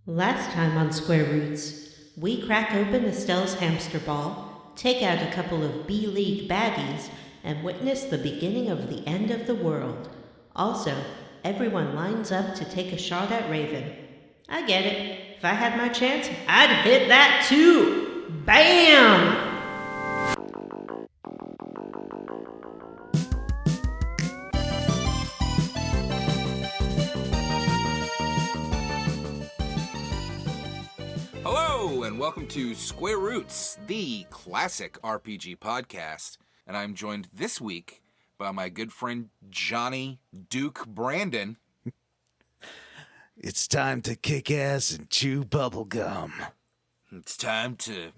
Last time on Square Roots, we crack open Estelle's hamster ball, take out a couple of B-League baddies, and witness the beginning of the end of the world. Also, everyone lines up to take a shot at Raven. I get it. If I had my chance, I'd hit that too! Bam! Hello, and welcome to Square Roots, the classic RPG podcast. And I'm joined this week by my good friend Johnny Duke Brandon. It's time to kick ass and chew bubblegum. It's time to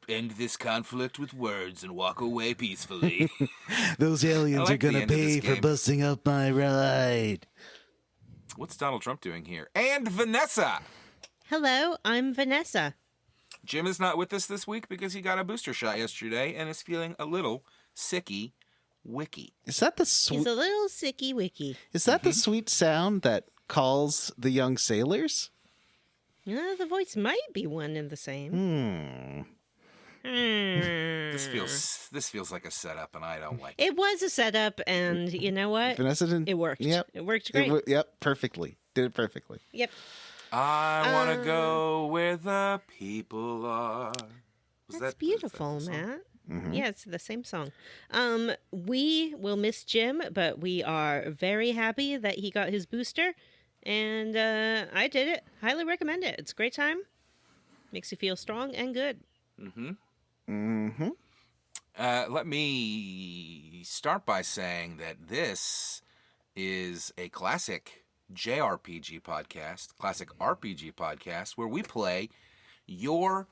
end this conflict with words and walk away peacefully. Those aliens like are gonna the end of this pay for game. busting up my ride. What's Donald Trump doing here? And Vanessa! Hello, I'm Vanessa. Jim is not with us this week because he got a booster shot yesterday and is feeling a little sicky-wicky. Is that the He's sweet? a little sicky-wicky. Is that the sweet sound that calls the young sailors? The voice might be one and the same. This feels like a setup, and I don't like it. It was a setup, and you know what? Vanessa didn't. It worked. Yep. It worked great. Yep. Perfectly. Did it perfectly. Yep. I want to go where the people are. That's beautiful, was that the song? Matt. Mm-hmm. Yeah, it's the same song. We will miss Jim, but we are very happy that he got his booster, and I did it. Highly recommend it. It's a great time. Makes you feel strong and good. Let me start by saying that this is a classic JRPG podcast, classic RPG podcast, where we play your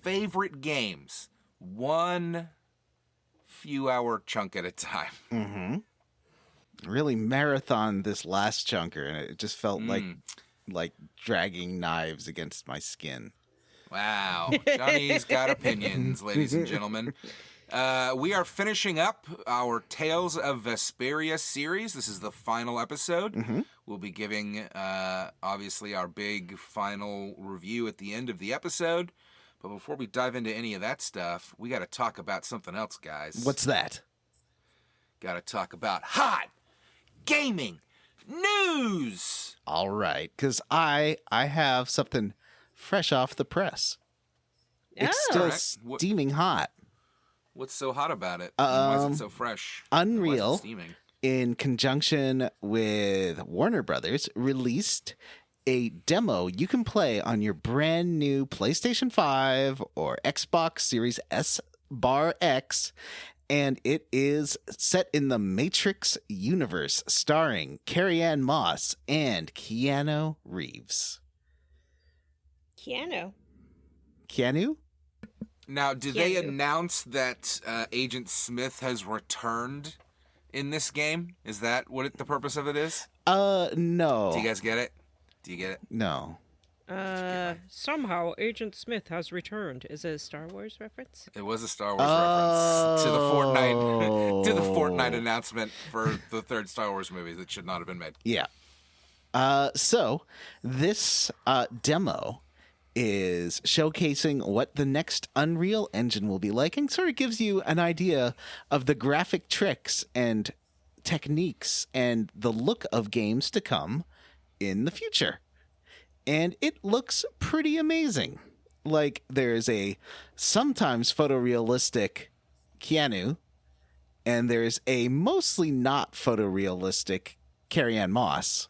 favorite games, one few hour chunk at a time. Really marathon this last chunker, and it just felt like dragging knives against my skin. Wow. Johnny's got opinions, ladies and gentlemen. We are finishing up our Tales of Vesperia series. This is the final episode. We'll be giving, obviously, our big final review at the end of the episode. But before we dive into any of that stuff, we got to talk about something else, guys. What's that? Got to talk about hot gaming news. All right, because I have something fresh off the press. It's still Alright. steaming hot. What's so hot about it? Why is it so fresh? Why is it Unreal, steaming? in conjunction with Warner Brothers, released a demo you can play on your brand new PlayStation 5 or Xbox Series S/X, and it is set in the Matrix universe, starring Carrie-Anne Moss and Keanu Reeves. Keanu. Keanu? Now, did they announce that Agent Smith has returned in this game? Is that what the purpose of it is? No. Do you guys get it? Do you get it? No. Somehow Agent Smith has returned. Is it a Star Wars reference? It was a Star Wars reference to the Fortnite to the Fortnite announcement for the third Star Wars movie that should not have been made. Yeah. So this demo is showcasing what the next Unreal Engine will be like, and sort of gives you an idea of the graphic tricks and techniques and the look of games to come in the future. And it looks pretty amazing. Like, there's a sometimes photorealistic Keanu, and there's a mostly not photorealistic Carrie-Anne Moss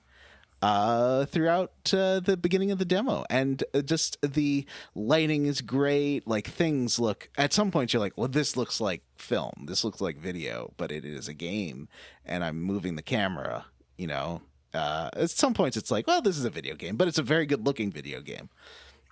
throughout the beginning of the demo. And just the lighting is great. Like, things look, at some point you're like, well, this looks like film, this looks like video, but it is a game, and I'm moving the camera, you know. At some points it's like, well, this is a video game, but it's a very good looking video game.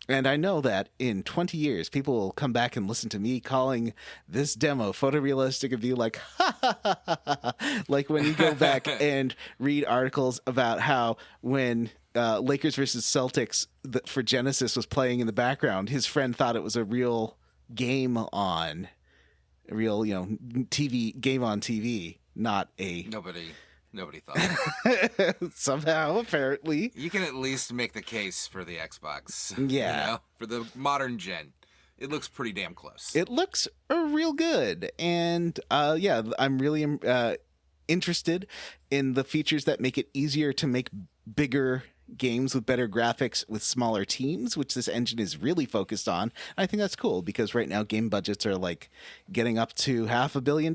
And I know that in 20 years, people will come back and listen to me calling this demo photorealistic and be like, ha ha ha ha ha. Like when you go back and read articles about how when Lakers versus Celtics for Genesis was playing in the background, his friend thought it was a real game on, a real, TV, game on TV, not a... Nobody Nobody thought. Somehow, apparently. You can at least make the case for the Xbox. Yeah. You know? For the modern gen. It looks pretty damn close. It looks real good. And yeah, I'm really interested in the features that make it easier to make bigger games with better graphics with smaller teams, which this engine is really focused on. I think that's cool because right now game budgets are like getting up to $500 million,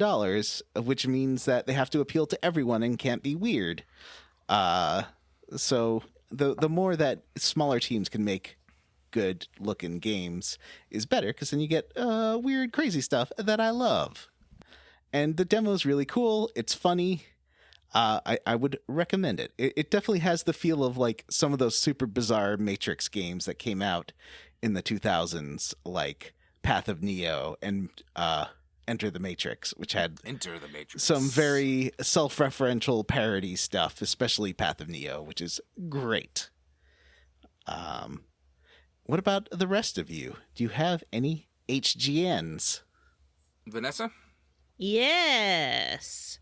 which means that they have to appeal to everyone and can't be weird. So the more that smaller teams can make good looking games is better, because then you get weird, crazy stuff that I love. And the demo is really cool. It's funny. I would recommend it. It definitely has the feel of like some of those super bizarre Matrix games that came out in the 2000s, like Path of Neo and Enter the Matrix, which had Enter the Matrix. some very self-referential parody stuff, especially Path of Neo, which is great. What about the rest of you? Do you have any HGNs? Vanessa? Yes.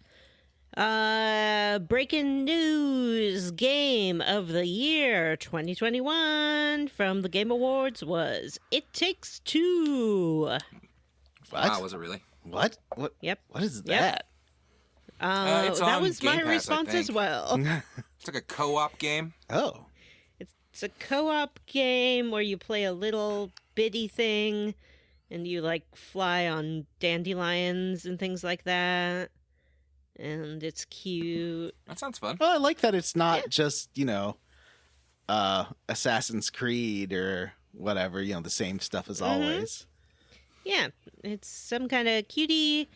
Breaking news game of the year 2021 from the Game Awards was It Takes Two. What? Wow, was it really? What? Yep. What is Yep. that? It's that on was Game my Pass, I response as think. well. It's like a co-op game. Oh. It's a co-op game where you play a little bitty thing and you like fly on dandelions and things like that. And it's cute. That sounds fun. Well, I like that it's not just, Assassin's Creed or whatever, the same stuff as always. Yeah, it's some kind of cutie,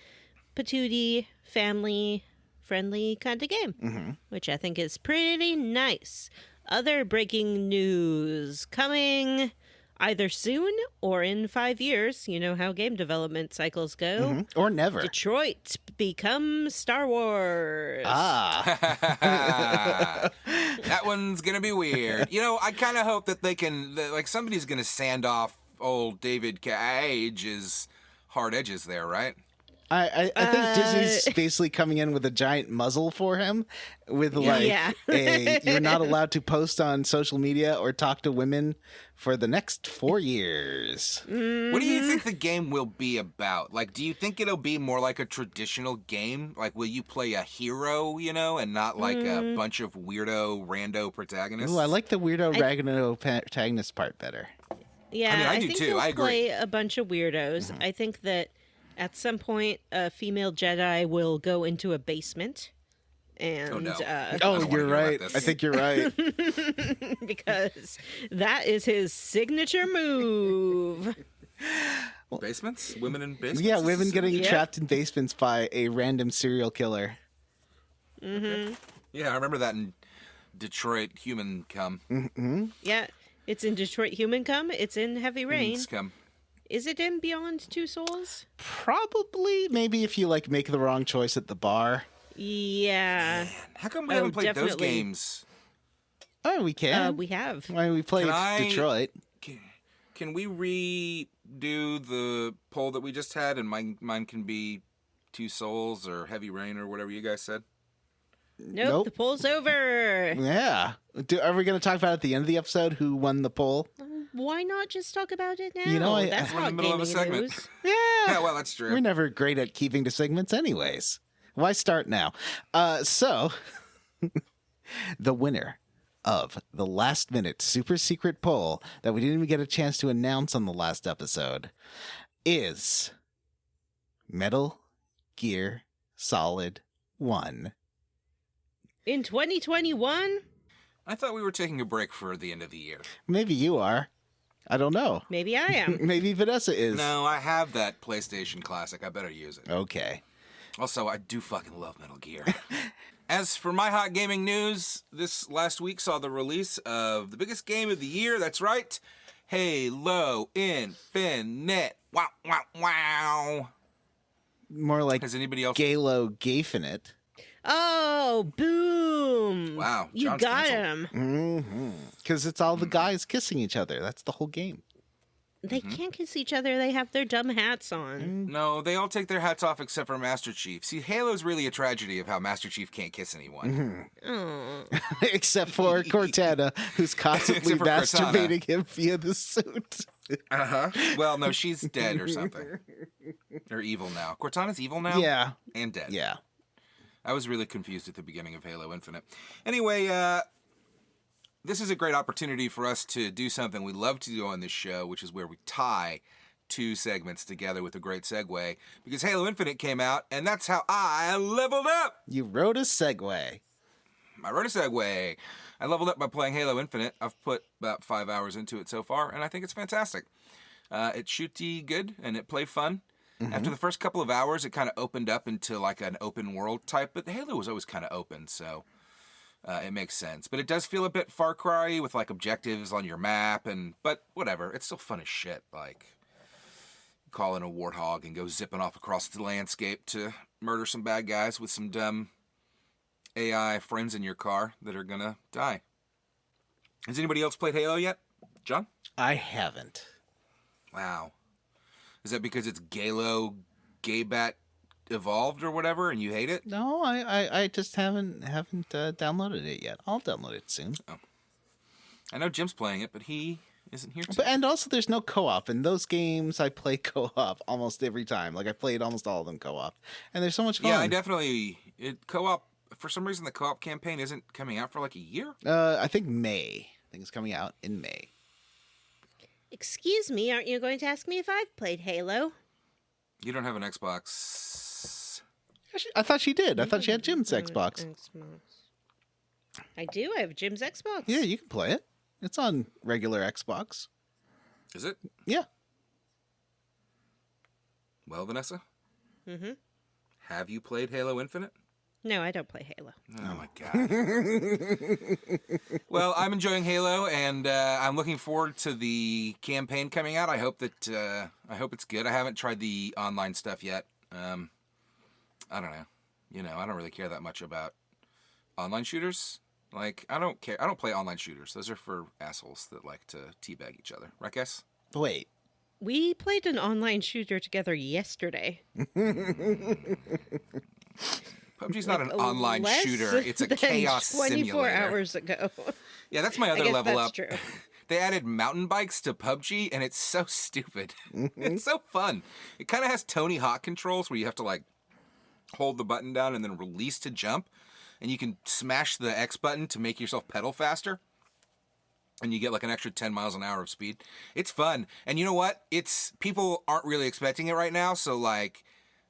patootie, family-friendly kind of game, which I think is pretty nice. Other breaking news coming either soon or in 5 years. You know how game development cycles go. Or never. Detroit becomes Star Wars. Ah. That one's gonna be weird. I kind of hope that they can, like, somebody's gonna sand off old David Cage's hard edges there, right? I think Disney's basically coming in with a giant muzzle for him with you're not allowed to post on social media or talk to women for the next 4 years. What do you think the game will be about? Like, do you think it'll be more like a traditional game? Like, will you play a hero, and not like a bunch of weirdo, rando protagonists? Ooh, I like the weirdo ragno protagonist part better. Yeah, I do think too. you'll I agree. play a bunch of weirdos. I think that at some point, a female Jedi will go into a basement. And, Oh, no. I Oh, don't you're wanna hear right. about this. I think you're right. because that is his signature move. Basements? Women in basements? Yeah, women getting Yep. trapped in basements by a random serial killer. Yeah, I remember that in Detroit Human Come. Yeah, it's in Detroit Human Come. It's in Heavy Rain. Come. Is it in Beyond Two Souls? Probably, maybe if you make the wrong choice at the bar. Yeah. How come we Oh, haven't played those definitely. games? Oh, we can. We have. Why we played Can I- Detroit? Can we redo the poll that we just had, and mine can be Two Souls or Heavy Rain or whatever you guys said? Nope, the poll's over. Yeah. Are we going to talk about at the end of the episode who won the poll? Why not just talk about it now? That's We're in the not middle of a gaming segment. news. Yeah, well, that's true. We're never great at keeping to segments anyways. Why start now? So, the winner of the last minute super secret poll that we didn't even get a chance to announce on the last episode is Metal Gear Solid 1. In 2021? I thought we were taking a break for the end of the year. Maybe you are. I don't know. Maybe I am. Maybe Vanessa is. No, I have that PlayStation Classic. I better use it. Okay. Also, I do fucking love Metal Gear. As for my hot gaming news, this last week saw the release of the biggest game of the year. That's right. Halo Infinite. Wow, wow, wow. More like Has anybody else? Galo Gafinite. Oh, boom. Wow, You John's got canceled. him. Because it's all the guys kissing each other. That's the whole game. They can't kiss each other. They have their dumb hats on. No, they all take their hats off except for Master Chief. See, Halo's really a tragedy of how Master Chief can't kiss anyone. Oh. Except for Cortana, who's constantly Except for masturbating him via the suit. Uh-huh. Well, no, she's dead or something. Or evil now. Cortana's evil now? Yeah. And dead. Yeah. I was really confused at the beginning of Halo Infinite. Anyway, this is a great opportunity for us to do something we love to do on this show, which is where we tie two segments together with a great segue. Because Halo Infinite came out, and that's how I leveled up. You wrote a segue. I wrote a segue. I leveled up by playing Halo Infinite. I've put about 5 hours into it so far, and I think it's fantastic. It's shooty good, and it play fun. After the first couple of hours, it kind of opened up into like an open world type, but Halo was always kind of open, so it makes sense. But it does feel a bit Far Cry with like objectives on your map, but whatever. It's still fun as shit. Like call in a warthog and go zipping off across the landscape to murder some bad guys with some dumb AI friends in your car that are gonna die. Has anybody else played Halo yet? John? I haven't. Wow. Is that because it's Galo Gaybat evolved or whatever and you hate it? No, I just haven't downloaded it yet. I'll download it soon. Oh. I know Jim's playing it, but he isn't here today. But, and also there's no co-op. In those games, I play co-op almost every time. Like, I played almost all of them co-op. And there's so much fun. Yeah, I definitely... co-op, for some reason, the co-op campaign isn't coming out for like a year? I think May. I think it's coming out in May. Excuse me, aren't you going to ask me if I've played Halo? You don't have an Xbox. I thought she did. I thought she had Jim's Xbox. I do. I have Jim's Xbox. Yeah, you can play it. It's on regular Xbox. Is it? Yeah. Well, Vanessa? Mm-hmm. Have you played Halo Infinite? No, I don't play Halo. Oh, my God. Well, I'm enjoying Halo, and I'm looking forward to the campaign coming out. I hope it's good. I haven't tried the online stuff yet. I don't know. I don't really care that much about online shooters. Like, I don't care. I don't play online shooters. Those are for assholes that like to teabag each other. Right, guess? Wait. We played an online shooter together yesterday. PUBG's not an online shooter. It's a chaos 24 simulator. hours ago. Yeah, that's my other I guess level that's up. True. They added mountain bikes to PUBG, and it's so stupid. It's so fun. It kind of has Tony Hawk controls where you have to, like, hold the button down and then release to jump. And you can smash the X button to make yourself pedal faster. And you get, like, an extra 10 miles an hour of speed. It's fun. And you know what? People aren't really expecting it right now, so, like,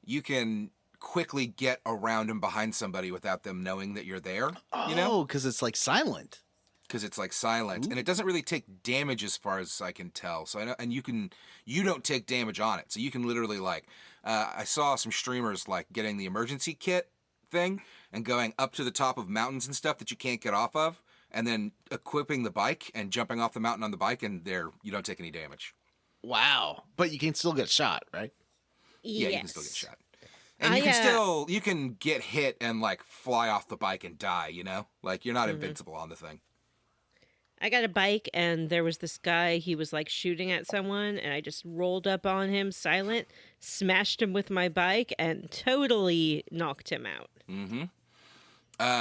you can quickly get around and behind somebody without them knowing that you're there. Oh, because it's, like, silent. Because it's like silent. Ooh. And it doesn't really take damage as far as I can tell. So I know, and you don't take damage on it. So you can literally like, I saw some streamers like getting the emergency kit thing and going up to the top of mountains and stuff that you can't get off of, and then equipping the bike and jumping off the mountain on the bike, and you don't take any damage. Wow. But you can still get shot, right? Yeah, you can still get shot. And you can get hit and like fly off the bike and die, Like you're not invincible on the thing. I got a bike, and there was this guy, he was, like, shooting at someone, and I just rolled up on him, silent, smashed him with my bike, and totally knocked him out. Mm-hmm.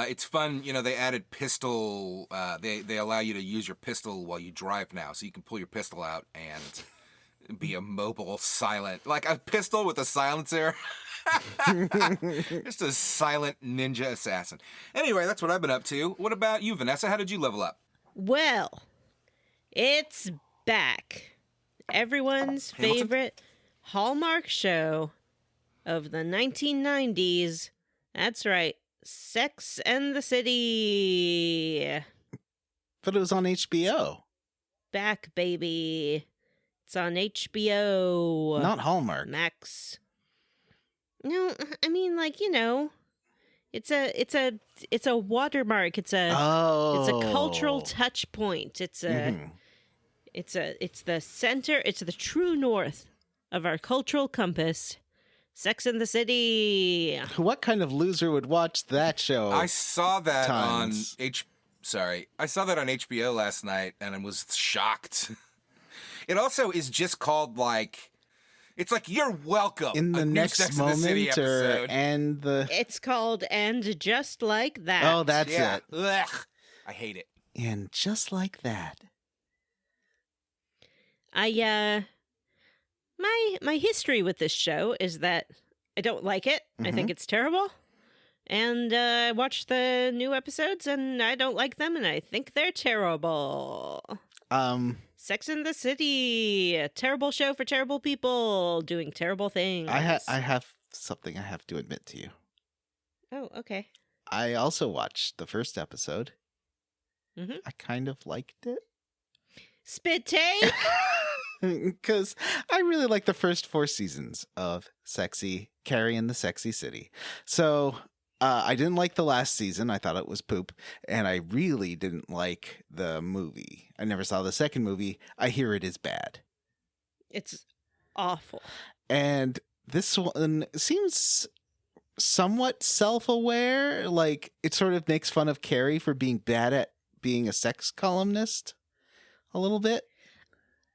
It's fun, they added pistol, they allow you to use your pistol while you drive now, so you can pull your pistol out and be a mobile, silent, like a pistol with a silencer. Just a silent ninja assassin. Anyway, that's what I've been up to. What about you, Vanessa? How did you level up? Well, it's back. Everyone's favorite Hallmark show of the 1990s. That's right, Sex and the City. But it was on HBO. Back, baby. It's on HBO. Not Hallmark. Max. No, I mean, like, It's a watermark. It's a cultural touch point. It's the center. It's the true north of our cultural compass. Sex and the City. What kind of loser would watch that show? I saw that on HBO last night and I was shocked. It also is just called like, it's like you're welcome In the a new next Sex and the City moment, or episode. and the It's called And Just Like That. oh, that's Yeah. it. Ugh. I hate it. And just like that. My history with this show is that I don't like it. I think it's terrible. And I watch the new episodes and I don't like them and I think they're terrible. Sex and the City, a terrible show for terrible people doing terrible things. I have something I have to admit to you. Oh, okay. I also watched the first episode. Mhm. I kind of liked it. Spit take. Because I really like the first 4 seasons of Carrie in the Sexy City. So I didn't like the last season. I thought it was poop. And I really didn't like the movie. I never saw the second movie. I hear it is bad. It's awful. And this one seems somewhat self-aware. Like, it sort of makes fun of Carrie for being bad at being a sex columnist a little bit.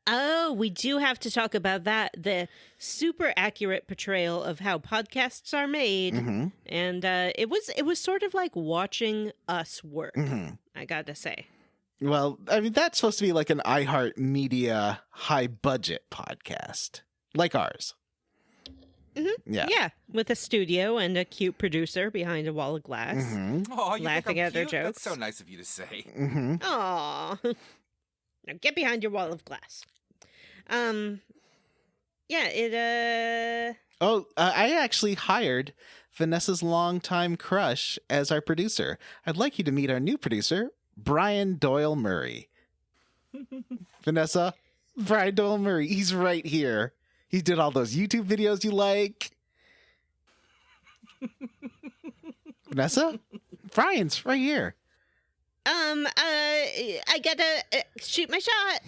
Oh, we do have to talk about that. The super accurate portrayal of how podcasts are made. Mm-hmm. And it was sort of like watching us work, Mm-hmm. I gotta say. Well, I mean, that's supposed to be like an iHeart Media high-budget podcast, like ours. Mm-hmm. Yeah. Yeah, with a studio and a cute producer behind a wall of glass. Mm-hmm. Oh, you Laughing think I'm at their cute? jokes. That's so nice of you to say. Mm-hmm. Aw. Now get behind your wall of glass. Yeah, it, Oh, I actually hired Vanessa's longtime crush as our producer. I'd like you to meet our new producer, Brian Doyle Murray. Vanessa, Brian Doyle Murray, he's right here. He did all those YouTube videos you like. Vanessa, Brian's right here. I gotta shoot my shot.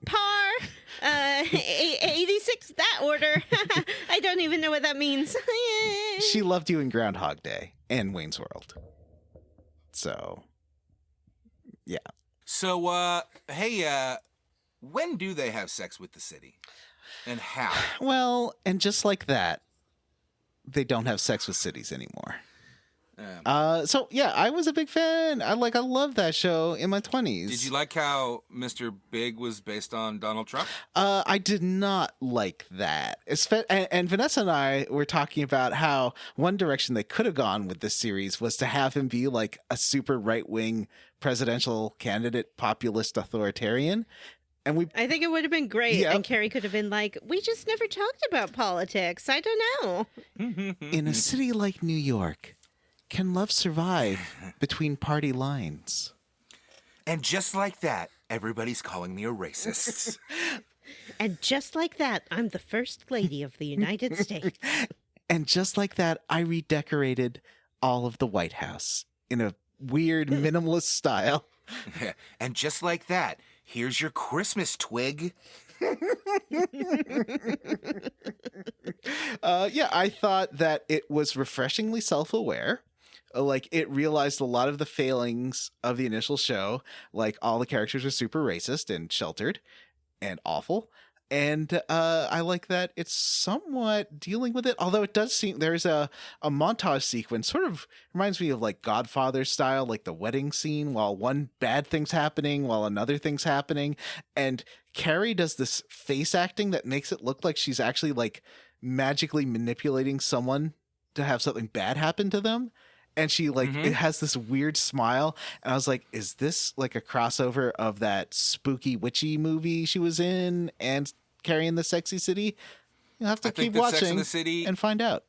Par, 86, that order. I don't even know what that means. She loved you in Groundhog Day and Wayne's World. So, yeah. So, hey, when do they have sex with the city? And how? Well, and just like that, they don't have sex with cities anymore. So yeah, I was a big fan. I love that show in my 20s. Did you like how Mr. Big was based on Donald Trump? I did not like that. And Vanessa and I were talking about how one direction they could have gone with this series was to have him be like a super right-wing presidential candidate, populist authoritarian. And I think it would have been great. Yeah. And Carrie could have been like, we just never talked about politics. I don't know. in a city like New York, can love survive between party lines? And just like that, everybody's calling me a racist. And just like that, I'm the first lady of the United States. And just like that, I redecorated all of the White House in a weird minimalist style. And just like that, here's your Christmas twig. Yeah, I thought that it was refreshingly self-aware. Like, it realized a lot of the failings of the initial show. Like, all the characters are super racist and sheltered and awful. And I like that it's somewhat dealing with it. Although it does seem there's a montage sequence, sort of reminds me of like Godfather style, like the wedding scene while one bad thing's happening while another thing's happening. And Carrie does this face acting that makes it look like she's actually like magically manipulating someone to have something bad happen to them. And she like it has this weird smile, and I was like, "Is this like a crossover of that spooky witchy movie she was in and Carrie in the Sexy City?" You'll have to I keep think that Sex watching and the City, and find out.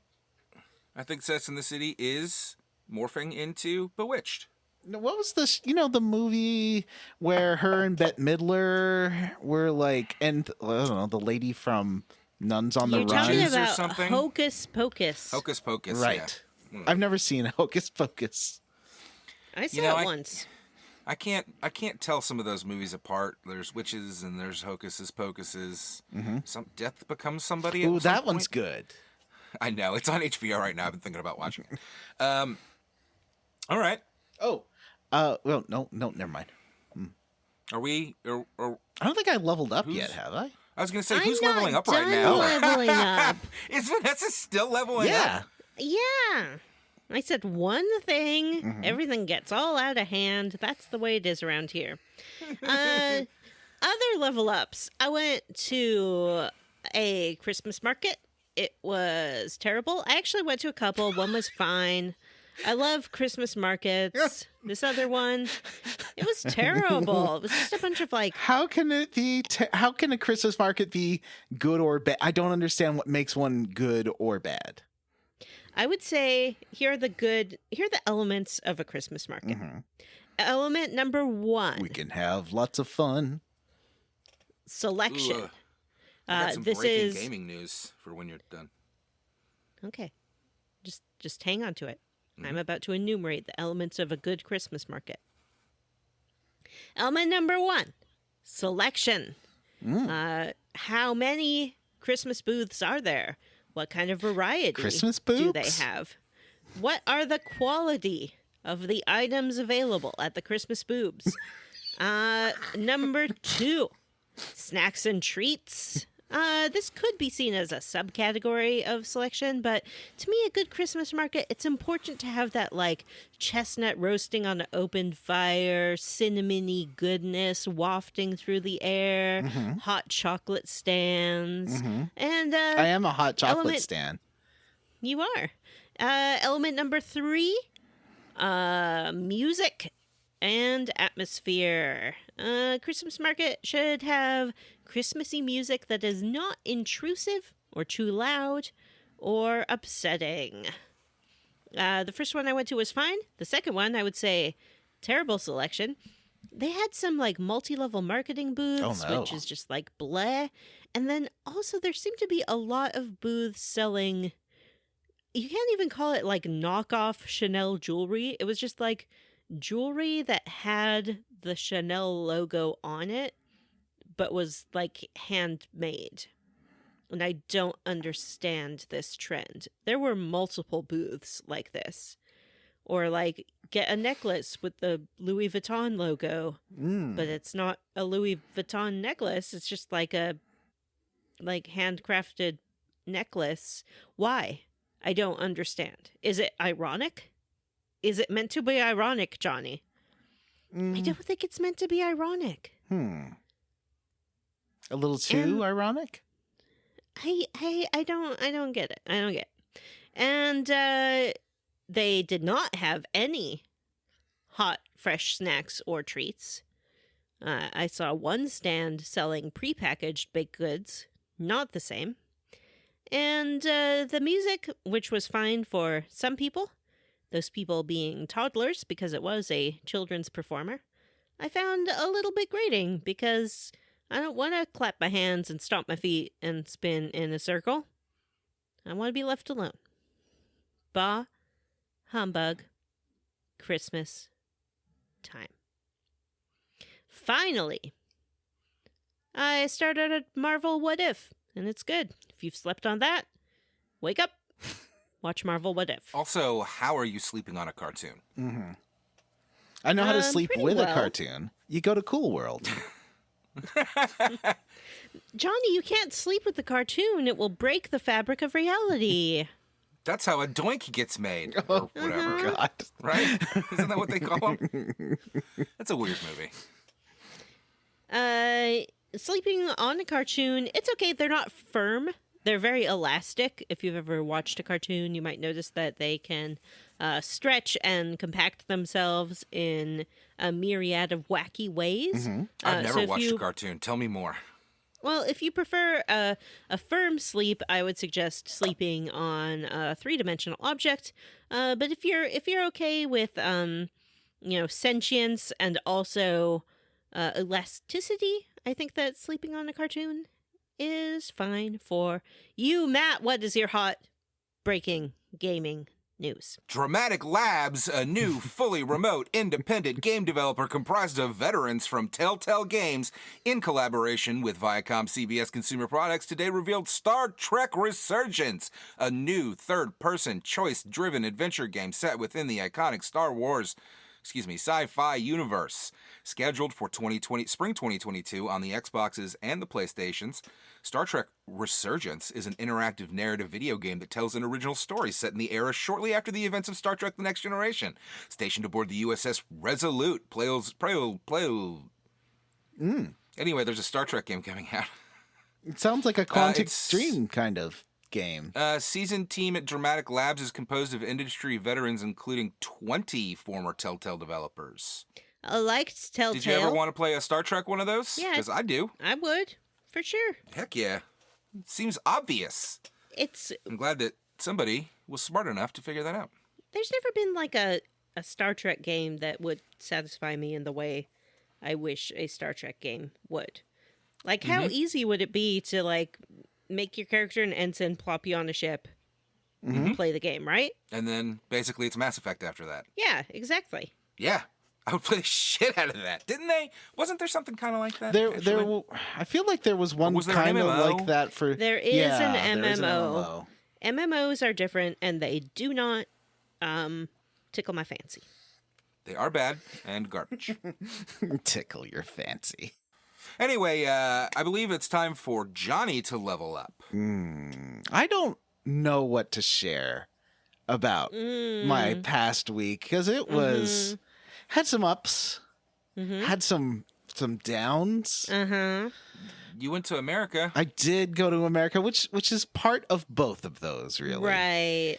I think Sex and the City is morphing into Bewitched. What was this? You know, the movie where her and Bette Midler were like, and I don't know, the lady from Nuns on the You're Run. talking Jews or about something? Hocus Pocus. Hocus Pocus, Right. yeah. I've never seen Hocus Pocus. I saw know, it once. I can't tell some of those movies apart. There's witches and there's hocuses pocuses. Some death becomes somebody. Ooh, at some that one's point. good. I know it's on HBO right now. I've been thinking about watching it. All right. Oh, well, no, never mind. Are we? I don't think I leveled up yet, have I? I was going to say, I'm who's not leveling up right done now? leveling up. Is Vanessa still leveling up? Yeah. Yeah. I said one thing, everything gets all out of hand. That's the way it is around here. Other level ups. I went to a Christmas market. It was terrible. I actually went to a couple. One was fine. I love Christmas markets. This other one, it was terrible. It was just a bunch of like... How can it be? How can a Christmas market be good or bad? I don't understand what makes one good or bad. I would say here are the elements of a Christmas market. Element number 1. We can have lots of fun. Selection. Ooh, I got some This breaking is gaming news for when you're done. okay. Just hang on to it. I'm about to enumerate the elements of a good Christmas market. Element number 1, selection. How many Christmas booths are there? What kind of variety Christmas do they booths? have? What are the quality of the items available at the Christmas boobs? Number 2, snacks and treats. This could be seen as a subcategory of selection, but to me, a good Christmas market, it's important to have that like chestnut roasting on an open fire, cinnamony goodness wafting through the air, hot chocolate stands, and I am a hot chocolate element- stan. you are. Element number 3, music and atmosphere. Christmas market should have Christmassy music that is not intrusive or too loud or upsetting. The first one I went to was fine. The second one, I would say, terrible selection. They had some like multi-level marketing booths, which is just like bleh. And then also there seemed to be a lot of booths selling, you can't even call it like knockoff Chanel jewelry. It was just like jewelry that had the Chanel logo on it, but was like handmade. And I don't understand this trend. There were multiple booths like this. Or like get a necklace with the Louis Vuitton logo, but it's not a Louis Vuitton necklace. It's just like a handcrafted necklace. Why? I don't understand. Is it ironic? Is it meant to be ironic, Johnny? I don't think it's meant to be ironic. A little too ironic? I don't get it. I don't get it. And they did not have any hot, fresh snacks or treats. I saw one stand selling prepackaged baked goods. Not the same. And the music, which was fine for some people, those people being toddlers because it was a children's performer, I found a little bit grating because I don't want to clap my hands and stomp my feet and spin in a circle. I want to be left alone. Bah, humbug, Christmas time. Finally, I started a Marvel What If, and it's good. If you've slept on that, wake up, watch Marvel What If. Also, how are you sleeping on a cartoon? I know how to sleep pretty with a well. cartoon. You go to Cool World. Johnny, you can't sleep with the cartoon. It will break the fabric of reality. That's how a doink gets made, or whatever, God. right? Isn't that what they call them? That's a weird movie. Sleeping on a cartoon, it's okay. They're not firm. They're very elastic. If you've ever watched a cartoon, you might notice that they can stretch and compact themselves in a myriad of wacky ways. I've never so watched a cartoon. Tell me more. Well, if you prefer a firm sleep, I would suggest sleeping on a 3-dimensional object. But if you're okay with sentience and also elasticity, I think that sleeping on a cartoon is fine for you. Matt, what is your hot breaking gaming news? Dramatic Labs, a new, fully remote, independent game developer comprised of veterans from Telltale Games, in collaboration with Viacom CBS Consumer Products, today revealed Star Trek Resurgence, a new third-person, choice-driven adventure game set within the iconic Star Wars sci-fi universe. Scheduled for spring 2022 on the Xboxes and the PlayStations, Star Trek Resurgence is an interactive narrative video game that tells an original story set in the era shortly after the events of Star Trek The Next Generation. Stationed aboard the USS Resolute. Anyway, there's a Star Trek game coming out. It sounds like a Quantic Dream kind of game. Seasoned team at Dramatic Labs is composed of industry veterans, including 20 former Telltale developers. I liked Telltale. Did you ever want to play a Star Trek one of those? Yeah. Because I do. I would, for sure. Heck yeah. It seems obvious. I'm glad that somebody was smart enough to figure that out. There's never been like a Star Trek game that would satisfy me in the way I wish a Star Trek game would. Like, how easy would it be to, like, make your character an ensign, plop you on a ship, and play the game, right? And then, basically, it's Mass Effect after that. Yeah, exactly. Yeah. I would play the shit out of that. Didn't they? Wasn't there something kind of like that? I feel like there was one kind of like that for... There is an MMO. MMOs are different, and they do not tickle my fancy. They are bad and garbage. Tickle your fancy. Anyway, I believe it's time for Johnny to level up. I don't know what to share about my past week, because it was... Had some ups, had some downs. You went to America. I did go to America, which is part of both of those, really. Right.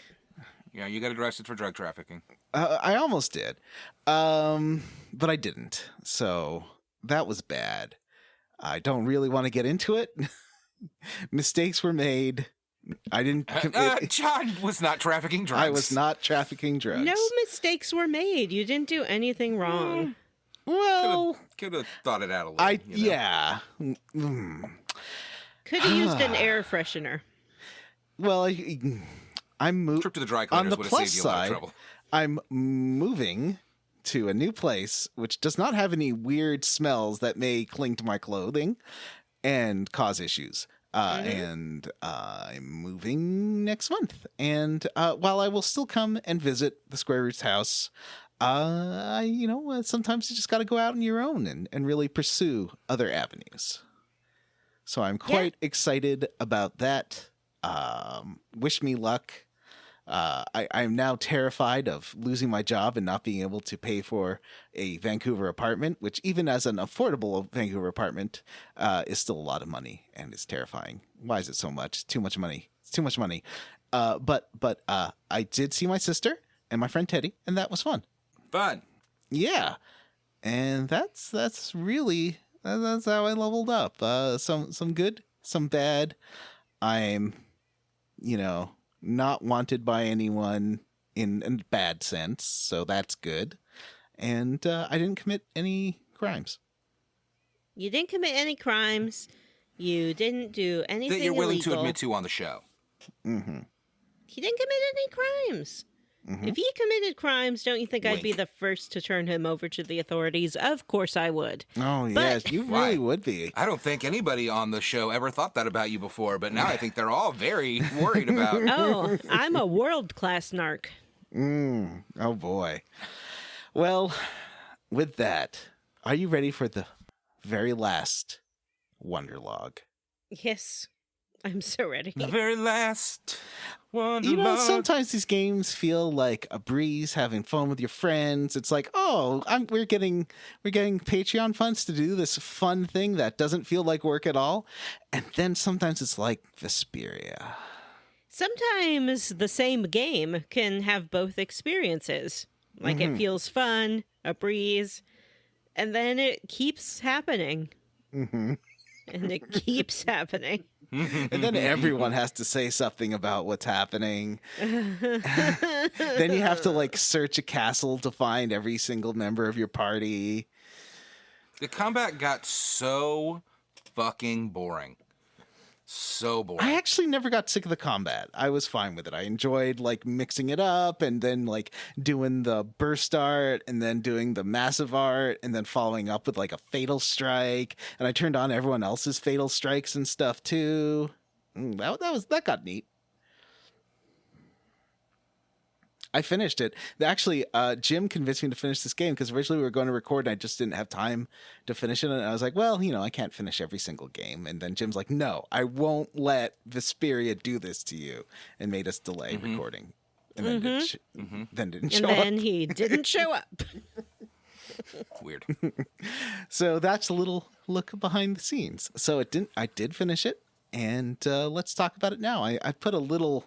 Yeah, you got arrested for drug trafficking. I almost did, but I didn't. So that was bad. I don't really want to get into it. Mistakes were made. I didn't. John was not trafficking drugs. I was not trafficking drugs. No mistakes were made. You didn't do anything wrong. Well, could have thought it out a little. Yeah. Could have used an air freshener. Well, I'm trip to the dry cleaners would have saved you a lot of trouble. I'm moving to a new place, which does not have any weird smells that may cling to my clothing and cause issues. And I'm moving next month. And while I will still come and visit the Square Roots house, sometimes you just got to go out on your own and really pursue other avenues. So I'm quite excited about that. Wish me luck. I'm now terrified of losing my job and not being able to pay for a Vancouver apartment, which even as an affordable Vancouver apartment is still a lot of money, and it's terrifying. Why is it so much? It's too much money. It's too much money. But I did see my sister and my friend Teddy, and that was fun. Fun. Yeah. And that's how I leveled up. Some good, some bad. I'm, not wanted by anyone in a bad sense, so that's good. And I didn't commit any crimes. You didn't commit any crimes. You didn't do anything that you're willing illegal. to admit to on the show. Mm-hmm. He didn't commit any crimes. Mm-hmm. If he committed crimes, don't you think I'd be the first to turn him over to the authorities? Of course I would. Oh, yes, you really would be. I don't think anybody on the show ever thought that about you before, but now I think they're all very worried about. Oh, I'm a world-class narc. Oh, boy. Well, with that, are you ready for the very last Wonderlog? Yes, I'm so ready. The very last Wonderlog. Sometimes these games feel like a breeze, having fun with your friends. It's like, we're getting Patreon funds to do this fun thing that doesn't feel like work at all. And then sometimes it's like Vesperia. Sometimes the same game can have both experiences. Like it feels fun, a breeze, and then it keeps happening. And it keeps happening. And then everyone has to say something about what's happening. Then you have to search a castle to find every single member of your party. The combat got so fucking boring. So boring. I actually never got sick of the combat. I was fine with it. I enjoyed mixing it up and then doing the burst art and then doing the massive art and then following up with a fatal strike. And I turned on everyone else's fatal strikes and stuff too. That got neat. I finished it. Actually, Jim convinced me to finish this game because originally we were going to record and I just didn't have time to finish it. And I was like, well, I can't finish every single game. And then Jim's like, no, I won't let Vesperia do this to you, and made us delay recording. And then didn't show up. And then he didn't show up. Weird. So that's a little look behind the scenes. So I did finish it, and let's talk about it now. I put a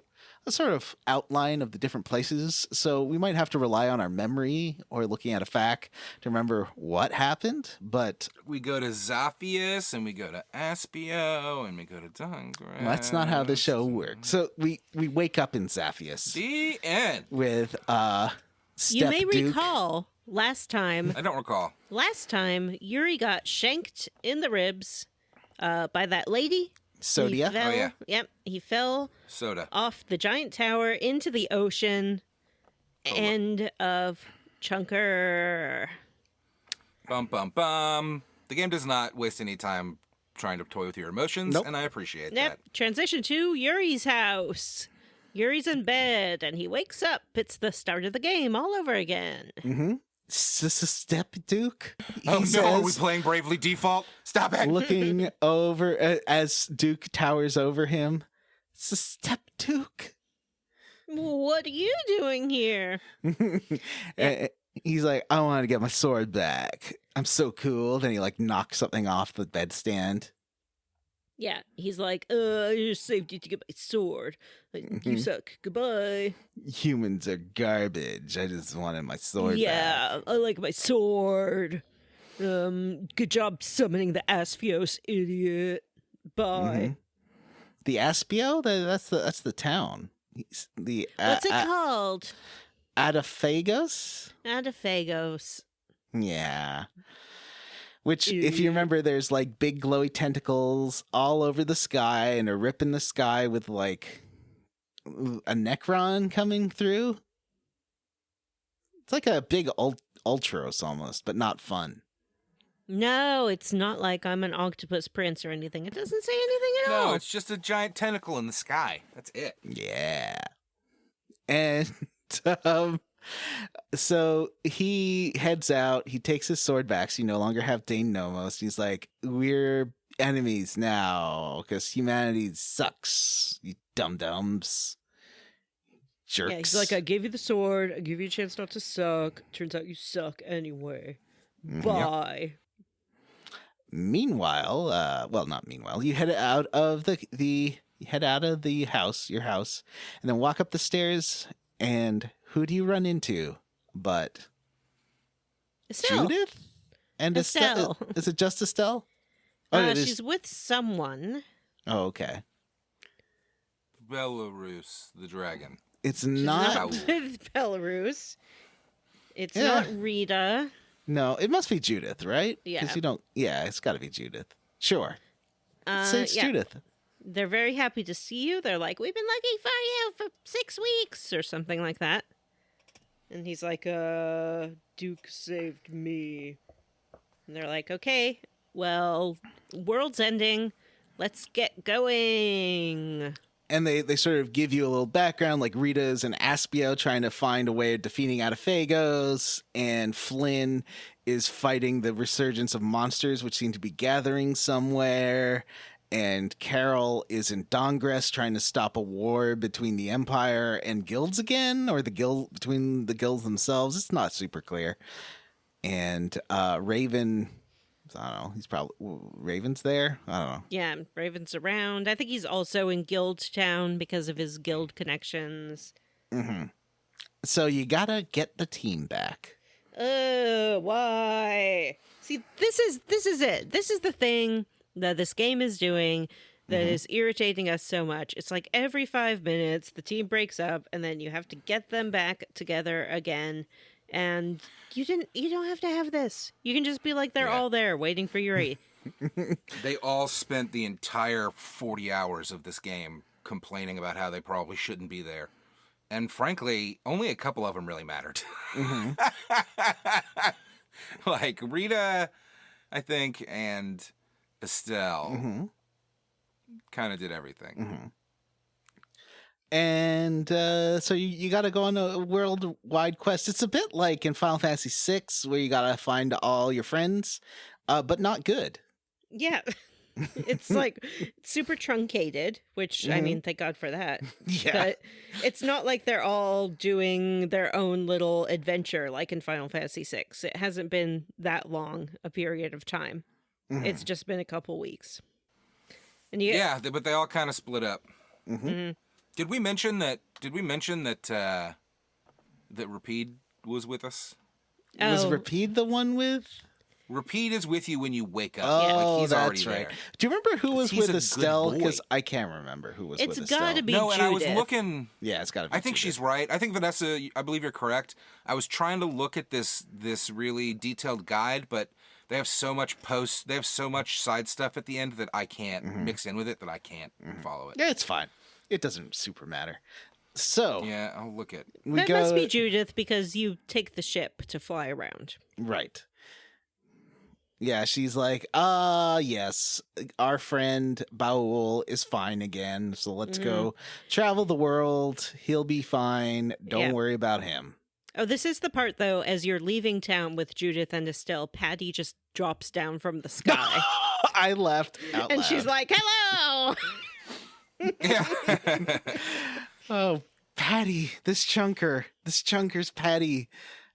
sort of outline of the different places, so we might have to rely on our memory or looking at a fact to remember what happened, but... We go to Zaphius, and we go to Aspio, and we go to Dungress. That's not how the show works. So we wake up in Zaphius. The end. With Step You may Duke. recall last time I don't recall. Yuri got shanked in the ribs by that lady. Sodia. He fell, Oh, yeah. Yep, he fell Soda. off the giant tower into the ocean. End of Chunker. Bum, bum, bum. The game does not waste any time trying to toy with your emotions, Nope. and I appreciate Yep, that. transition to Yuri's house. Yuri's in bed, and he wakes up. It's the start of the game all over again. Step Duke. Oh he no, are we says, playing Bravely Default? Stop it! looking over as Duke towers over him. Step Duke. What are you doing here? And he's like, I want to get my sword back. I'm so cool. Then he knocks something off the bedstand. Yeah, he's like, I just saved you to get my sword. You suck. Goodbye. Humans are garbage. I just wanted my sword back. Yeah, I like my sword. Good job summoning the Asphios, idiot. Bye. The Aspio? That's the town. The What's it called? Adaphagos? Adaphagos. Yeah. Which, if you remember, there's big glowy tentacles all over the sky and a rip in the sky with a Necron coming through. It's like a big Ultros almost, but not fun. No, it's not like I'm an octopus prince or anything. It doesn't say anything at all. No, it's just a giant tentacle in the sky. That's it. Yeah. And so he heads out. He takes his sword back, so you no longer have Dane Nomos. He's like, we're enemies now because humanity sucks, you dum-dums. Jerks. Yeah, he's like, I gave you the sword. I gave you a chance not to suck. Turns out you suck anyway. Bye. Meanwhile, not meanwhile, you head out of your house, and then walk up the stairs, and who do you run into but Estelle. Judith? And Estelle. Is it just Estelle? Oh, it is. She's with someone. Oh, okay. Belarus, the dragon. It's She's not. not with Belarus. It's Yeah. not Rita. No, it must be Judith, right? Yeah. Because you don't. Yeah, it's got to be Judith. Sure. Say it's yeah. Judith. They're very happy to see you. They're like, we've been looking for you for 6 weeks or something like that. And he's like, Duke saved me. And they're like, okay, well, world's ending. Let's get going. And they sort of give you a little background, like Rita's and Aspio trying to find a way of defeating Adaphagos, and Flynn is fighting the resurgence of monsters, which seem to be gathering somewhere. And Carol is in Dongress trying to stop a war between the Empire and guilds again, or between the guilds themselves. It's not super clear. And Raven, I don't know. He's probably Raven's there. I don't know. Yeah, Raven's around. I think he's also in Guild Town because of his guild connections. So you gotta get the team back. Why? See, this is it. This is the thing that this game is doing that is irritating us so much. It's like every 5 minutes the team breaks up and then you have to get them back together again. And you don't have to have this. You can just be like they're all there waiting for Yuri. They all spent the entire 40 hours of this game complaining about how they probably shouldn't be there. And frankly, only a couple of them really mattered. Like Rita, I think, and Estelle kind of did everything. And so you got to go on a worldwide quest. It's a bit like in Final Fantasy VI, where you got to find all your friends, but not good. Yeah. It's like super truncated, which I mean, thank God for that. Yeah. But it's not like they're all doing their own little adventure like in Final Fantasy VI. It hasn't been that long a period of time. It's just been a couple weeks. And but they all kind of split up. Did we mention that? That Rapide was with us? Was Rapide the one with? Rapide is with you when you wake up. Oh, he's that's already right. there. Do you remember who was with a Estelle? good boy. Because I can't remember who was with Estelle. it's got to be No, and I was Judith. looking. Yeah, it's got to be. I think Judith. she's right. I think Vanessa, I believe you're correct. I was trying to look at this really detailed guide, but they have so much side stuff at the end that I can't mix in with it, that I can't follow it. Yeah, it's fine. It doesn't super matter. So Yeah, I'll look at. That must be Judith because you take the ship to fly around. Right. Yeah, she's like, yes, our friend Baul is fine again, so let's go travel the world. He'll be fine. Don't worry about him. Oh, this is the part, though, as you're leaving town with Judith and Estelle, Patty just drops down from the sky. I laughed out And loud. she's like, hello! Yeah. Oh, Patty, this chunker's Patty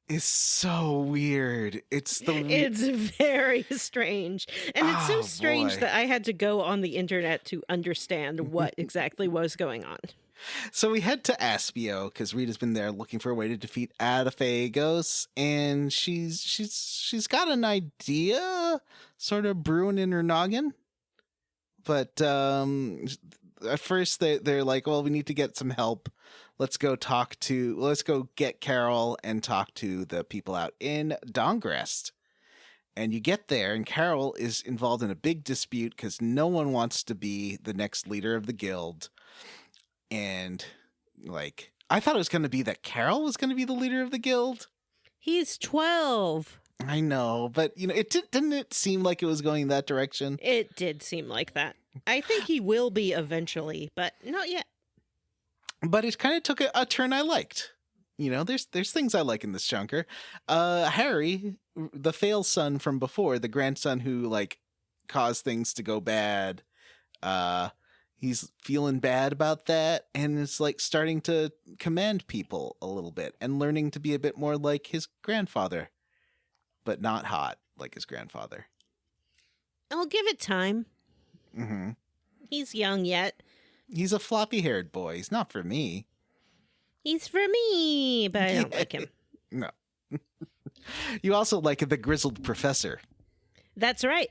is so weird. It's very strange. And it's so Oh, strange boy. that I had to go on the internet to understand what exactly was going on. So we head to Aspio because Rita's been there looking for a way to defeat Adaphagos, and she's got an idea sort of brewing in her noggin. But at first they're like, well, we need to get some help. Let's go get Carol and talk to the people out in Dongrest. And you get there, and Carol is involved in a big dispute because no one wants to be the next leader of the guild. And, like, I thought it was going to be that Carol was going to be the leader of the guild. He's 12. I know, but, didn't it seem like it was going that direction? It did seem like that. I think he will be eventually, but not yet. But it kind of took a turn I liked. There's things I like in this chunker. Harry, the fail son from before, the grandson who, like, caused things to go bad, he's feeling bad about that, and is, like, starting to command people a little bit and learning to be a bit more like his grandfather, but not hot like his grandfather. I'll give it time. Mm-hmm. He's young yet. He's a floppy-haired boy. He's not for me. He's for me, but I don't like him. No. You also like the grizzled professor. That's right.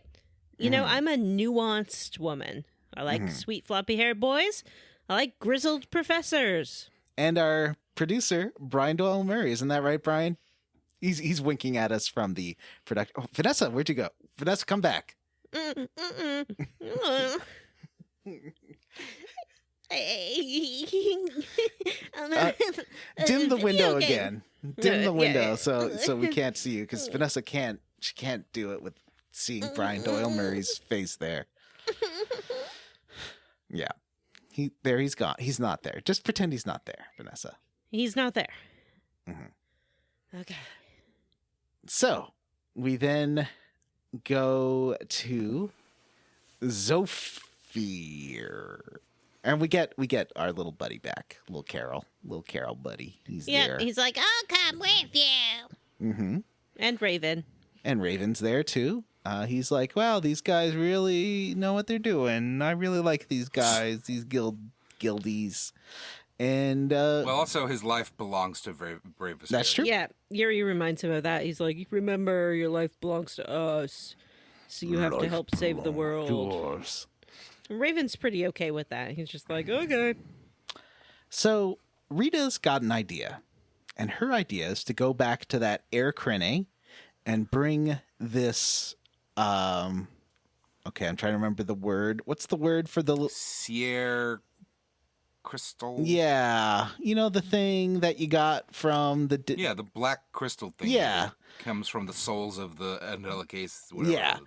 I'm a nuanced woman. I like sweet floppy-haired boys. I like grizzled professors. And our producer, Brian Doyle Murray. Isn't that right, Brian? He's winking at us from the production. Oh, Vanessa, where'd you go? Vanessa, come back. Dim the window again. Dim the window so we can't see you, because Vanessa can't do it with seeing Brian Doyle Murray's face there. Yeah. He's gone. He's not there. Just pretend he's not there, Vanessa. He's not there. Mm-hmm. Okay. So we then go to Zofir. And we get our little buddy back, little Carol buddy. He's there. He's like, I'll come with you. Mm-hmm. And Raven. And Raven's there too. He's like, wow, these guys really know what they're doing. I really like these guys, these guildies. And Well, also his life belongs to Brave Vesperia. That's true. Yeah, Yuri reminds him of that. He's like, remember, your life belongs to us, so you have to help save the world. Raven's pretty okay with that. He's just like, okay. So Rita's got an idea, and her idea is to go back to that Air Crene and bring this. Okay, I'm trying to remember the word. What's the word for the Sierra crystal. Yeah, you know the thing that you got from the Yeah, the black crystal thing. Yeah. that comes from the souls of the Angelica's. Whatever. Yeah.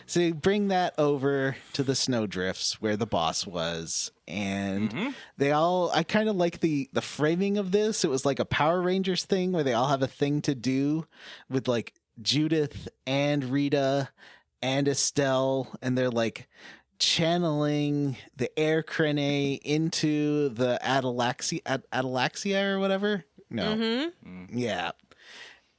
So you bring that over to the snowdrifts where the boss was, and they all. I kind of like the framing of this. It was like a Power Rangers thing where they all have a thing to do with like Judith and Rita and Estelle, and they're like channeling the air crane into the Atalaxia or whatever. No. Yeah.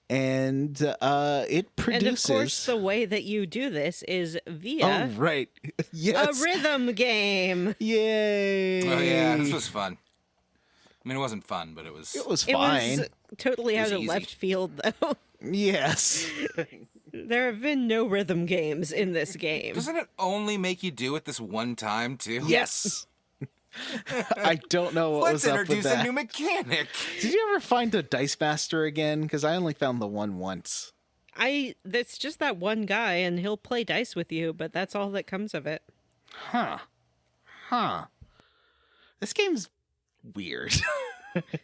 And it produces. And of course, the way that you do this is via Oh, right. Yes. a rhythm game. Yay. Oh yeah, this was fun. I mean, it wasn't fun, but it was. It was It fine. was totally It was out of easy. left field, though. Yes. There have been no rhythm games in this game. Doesn't it only make you do it this one time too? Yes. I don't know what Let's was up with introduce a that. new mechanic. Did you ever find a Dice Master again? Because I only found the one once. That's just that one guy, and he'll play dice with you, but that's all that comes of it. Huh. This game's weird.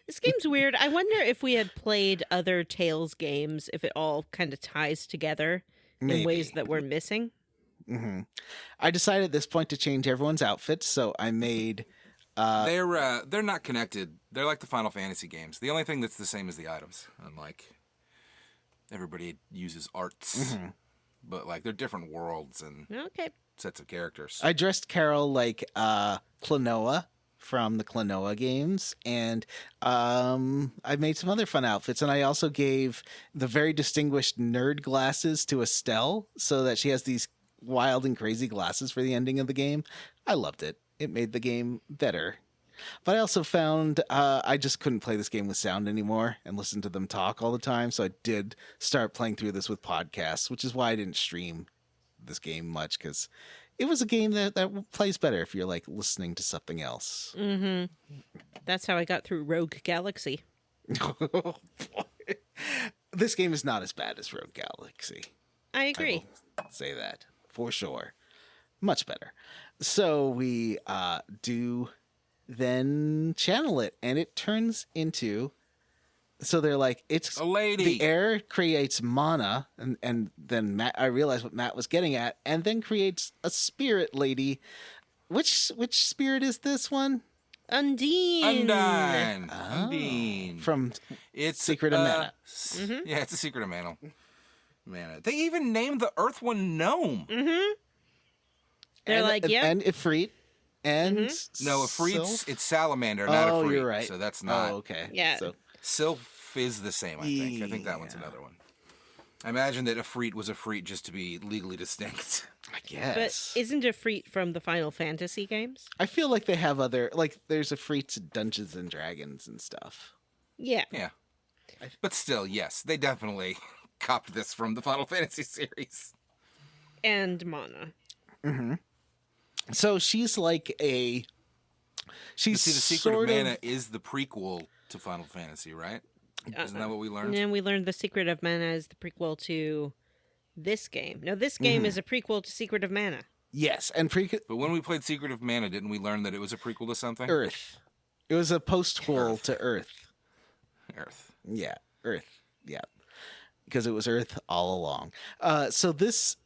This game's weird. I wonder if we had played other Tales games, if it all kind of ties together in ways that we're missing. I decided at this point to change everyone's outfits, so I made. They're not connected. They're like the Final Fantasy games. The only thing that's the same is the items. And like everybody uses arts, but like they're different worlds and Okay. sets of characters. I dressed Carol like Klonoa from the Klonoa games, and I made some other fun outfits, and I also gave the very distinguished nerd glasses to Estelle so that she has these wild and crazy glasses for the ending of the game. I loved it. It made the game better. But I also found I just couldn't play this game with sound anymore and listen to them talk all the time, so I did start playing through this with podcasts, which is why I didn't stream this game much, because it was a game that plays better if you're like listening to something else. That's how I got through Rogue Galaxy. This game is not as bad as Rogue Galaxy. I agree. I will say that for sure. Much better. So we do then channel it, and it turns into. So they're like, it's A lady. The air creates mana, and then I realized what Matt was getting at, and then creates a spirit lady. Which spirit is this one? Undine. Undine. Undine. From It's Secret of Mana. Yeah, it's a Secret of Mana. They even named the Earth one Gnome. They're like, yeah. And Ifrit. And No, Ifrit's Sylph? it's Salamander, not Oh, Ifrit. you're right. So that's not. Oh, okay. Yeah. So, Sylph is the same, I think. I think that one's another one. I imagine that Ifrit was Ifrit just to be legally distinct. I But guess. isn't Ifrit from the Final Fantasy games? I feel like they have other, like, there's Ifrit's Dungeons and Dragons and stuff. Yeah. Yeah. But still, yes, they definitely copied this from the Final Fantasy series. And Mana. So she's like a. She's See, the Secret sort of Mana is the prequel to Final Fantasy, right? Isn't that what we learned? And then we learned the Secret of Mana is the prequel to this game. No, this game is a prequel to Secret of Mana. Yes, and But when we played Secret of Mana, didn't we learn that it was a prequel to something? Earth. It was a postquel to Earth. Earth. Yeah, Earth. Yeah, because it was Earth all along. So this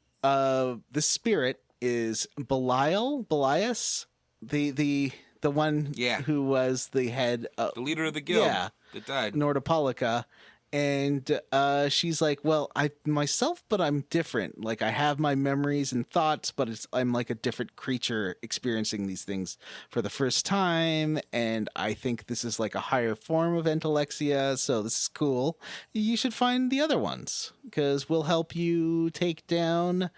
spirit is Belias, the one who was the head of The leader of the guild Yeah. that died. Nordopolica, and she's like, well, I myself, but I'm different. Like, I have my memories and thoughts, but I'm like a different creature experiencing these things for the first time, and I think this is like a higher form of entelexia, so this is cool. You should find the other ones, because we'll help you take down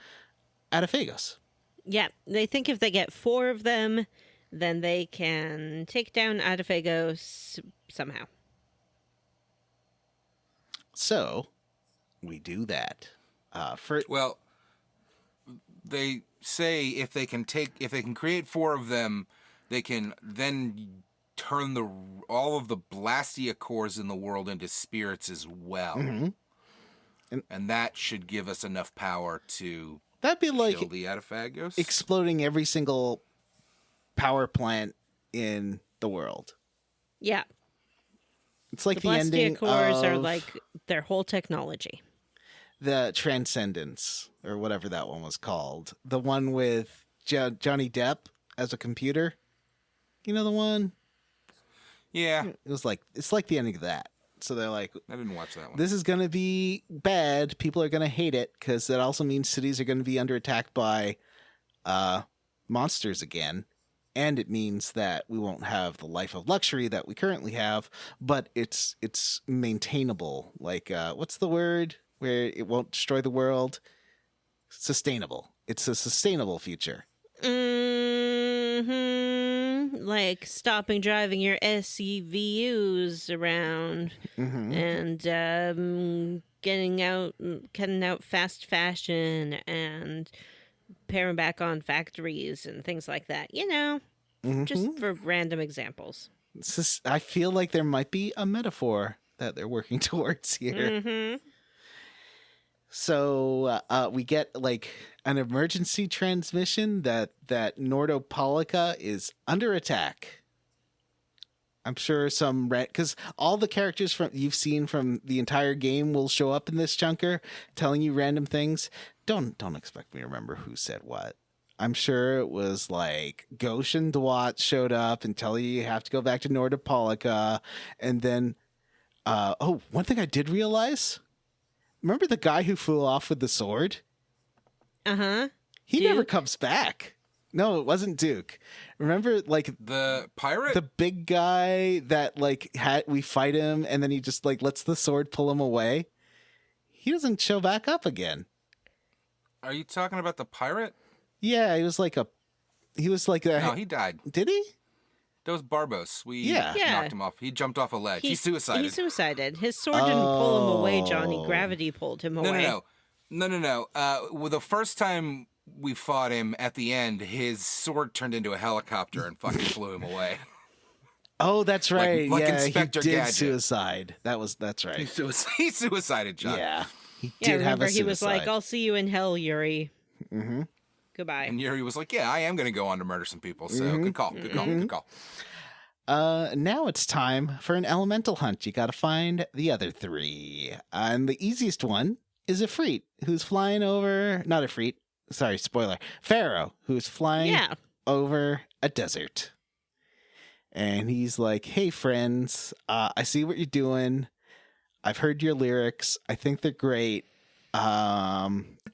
Adaphagos. Yeah, they think if they get 4 of them, then they can take down Adaphagos somehow. So, we do that. Well, they say if they can create 4 of them, they can then turn all of the Blastia cores in the world into spirits as well. And that should give us enough power to That'd be like kill the Adaphagos. exploding every single power plant in the world. Yeah. It's like the Celestia ending cores of are like their whole technology. the Transcendence, or whatever that one was called. The one with Johnny Depp as a computer. You know the one? Yeah, It's like the ending of that. So they're like, I didn't watch that one. this is going to be bad. People are going to hate it because that also means cities are going to be under attack by monsters again. And it means that we won't have the life of luxury that we currently have, but it's maintainable. Like, what's the word where it won't destroy the world? Sustainable. It's a sustainable future. Like stopping driving your SUVs around and cutting out fast fashion and paring back on factories and things like that. You know, just for random examples. I feel like there might be a metaphor that they're working towards here. Mm-hmm. So we get like an emergency transmission that Nordopolica is under attack. I'm sure because all the characters you've seen from the entire game will show up in this chunker, telling you random things. Don't expect me to remember who said what. I'm sure it was like Goshen Dwat showed up and tell you have to go back to Nordopolica, and then one thing I did realize. Remember the guy who flew off with the sword? Uh-huh. He Duke? never comes back. No, it wasn't Duke. Remember, like, The pirate? the big guy that, like, we fight him and then he just, like, lets the sword pull him away? He doesn't show back up again. Are you talking about the pirate? Yeah, he was like a... No, he died. Did he? That was Barbos. We Yeah. knocked him off. He jumped off a ledge. He suicided. He suicided. His sword didn't pull him away, Johnny. Gravity pulled him away. No. Well, the first time we fought him at the end, his sword turned into a helicopter and fucking flew him away. Oh, that's right. Like yeah, Inspector he did Gadget. suicide. That's right. He suicided, John. Yeah. He Yeah, did have remember a he was suicide. like, "I'll see you in hell, Yuri." Mm-hmm. Goodbye. And Yuri was like, yeah, I am going to go on to murder some people. So good call. Now it's time for an elemental hunt. You got to find the other three. And the easiest one is Ifrit, who's flying over... Not Ifrit. Sorry, spoiler. Pharaoh, who's flying over a desert. And he's like, hey, friends, I see what you're doing. I've heard your lyrics. I think they're great.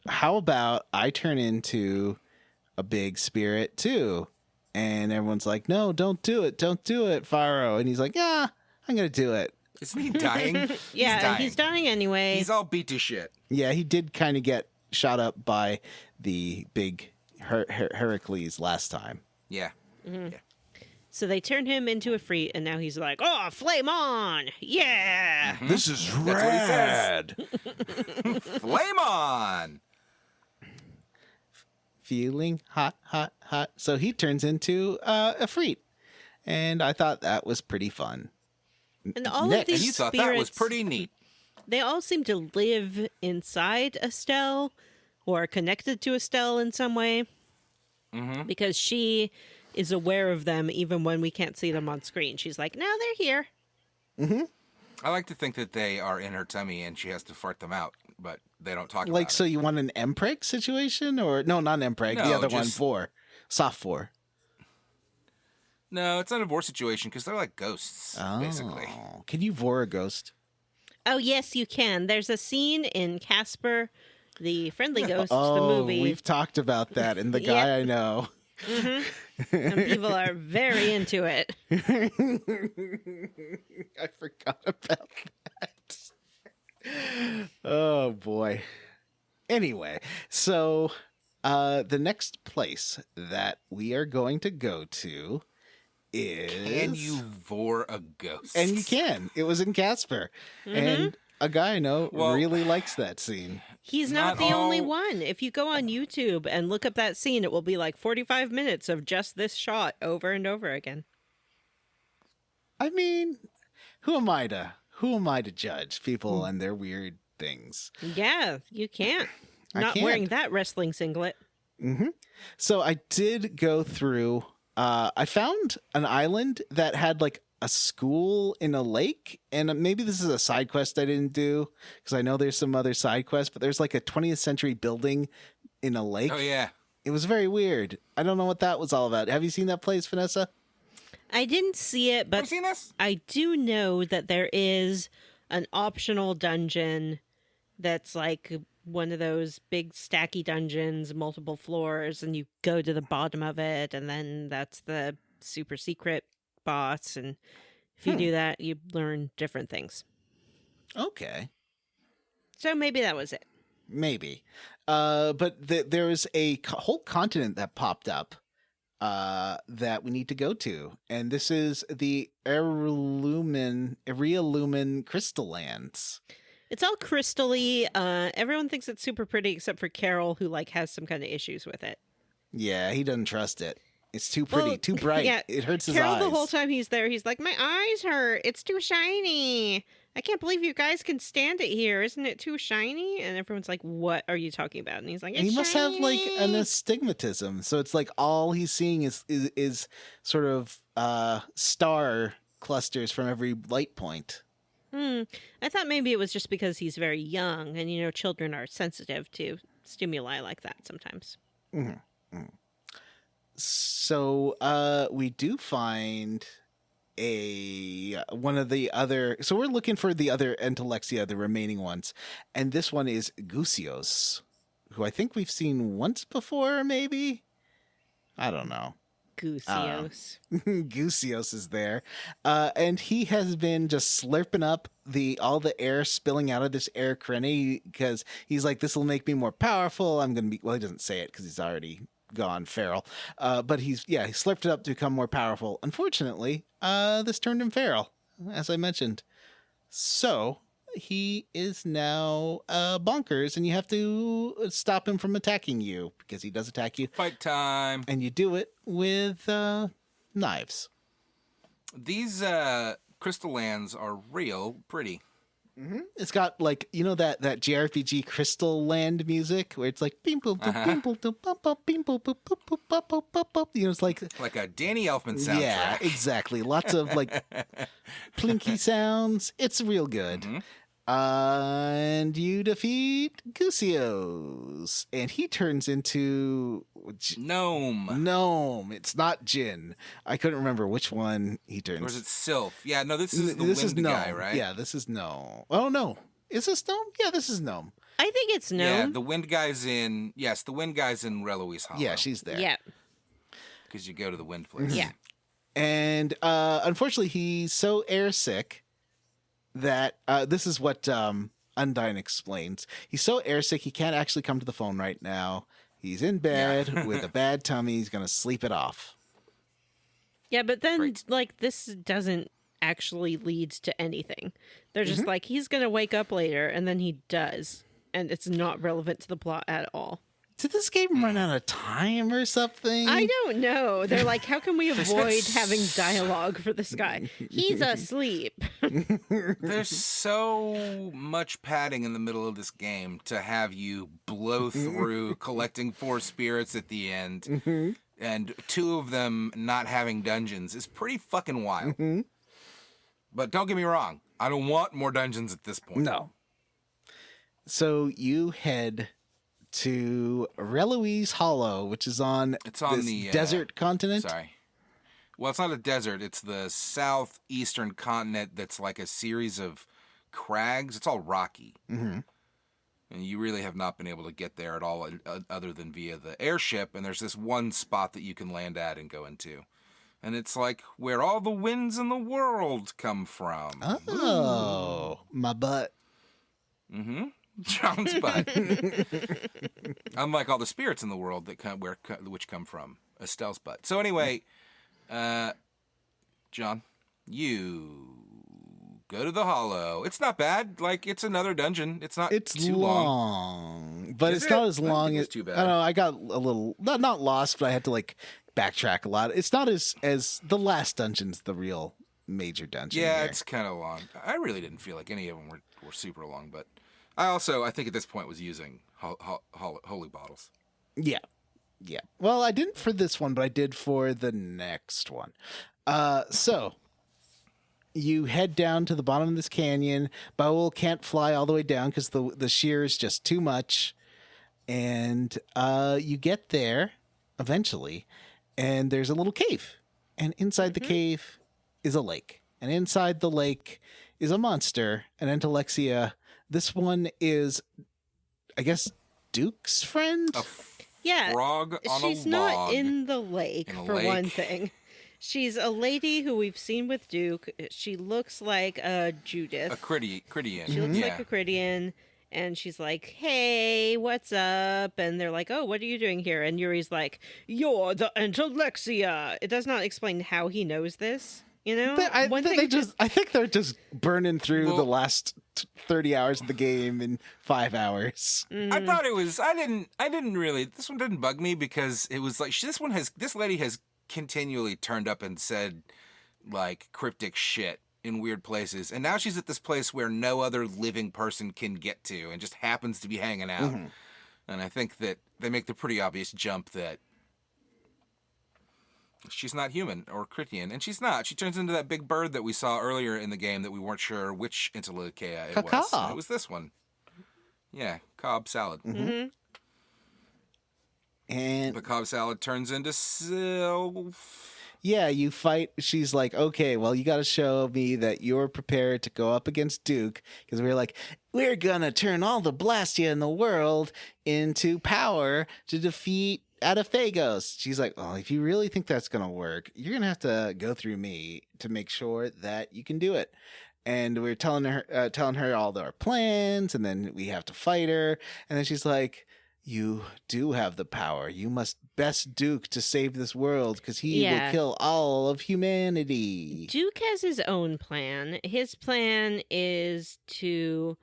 How about I turn into a big spirit too? And everyone's like, no, don't do it. Don't do it, Pharaoh. And he's like, yeah, I'm going to do it. Isn't he dying? Yeah, he's dying anyway. He's all beat to shit. Yeah, he did kind of get shot up by the big Heracles last time. Yeah. Mm-hmm. Yeah. So they turned him into a Ifrit, and now he's like, oh, flame on! Yeah! Mm-hmm. This is That's rad! Flame on! Feeling hot, hot, hot. So he turns into a Ifrit. And I thought that was pretty fun. And all of these and you thought spirits, that was pretty neat. They all seem to live inside Estelle or are connected to Estelle in some way. Mm-hmm. Because she is aware of them even when we can't see them on screen. She's like, no, they're here. Mm-hmm. I like to think that they are in her tummy and she has to fart them out, but they don't talk about Like, it. so you want an Empreg situation? Or no, not an Empreg. No, the other just... one, vore. Soft vore. No, it's not a vore situation because they're like ghosts, basically. Can you vore a ghost? Oh, yes, you can. There's a scene in Casper, the Friendly Ghost, the movie. We've talked about that, and the guy I know. Mm-hmm. And people are very into it. I forgot about that. Oh, boy. Anyway, so the next place that we are going to go to is... Can you vore a ghost? And you can. It was in Casper. Mm-hmm. And a guy I know really likes that scene. He's not the only one. If you go on YouTube and look up that scene, it will be like 45 minutes of just this shot over and over again. I mean, who am I to judge people and their weird things? Yeah, you can't. Not wearing that wrestling singlet. Mm-hmm. So I did go through I found an island that had like a school in a lake, and maybe this is a side quest I didn't do because I know there's some other side quests, but there's like a 20th century building in a lake. Oh, yeah. It was very weird. I don't know what that was all about. Have you seen that place, Vanessa? I didn't see it, Have but you seen this? I do know that there is an optional dungeon that's like one of those big stacky dungeons, multiple floors, and you go to the bottom of it, and then that's the super secret boss, and if you do that, you learn different things. Okay. So maybe that was it. Maybe. But there was a whole continent that popped up that we need to go to. And this is the Erialumen Crystal Lands. It's all crystally. Everyone thinks it's super pretty except for Carol, who like has some kind of issues with it. Yeah, he doesn't trust it. It's too pretty, Well, too bright. yeah, It hurts his Carol, eyes. the whole time he's there, he's like, my eyes hurt. It's too shiny. I can't believe you guys can stand it here. Isn't it too shiny? And everyone's like, what are you talking about? And he's like, it's And he must have like an shiny." astigmatism. So it's like all he's seeing is sort of star clusters from every light point. I thought maybe it was just because he's very young, and children are sensitive to stimuli like that sometimes. So we do find one of the other. So we're looking for the other Entelexia, the remaining ones, and this one is Gusios, who I think we've seen once before, maybe. I don't know. Gusios. Gusios is there, and he has been just slurping up all the air spilling out of this air crenny because he's like, this will make me more powerful. I'm gonna be. Well, he doesn't say it because he's already gone feral, but he slurped it up to become more powerful. Unfortunately, this turned him feral, as I mentioned. So he is now bonkers, and you have to stop him from attacking you because he does attack you. Fight time. And you do it with knives. These crystal lands are real pretty. It's got like that JRPG Crystal Land music where it's like beam boop boop beam boop boop boop boop beam boop boop boop boop boop boop boop boop. It's like a Danny Elfman soundtrack. Yeah, exactly. Lots of like plinky sounds. It's real good. And you defeat Gusios, and he turns into Gnome. It's not Jin. I couldn't remember which one he turns. Or is it Sylph? Yeah, no, this is the wind guy, right? Yeah, this is Gnome. Oh no, is this Gnome? Yeah, this is Gnome. I think it's Gnome. Yeah, the wind guy's in. Yes, the wind guy's in Relouise Hollow. Yeah, she's there. Yeah, because you go to the wind place. Yeah, and unfortunately, he's so airsick that this is what Undyne explains. He's so airsick he can't actually come to the phone right now. He's in bed with a bad tummy. He's gonna sleep it off. Yeah, but then Great. like this doesn't actually lead to anything. They're just like, he's gonna wake up later, and then he does, and it's not relevant to the plot at all. Did this game run out of time or something? I don't know. They're like, how can we avoid having dialogue for this guy? He's asleep. There's so much padding in the middle of this game to have you blow through collecting 4 spirits at the end, and 2 of them not having dungeons is pretty fucking wild. But don't get me wrong, I don't want more dungeons at this point. No. So you head to Relouise Hollow, which is on the desert continent. Sorry. Well, it's not a desert. It's the southeastern continent that's like a series of crags. It's all rocky. And you really have not been able to get there at all other than via the airship. And there's this one spot that you can land at and go into. And it's like where all the winds in the world come from. Oh, my butt. John's butt. Unlike all the spirits in the world which come from Estelle's butt. So anyway, John, you go to the Hollow. It's not bad. Like, it's another dungeon. It's too long. But Is it's not it? as long I think as it's too bad. I don't know. I got a little not lost, but I had to like backtrack a lot. It's not as the last dungeon's the real major dungeon. Yeah, here. it's kind of long. I really didn't feel like any of them were super long, but I think at this point was using holy bottles. Yeah. Yeah. Well, I didn't for this one, but I did for the next one. So you head down to the bottom of this canyon. Baul can't fly all the way down because the sheer is just too much. And you get there eventually, and there's a little cave. And inside the cave is a lake. And inside the lake is a monster, an Entelexia. This one is, I guess, Duke's friend? Yeah, frog on she's a not log. in the lake, In a for lake. one thing. She's a lady who we've seen with Duke. She looks like a Judith. A Cridian. She looks like a Cridian, and she's like, "Hey, what's up?" And they're like, "Oh, what are you doing here?" And Yuri's like, "You're the Entelexia." It does not explain how he knows this. You know, I think they're just burning through the last 30 hours of the game in 5 hours. I thought it was. I didn't really. This one didn't bug me because it was like this lady has continually turned up and said like cryptic shit in weird places, and now she's at this place where no other living person can get to, and just happens to be hanging out. And I think that they make the pretty obvious jump that she's not human or Critian, and she's not. She turns into that big bird that we saw earlier in the game that we weren't sure which Entelexia it was. And it was this one. Yeah, Cobb salad. And the Cobb salad turns into Sylph. Yeah, you fight. She's like, okay, well, you got to show me that you're prepared to go up against Duke. Because we're like, we're going to turn all the Blastia in the world into power to defeat Adaphagos. She's like, well, if you really think that's going to work, you're going to have to go through me to make sure that you can do it. And we're telling her all our plans, and then we have to fight her. And then she's like, you do have the power. You must best Duke to save this world because he will kill all of humanity. Duke has his own plan. His plan is to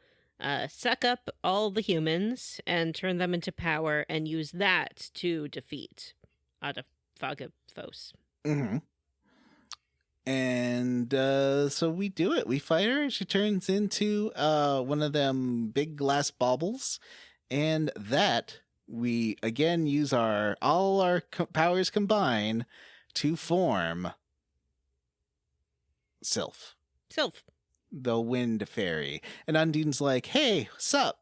suck up all the humans and turn them into power and use that to defeat Adaphagos. And so we do it. We fight her. She turns into one of them big glass baubles. And that we again use all our powers combine to form Sylph, the wind fairy. And Undine's like, "Hey, sup?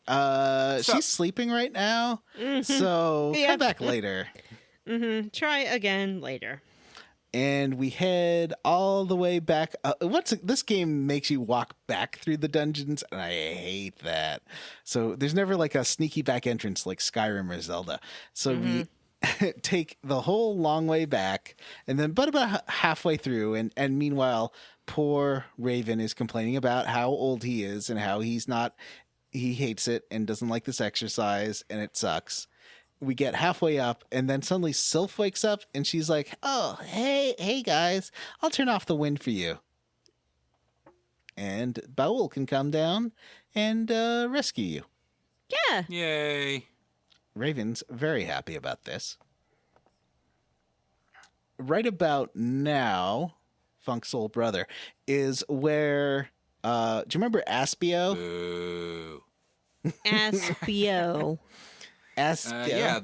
She's sleeping right now, so come back later. Try again later." And we head all the way back. This game makes you walk back through the dungeons, and I hate that. So there's never like a sneaky back entrance like Skyrim or Zelda. So we take the whole long way back, and then but about halfway through, and meanwhile, poor Raven is complaining about how old he is and how he hates it and doesn't like this exercise, and it sucks. We get halfway up, and then suddenly Sylph wakes up, and she's like, "Oh, hey guys, I'll turn off the wind for you." And Baul can come down and rescue you. Yeah. Yay. Raven's very happy about this. Right about now, Funk's soul brother, is where... do you remember Aspio? Boo. Aspio. Yeah,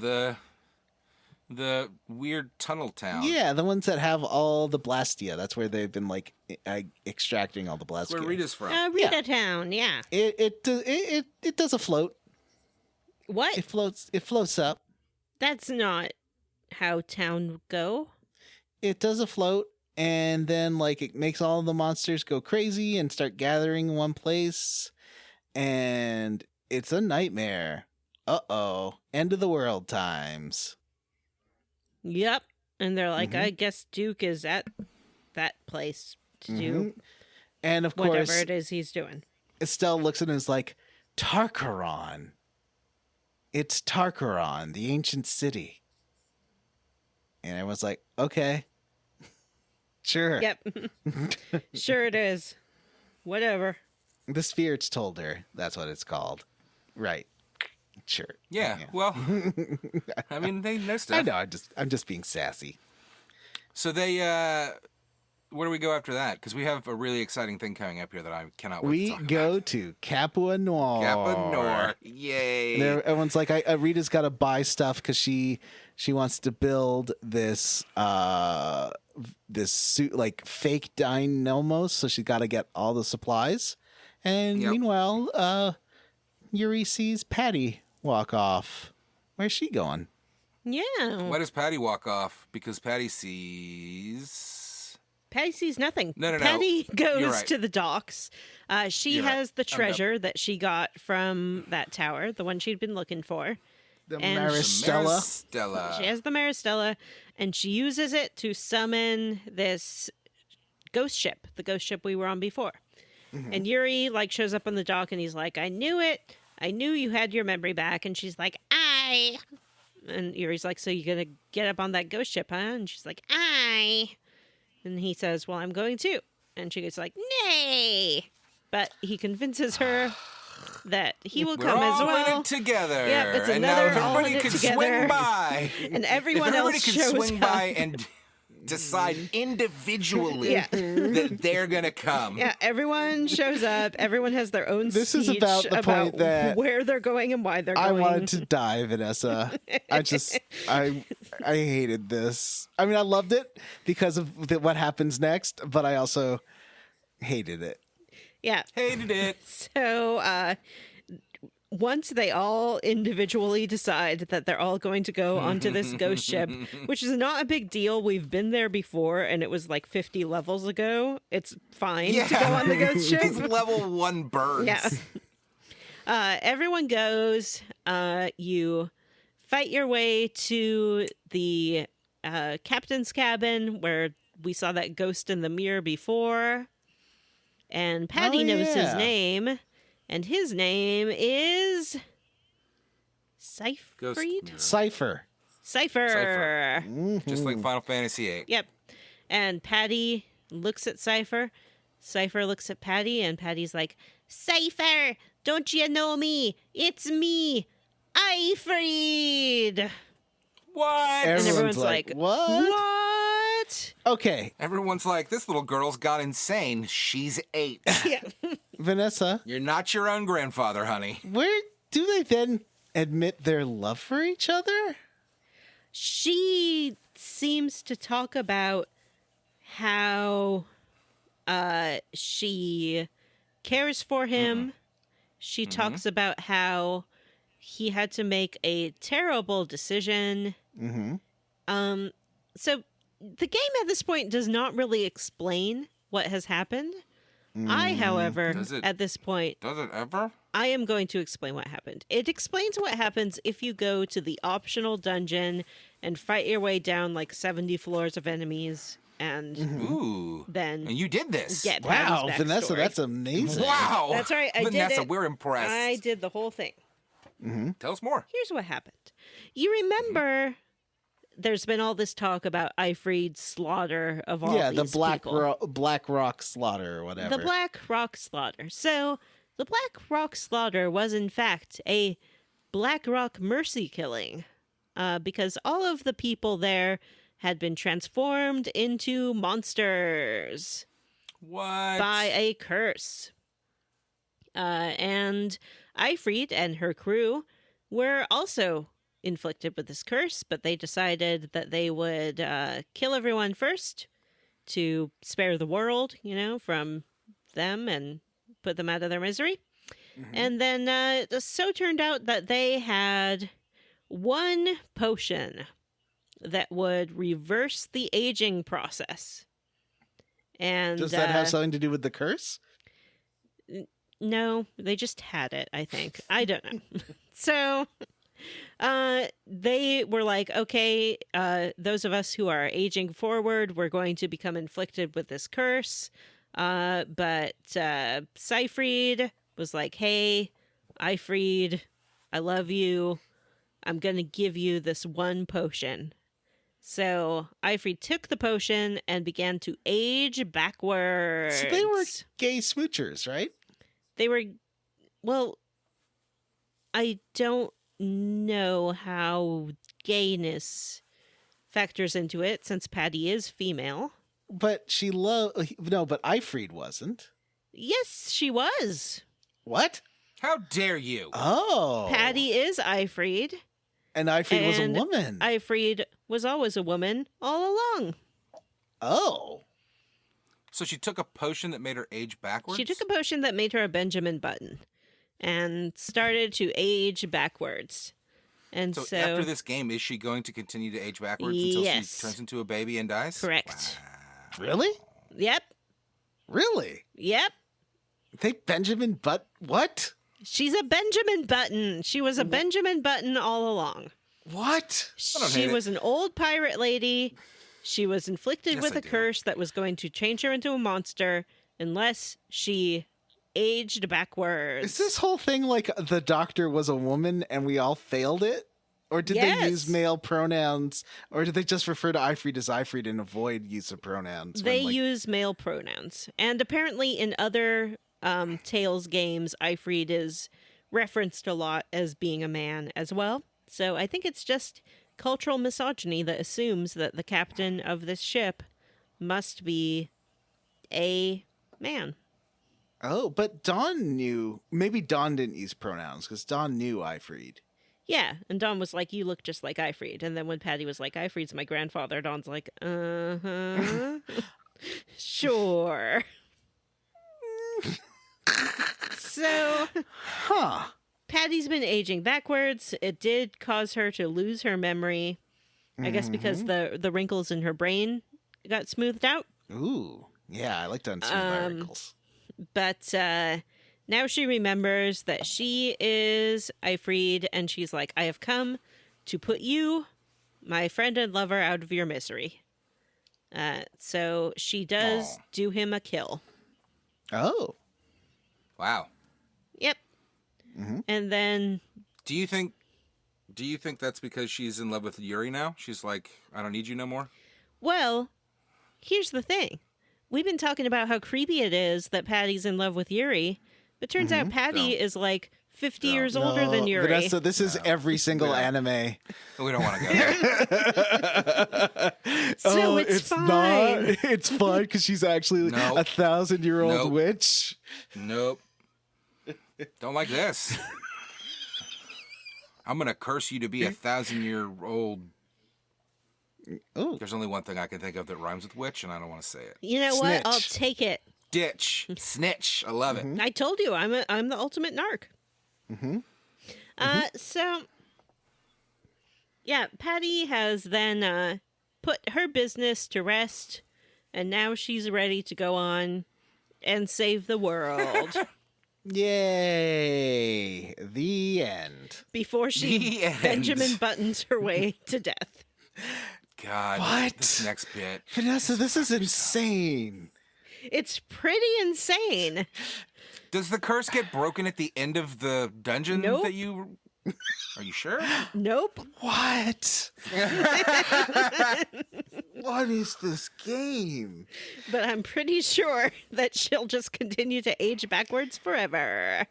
the weird tunnel town. Yeah, the ones that have all the Blastia. That's where they've been like extracting all the Blastia. That's where Rita's from. Rita Town, yeah. It does a float. What? It floats up. That's not how town go. It does a float, and then like it makes all the monsters go crazy and start gathering in one place, and it's a nightmare. Uh-oh. End of the world times. Yep. And they're like, I guess Duke is at that place to do and of whatever course, it is he's doing. Estelle looks at it and is like, Tarkaron. It's Tarkaron, the ancient city. And everyone's like, okay. Sure. Yep. Sure it is. Whatever. The spirits told her that's what it's called. Right. Sure. Yeah. Well, I mean, they know stuff. I know. I'm just being sassy. So they, where do we go after that? Because we have a really exciting thing coming up here that I cannot wait to We talk about. go to Capua Noir. Kappa Nor. Yay. And everyone's like, Rita's got to buy stuff because she wants to build this this suit, like fake dynamos, so she's got to get all the supplies. And meanwhile, Yuri sees Patty walk off. Where's she going? Yeah. Why does Patty walk off? Because Patty sees... Patty sees nothing. No. Patty You're goes right. to the docks. She You're has right. the treasure that she got from that tower, the one she'd been looking for. The And- Maristella. Maristella. She has the Maristella, and she uses it to summon this ghost ship, the ghost ship we were on before. And Yuri shows up on the dock, and he's like, "I knew it. I knew you had your memory back." And she's like, "Aye." And Yuri's like, "So you're gonna get up on that ghost ship, huh?" And she's like, "Aye." And he says, "Well, I'm going too." And she goes like, "Nay." But he convinces her that he will We're come all as in well. it together. Yep, it's and now another all in everybody it can together. swing by. And everyone if everybody else can shows swing up. by and decide individually Yeah. that they're going to come. Yeah, everyone shows up. Everyone has their own This is speech about the point that where they're going and why they're I going. wanted to die, Vanessa. I hated this. I mean, I loved it because of what happens next, but I also hated it. Yeah. Hated it. So once they all individually decide that they're all going to go onto this ghost ship, which is not a big deal. We've been there before, and it was like 50 levels ago. It's fine to go on the ghost ship. It's level 1 birds. Yeah. Everyone goes. You fight your way to the captain's cabin where we saw that ghost in the mirror before. And Patty knows his yeah. name. And his name is... Ghost Cyfried? mirror. Cypher. Cypher. Just like Final Fantasy VIII. Yep. And Patty looks at Cypher. Cypher looks at Patty, and Patty's like, "Cypher, don't you know me? It's me, Ifrid." What? And Everyone's everyone's like, like, "What?" What? Okay, Everyone's like, this little girl's got insane. She's 8. Vanessa, You're not your own grandfather, honey. where do they then admit their love for each other? She seems to talk about how she cares for him. She talks about how he had to make a terrible decision. So the game at this point does not really explain what has happened. I, however, Does it? at this point, Does it ever? I am going to explain what happened. It explains what happens if you go to the optional dungeon and fight your way down like 70 floors of enemies and Ooh. then And you did this. get Wow, Patty's Vanessa, backstory. that's amazing. Wow. That's right. I Vanessa, did it. we're impressed. I did the whole thing. Tell us more. Here's what happened. You remember there's been all this talk about Ifrid's slaughter of all Yeah, these the people. Black Rock slaughter or whatever. The Black Rock slaughter. So the Black Rock slaughter was in fact a Black Rock mercy killing, because all of the people there had been transformed into monsters What? by a curse. And Ifrid and her crew were also inflicted with this curse, but they decided that they would kill everyone first to spare the world, from them and put them out of their misery. And then it so turned out that they had one potion that would reverse the aging process. And Does that have something to do with the curse? no, they just had it, I think. I don't know. So they were like, okay, those of us who are aging forward, we're going to become inflicted with this curse. But Cyfried was like, hey, Ifrid, I love you. I'm going to give you this one potion. So Ifrid took the potion and began to age backwards. So they were gay smoochers, right? They were, well, I don't know how gayness factors into it since Patty is female. But she no, but Ifrid wasn't. Yes, she was. What? How dare you? Oh. Patty is Ifrid. And Ifrid was a and woman. Ifrid was always a woman all along. Oh. So she took a potion that made her age backwards? She took a potion that made her a Benjamin Button and started to age backwards. And So so after this game, is she going to continue to age backwards until Yes. she turns into a baby and dies? correct. Really? Yep. Really? Yep. Benjamin what? She's a Benjamin Button. She was a Benjamin Button all along. What? don't She hate it. was an old pirate lady. She was inflicted Yes, with I a do. curse that was going to change her into a monster unless she aged backwards. Is this whole thing like the doctor was a woman and we all failed it? Or did they use Yes. male pronouns? Or did they just refer to Ifrid as Ifrid and avoid use of pronouns? They when, like, use male pronouns. And apparently in other Tales games, Ifrid is referenced a lot as being a man as well. So I think it's just cultural misogyny that assumes that the captain of this ship must be a man. Oh, but Dawn knew. Maybe Dawn didn't use pronouns because Dawn knew Ifrid. Yeah, and Dawn was like, you look just like Ifrid. And then when Patty was like, Ifrid's my grandfather, Dawn's like, uh-huh. Sure. So Huh. Patty's been aging backwards. It did cause her to lose her memory. I guess because the wrinkles in her brain got smoothed out. Ooh. Yeah, I like to unsmooth my wrinkles. But now she remembers that she is Ifrid, and she's like, I have come to put you, my friend and lover, out of your misery. So she does do him a kill. Oh. Wow. Yep. And then Do you think that's because she's in love with Yuri now? She's like, I don't need you no more? well, here's the thing. We've been talking about how creepy it is that Patty's in love with Yuri, but turns out Patty No. is like 50 years older than Yuri. Vanessa, this is every single anime. We don't want to go there. So it's fine. not. It's fine because she's actually No. 1,000-year-old Nope. witch. Nope. Don't like this. I'm going to curse you to be 1,000-year-old. Oh. There's only one thing I can think of that rhymes with witch, and I don't want to say it. You know what? I'll Snitch. take it. Ditch. Snitch. I love it. I told you I'm the ultimate narc. So yeah, Patty has then put her business to rest, and now she's ready to go on and save the world Yay. The end. before she The end. Benjamin Buttons her way to death. God. What? This next bit. Vanessa, this is insane. It's pretty insane. Does the curse get broken at the end of the dungeon Nope. that you... Are you sure? Nope. What? What is this game? But I'm pretty sure that she'll just continue to age backwards forever.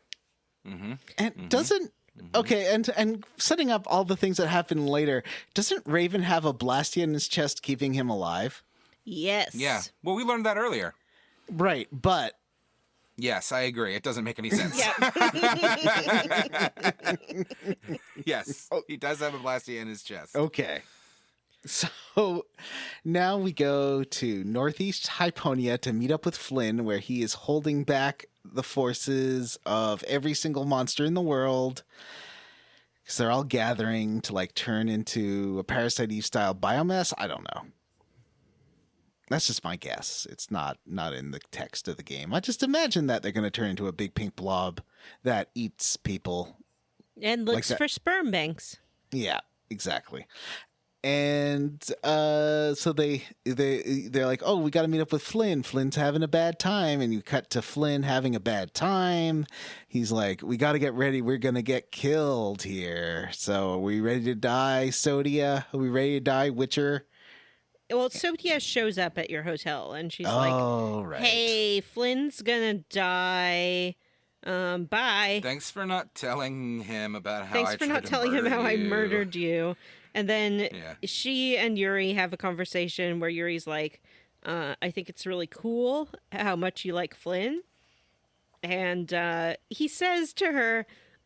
And doesn't okay, and setting up all the things that happen later, doesn't Raven have a Blastia in his chest keeping him alive? Yes. Yeah. Well, we learned that earlier. Right, but Yes, I agree. It doesn't make any sense. Yeah. Yes, he does have a Blastia in his chest. okay. So now we go to Northeast Hyponia to meet up with Flynn, where he is holding back the forces of every single monster in the world. Because they're all gathering to like turn into a Parasite Eve style biomass. I don't know. That's just my guess. It's not in the text of the game. I just imagine that they're going to turn into a big pink blob that eats people. And looks that. for sperm banks. Yeah, exactly. And so they're like, oh, we got to meet up with Flynn. Flynn's having a bad time. And you cut to Flynn having a bad time. He's like, we got to get ready. We're going to get killed here. So are we ready to die, Sodia? Are we ready to die, Witcher? Well, Sotia shows up at your hotel, and she's Oh, like, right. hey, Flynn's gonna die. Bye. Thanks for not telling him about how Thanks I for tried not to telling him murder how I you. murdered you. And then Yeah. she and Yuri have a conversation where Yuri's like, I think it's really cool how much you like Flynn. And he says to her,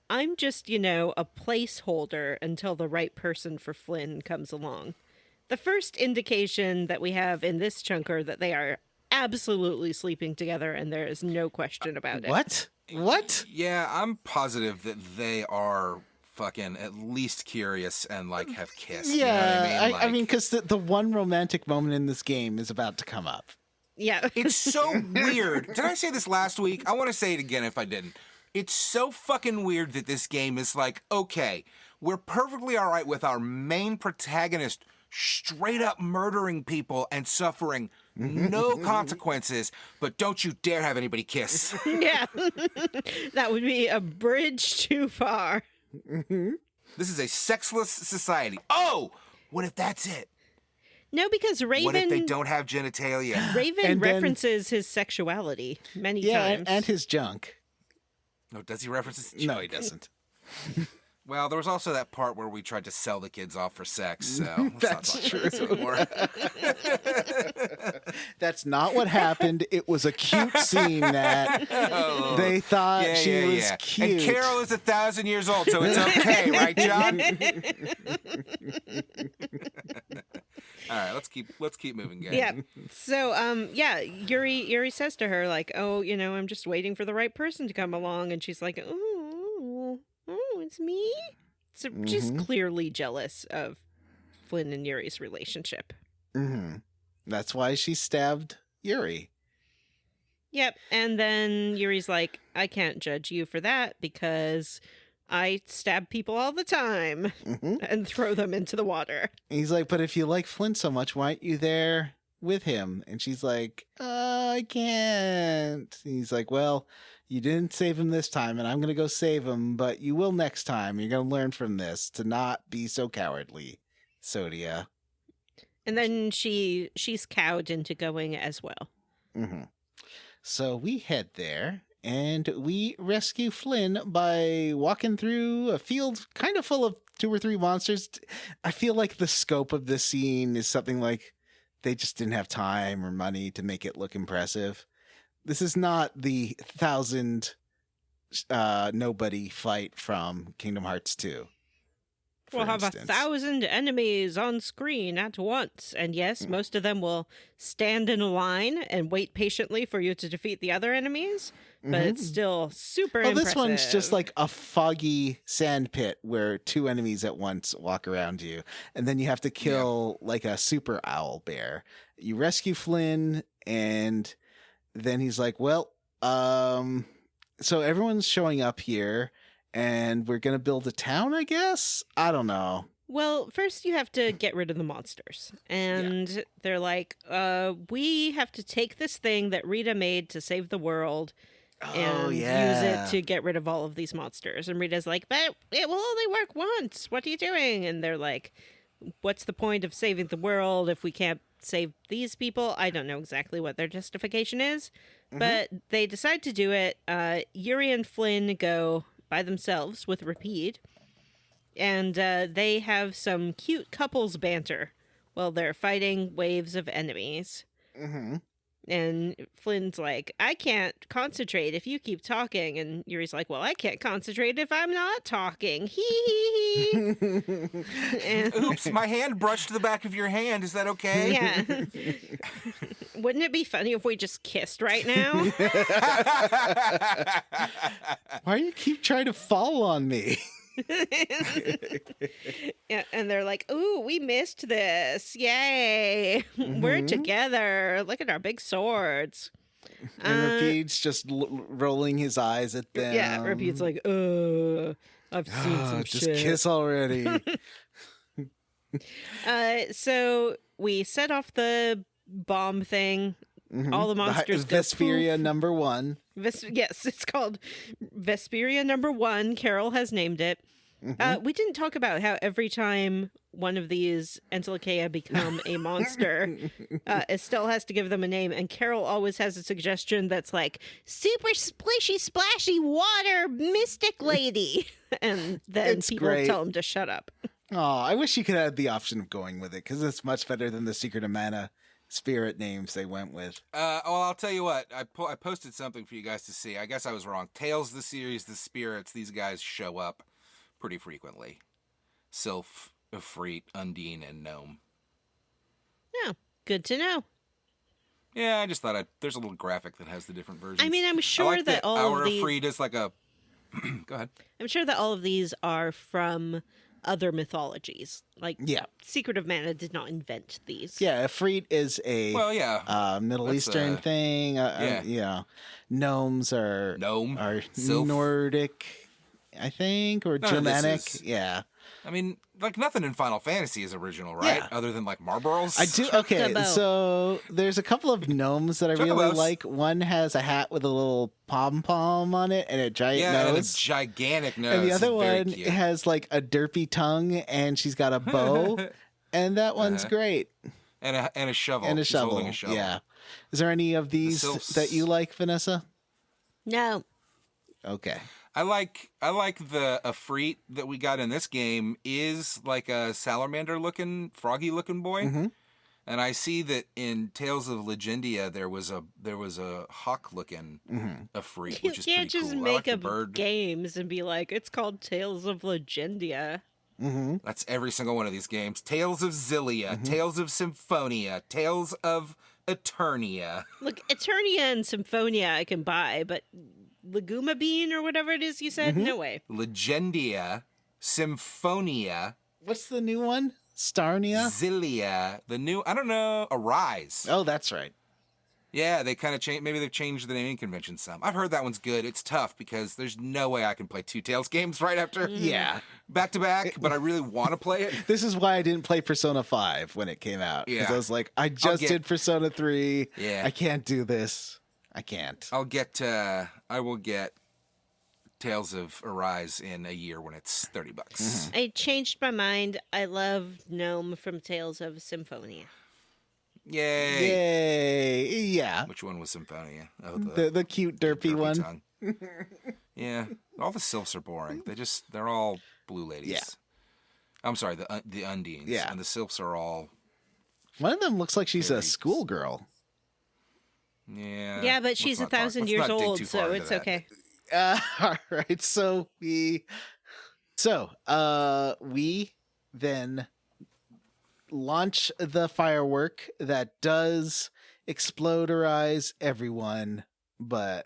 I'm just, a placeholder until the right person for Flynn comes along. The first indication that we have in this chunker that they are absolutely sleeping together, and there is no question about it. What? Yeah, I'm positive that they are fucking at least curious and like have kissed. Yeah, you know what I mean? Because the one romantic moment in this game is about to come up. Yeah. It's so weird. Did I say this last week? I want to say it again if I didn't. It's so fucking weird that this game is like, okay, we're perfectly all right with our main protagonist straight up murdering people and suffering no consequences, but don't you dare have anybody kiss. Yeah. That would be a bridge too far. This is a sexless society. Oh, what if that's it? No, because Raven... What if they don't have genitalia? Raven references his sexuality many times. And his junk. No, does he reference his No, he doesn't. Well, there was also that part where we tried to sell the kids off for sex, so That's true. anymore. That's not what happened. It was a cute scene that they thought she was cute. And Carol is 1,000 years old, so it's okay, right, John? All right, let's keep moving, guys. Yeah. So, Yuri says to her, like, oh, I'm just waiting for the right person to come along. And she's like, oh, it's me? So she's clearly jealous of Flynn and Yuri's relationship. Mm-hmm. That's why she stabbed Yuri. Yep. And then Yuri's like, I can't judge you for that because I stab people all the time and throw them into the water. And he's like, but if you like Flynn so much, why aren't you there with him? And she's like, I can't. And he's like, well, you didn't save him this time, and I'm going to go save him, but you will next time. You're going to learn from this to not be so cowardly, Sodia. And then she's cowed into going as well. Mm-hmm. So we head there, and we rescue Flynn by walking through a field kind of full of 2 or 3 monsters. I feel like the scope of this scene is something like they just didn't have time or money to make it look impressive. This is not the 1,000 nobody fight from Kingdom Hearts 2. We'll have 1,000 enemies on screen at once. And yes, most of them will stand in a line and wait patiently for you to defeat the other enemies. But it's still super impressive. This one's just like a foggy sand pit where 2 enemies at once walk around you. And then you have to kill like a super owl bear. You rescue Flynn, and then he's like, well, so everyone's showing up here, and we're going to build a town, I guess? I don't know. Well, first you have to get rid of the monsters. And they're like, we have to take this thing that Rita made to save the world and use it to get rid of all of these monsters. And Rita's like, but it will only work once. What are you doing? And they're like, what's the point of saving the world if we can't save these people? I don't know exactly what their justification is, but they decide to do it. Yuri and Flynn go by themselves with Rapide, and they have some cute couples banter while they're fighting waves of enemies. And Flynn's like, I can't concentrate if you keep talking. And Yuri's like, well, I can't concentrate if I'm not talking. Hee hee hee. And, oops, my hand brushed the back of your hand. Is that okay? yeah. Wouldn't it be funny if we just kissed right now? Why do you keep trying to fall on me? Yeah, and they're like, ooh, we missed this. Yay. We're together. Look at our big swords. And Rapide's just rolling his eyes at them. Yeah, Rapide's like, I've seen some just shit. kiss already. So we set off the bomb thing. All the monsters go Vesperia poof. number 1. Yes, it's called Vesperia number 1. Carol has named it. We didn't talk about how every time one of these Entelekea become a monster, Estelle has to give them a name, and Carol always has a suggestion that's like, super splishy, splashy water mystic lady. And then It's people great. tell them to shut up. Oh, I wish you could have the option of going with it, because it's much better than the Secret of Mana spirit names they went with. Well, I'll tell you what. I posted something for you guys to see. I guess I was wrong. Tales, the series, the spirits, these guys show up pretty frequently. Sylph, Ifrit, Undine, and Gnome. Yeah, good to know. Yeah, I just thought there's a little graphic that has the different versions. I mean, I'm I sure like that all our of these... Ifrit is like a... Go ahead. I'm sure that all of these are from other mythologies. Like, Yeah. Secret of Mana did not invent these. Yeah, Ifrit is a Well, yeah. Middle That's Eastern thing. yeah. Gnomes are Sylph. Nordic, I think, or None of this Germanic. is- Yeah. I mean, like, nothing in Final Fantasy is original, right? Yeah. Other than, like, Marlboros. I do. Okay, Chocobo. so there's a couple of gnomes that I really Chocobos. like. One has a hat with a little pom-pom on it and a giant Yeah, and a nose. gigantic nose. And the other It's very one cute. has like a derpy tongue and she's got a bow. And that one's great. And a shovel. And a She's shovel. holding a shovel. Yeah. Is there any of these sylphs. that you like, Vanessa? No. Okay. I like the Ifrit that we got in this game is like a salamander-looking, froggy-looking boy. Mm-hmm. And I see that in Tales of Legendia there was a hawk-looking Ifrit, You which is can't pretty just cool. I like make the up bird. games and be like, it's called Tales of Legendia. Mm-hmm. That's every single one of these games. Tales of Zillia, Tales of Symphonia, Tales of Eternia. Look, Eternia and Symphonia I can buy, but Leguma Bean or whatever it is you said? No way. Legendia, Symphonia, What's the new one? Starnia? Zillia, the new, I don't know, Arise. Oh, that's right. Yeah, they kind of changed, maybe they've changed the naming convention some. I've heard that one's good. It's tough because there's no way I can play two Tales games right after Yeah. back to back, but I really want to play it. This is why I didn't play Persona 5 when it came out. Because Yeah. I was like, I just did Persona 3. Yeah. I can't do this. I can't. I will get Tales of Arise in a year when it's $30. I changed my mind. I love Gnome from Tales of Symphonia. Yay. Yay. Yeah. Which one was Symphonia? Oh, The cute derpy one. tongue. Yeah, all the sylphs are boring. They're all blue ladies. Yeah. I'm sorry, the Undines. Yeah. And the sylphs are all, One of them looks like she's Very- a schoolgirl. yeah. Yeah, but let's she's not 1,000 let's years not dig old, too far so into it's that. okay. All right. So we then launch the firework that does exploderize everyone, but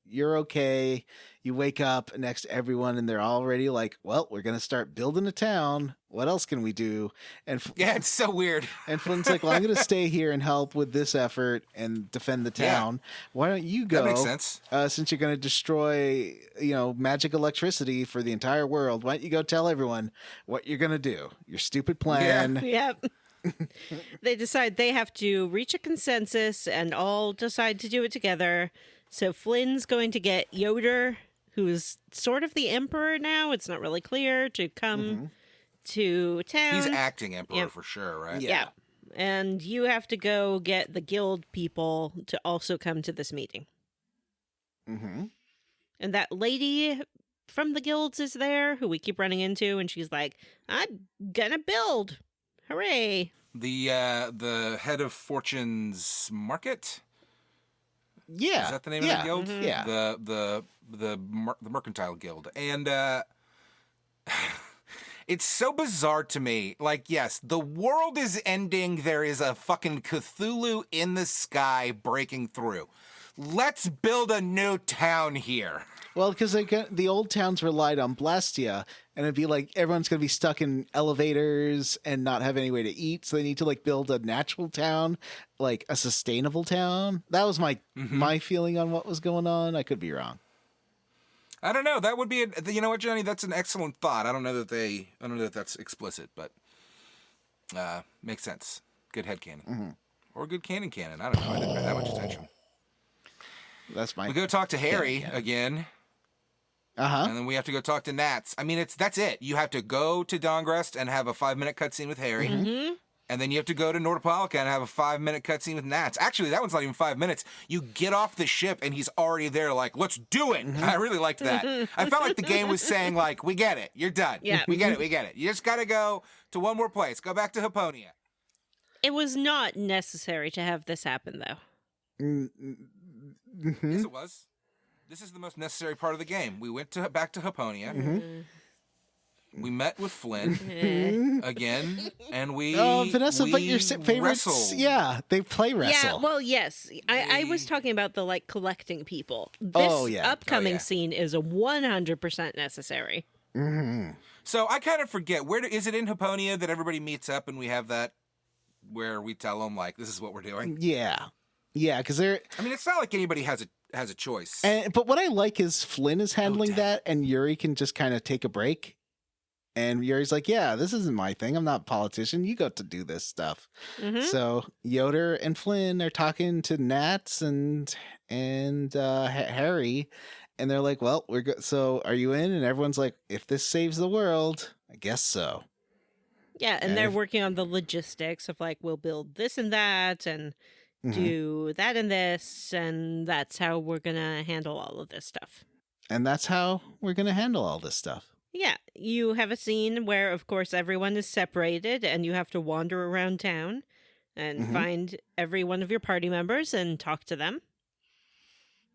you're okay. You wake up next to everyone and they're already like, well, we're going to start building a town. What else can we do? And Yeah, it's so weird. and Flynn's like, well, I'm going to stay here and help with this effort and defend the Yeah. town. Why don't you go? That makes sense. Since you're going to destroy, magic electricity for the entire world, why don't you go tell everyone what you're going to do? Your stupid plan. Yep. They decide they have to reach a consensus and all decide to do it together. So Flynn's going to get Yoder, who's sort of the emperor now. It's not really clear, to come to town. He's acting emperor Yep. for sure, right? Yeah. And you have to go get the guild people to also come to this meeting. Mm-hmm. And that lady from the guilds is there, who we keep running into, and she's like, I'm gonna build. Hooray. The head of Fortune's Market? Yeah. Is that the name yeah. of the guild? Mhm. Yeah. The Mercantile Guild. And it's so bizarre to me. Like, yes, the world is ending. There is a fucking Cthulhu in the sky breaking through. Let's build a new town here. Well, because the old towns relied on Blastia, and it'd be like everyone's going to be stuck in elevators and not have any way to eat, so they need to build a natural town, like a sustainable town. That was my feeling on what was going on. I could be wrong. I don't know. That would be, you know what, Johnny? That's an excellent thought. I don't know that that's explicit, but makes sense. Good headcanon. Or good canon. I don't know. I didn't pay that much attention. That's my. We go talk to Harry canon. again. Uh-huh. And then we have to go talk to Nats. I mean, that's it. You have to go to Dongrest and have a 5-minute cutscene with Harry. And then you have to go to Nordopolica and have a 5-minute cutscene with Nats. Actually, that one's not even 5 minutes. You get off the ship and he's already there like, let's do it. I really liked that. I felt like the game was saying like, we get it. You're done. Yeah. We get it. You just got to go to one more place. Go back to Haponia. It was not necessary to have this happen, though. Yes, it was. This is the most necessary part of the game. We went back to Haponia. We met with Flynn again, and we Vanessa, but your favorites, wrestled. yeah, they play Wrestle. Yeah, well, yes. I was talking about the, like, collecting people. This upcoming scene is a 100% necessary. So I kind of forget, is it in Haponia that everybody meets up and we have that where we tell them, like, this is what we're doing? Yeah, because they're... I mean, it's not like anybody has a choice. But what I like is Flynn is handling that, and Yuri can just kind of take a break. And Yuri's like, yeah, this isn't my thing. I'm not a politician. You got to do this stuff. So Yoder and Flynn are talking to Nats and Harry, and they're like, well, we're good. So are you in? And everyone's like, if this saves the world, I guess so. Yeah, and they're working on the logistics of, like, we'll build this and that and do that and this, and that's how we're going to handle all of this stuff. And that's how we're going to handle all this stuff. Yeah, you have a scene where, of course, everyone is separated and you have to wander around town and find every one of your party members and talk to them.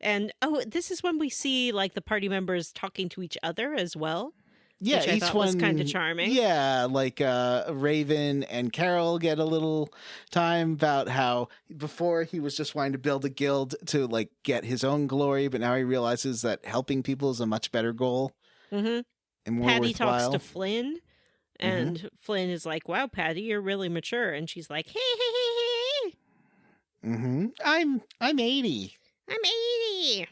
And, this is when we see, like, the party members talking to each other as well. Yeah, which I thought was kind of charming. Yeah, like Raven and Carol get a little time about how before he was just wanting to build a guild to, like, get his own glory, but now he realizes that helping people is a much better goal. And more Patty worthwhile. talks to Flynn, and Flynn is like, wow, Patty, you're really mature. And she's like, hey. I'm 80. I'm 80.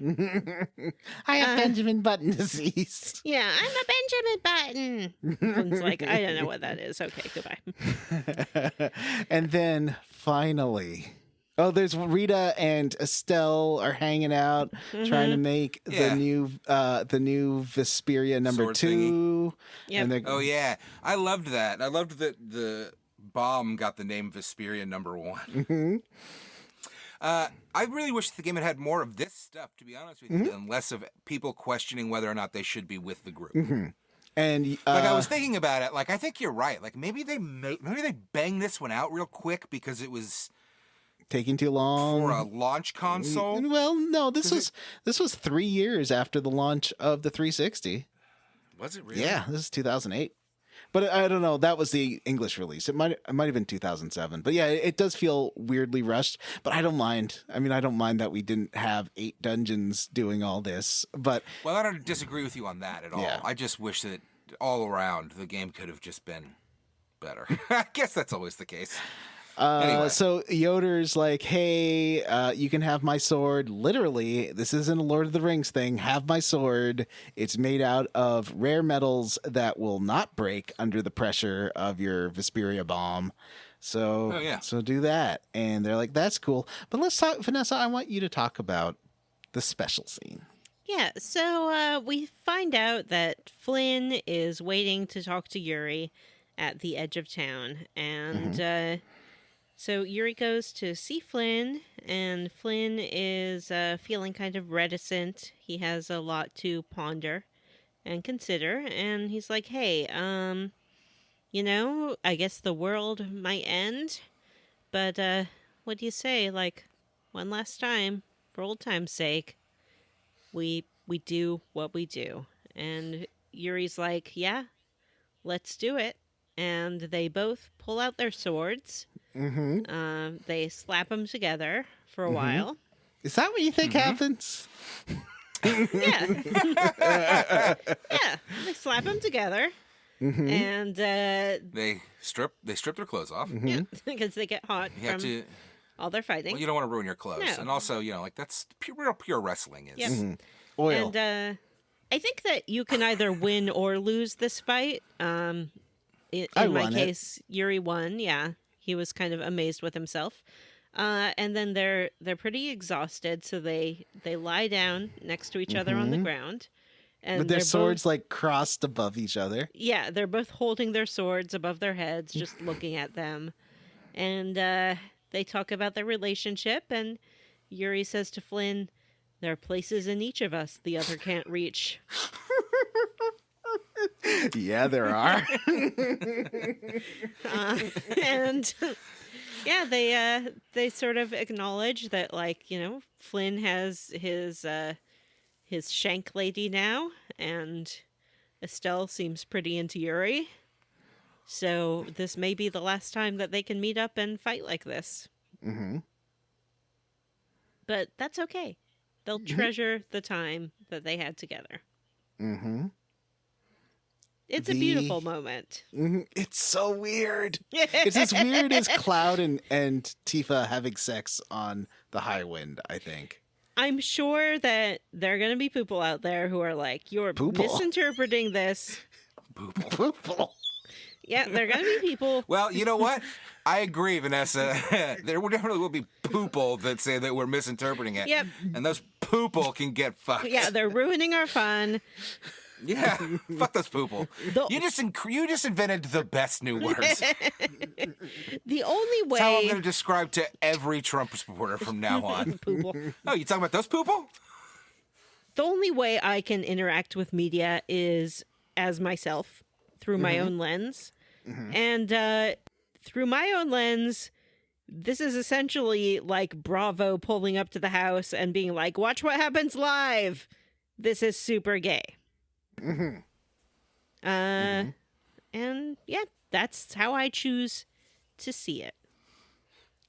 I have Benjamin Button disease. Yeah, I'm a Benjamin Button. Flynn's like, I don't know what that is. Okay, goodbye. And then finally... Oh, there's Rita and Estelle are hanging out, trying to make the new Vesperia number Sword 2. Yep. Oh yeah, I loved that. I loved that the bomb got the name Vesperia number 1. I really wish the game had more of this stuff, to be honest with you, and less of people questioning whether or not they should be with the group. And like I was thinking about it, like I think you're right. Like maybe they banged this one out real quick because it was taking too long for a launch console. Well, no, this was 3 years after the launch of the 360. Was it really? Yeah, this is 2008. But I don't know. That was the English release. It might have been 2007. But yeah, it does feel weirdly rushed. But I don't mind. I mean, I don't mind that we didn't have 8 dungeons doing all this. But well, I don't disagree with you on that at all. Yeah. I just wish that all around the game could have just been better. I guess that's always the case. Anyway. So Yoder's like, hey, you can have my sword. Literally, this isn't a Lord of the Rings thing. Have my sword. It's made out of rare metals that will not break under the pressure of your Vesperia bomb. So, so do that. And they're like, that's cool. But let's talk, Vanessa, I want you to talk about the special scene. Yeah, so we find out that Flynn is waiting to talk to Yuri at the edge of town. And so Yuri goes to see Flynn, and Flynn is feeling kind of reticent. He has a lot to ponder and consider, and he's like, hey, you know, I guess the world might end, but what do you say, like, one last time, for old time's sake, we do what we do. And Yuri's like, yeah, let's do it. And they both pull out their swords. They slap them together for a while. Is that what you think happens? Yeah. Yeah. They slap them together. And they strip their clothes off. yeah, because they get hot from all their fighting. Well, you don't want to ruin your clothes. No. And also, you know, like that's pure wrestling is. Yep. Oil. And I think that you can either win or lose this fight. In my case, Yuri won. Yeah, he was kind of amazed with himself. And then they're pretty exhausted, so they lie down next to each other on the ground. And with their swords like crossed above each other. Yeah, they're both holding their swords above their heads, just looking at them. And they talk about their relationship, and Yuri says to Flynn, there are places in each of us the other can't reach. Yeah, there are. And Yeah, they sort of acknowledge that, like, you know, Flynn has his shank lady now, and Estelle seems pretty into Yuri. So this may be the last time that they can meet up and fight like this. Mm-hmm. But that's okay. They'll treasure the time that they had together. Mm-hmm. It's a beautiful moment. Mm-hmm. It's so weird. It's as weird as Cloud and Tifa having sex on the High Wind, I think. I'm sure that there are going to be people out there who are like, you're Poople. misinterpreting this. Poople. Yeah, there are going to be people. Well, you know what? I agree, Vanessa. There definitely will be Poople that say that we're misinterpreting it. Yep. And those Poople can get fucked. Yeah, they're ruining our fun. Yeah. Fuck those Poople. You just invented the best new words. The only way. That's how I'm going to describe to every Trump supporter from now on. Poople. Oh, you talking about those Poople? The only way I can interact with media is as myself, through my own lens. And through my own lens, this is essentially like Bravo pulling up to the house and being like, watch what happens live. This is super gay. And yeah, that's how I choose to see it.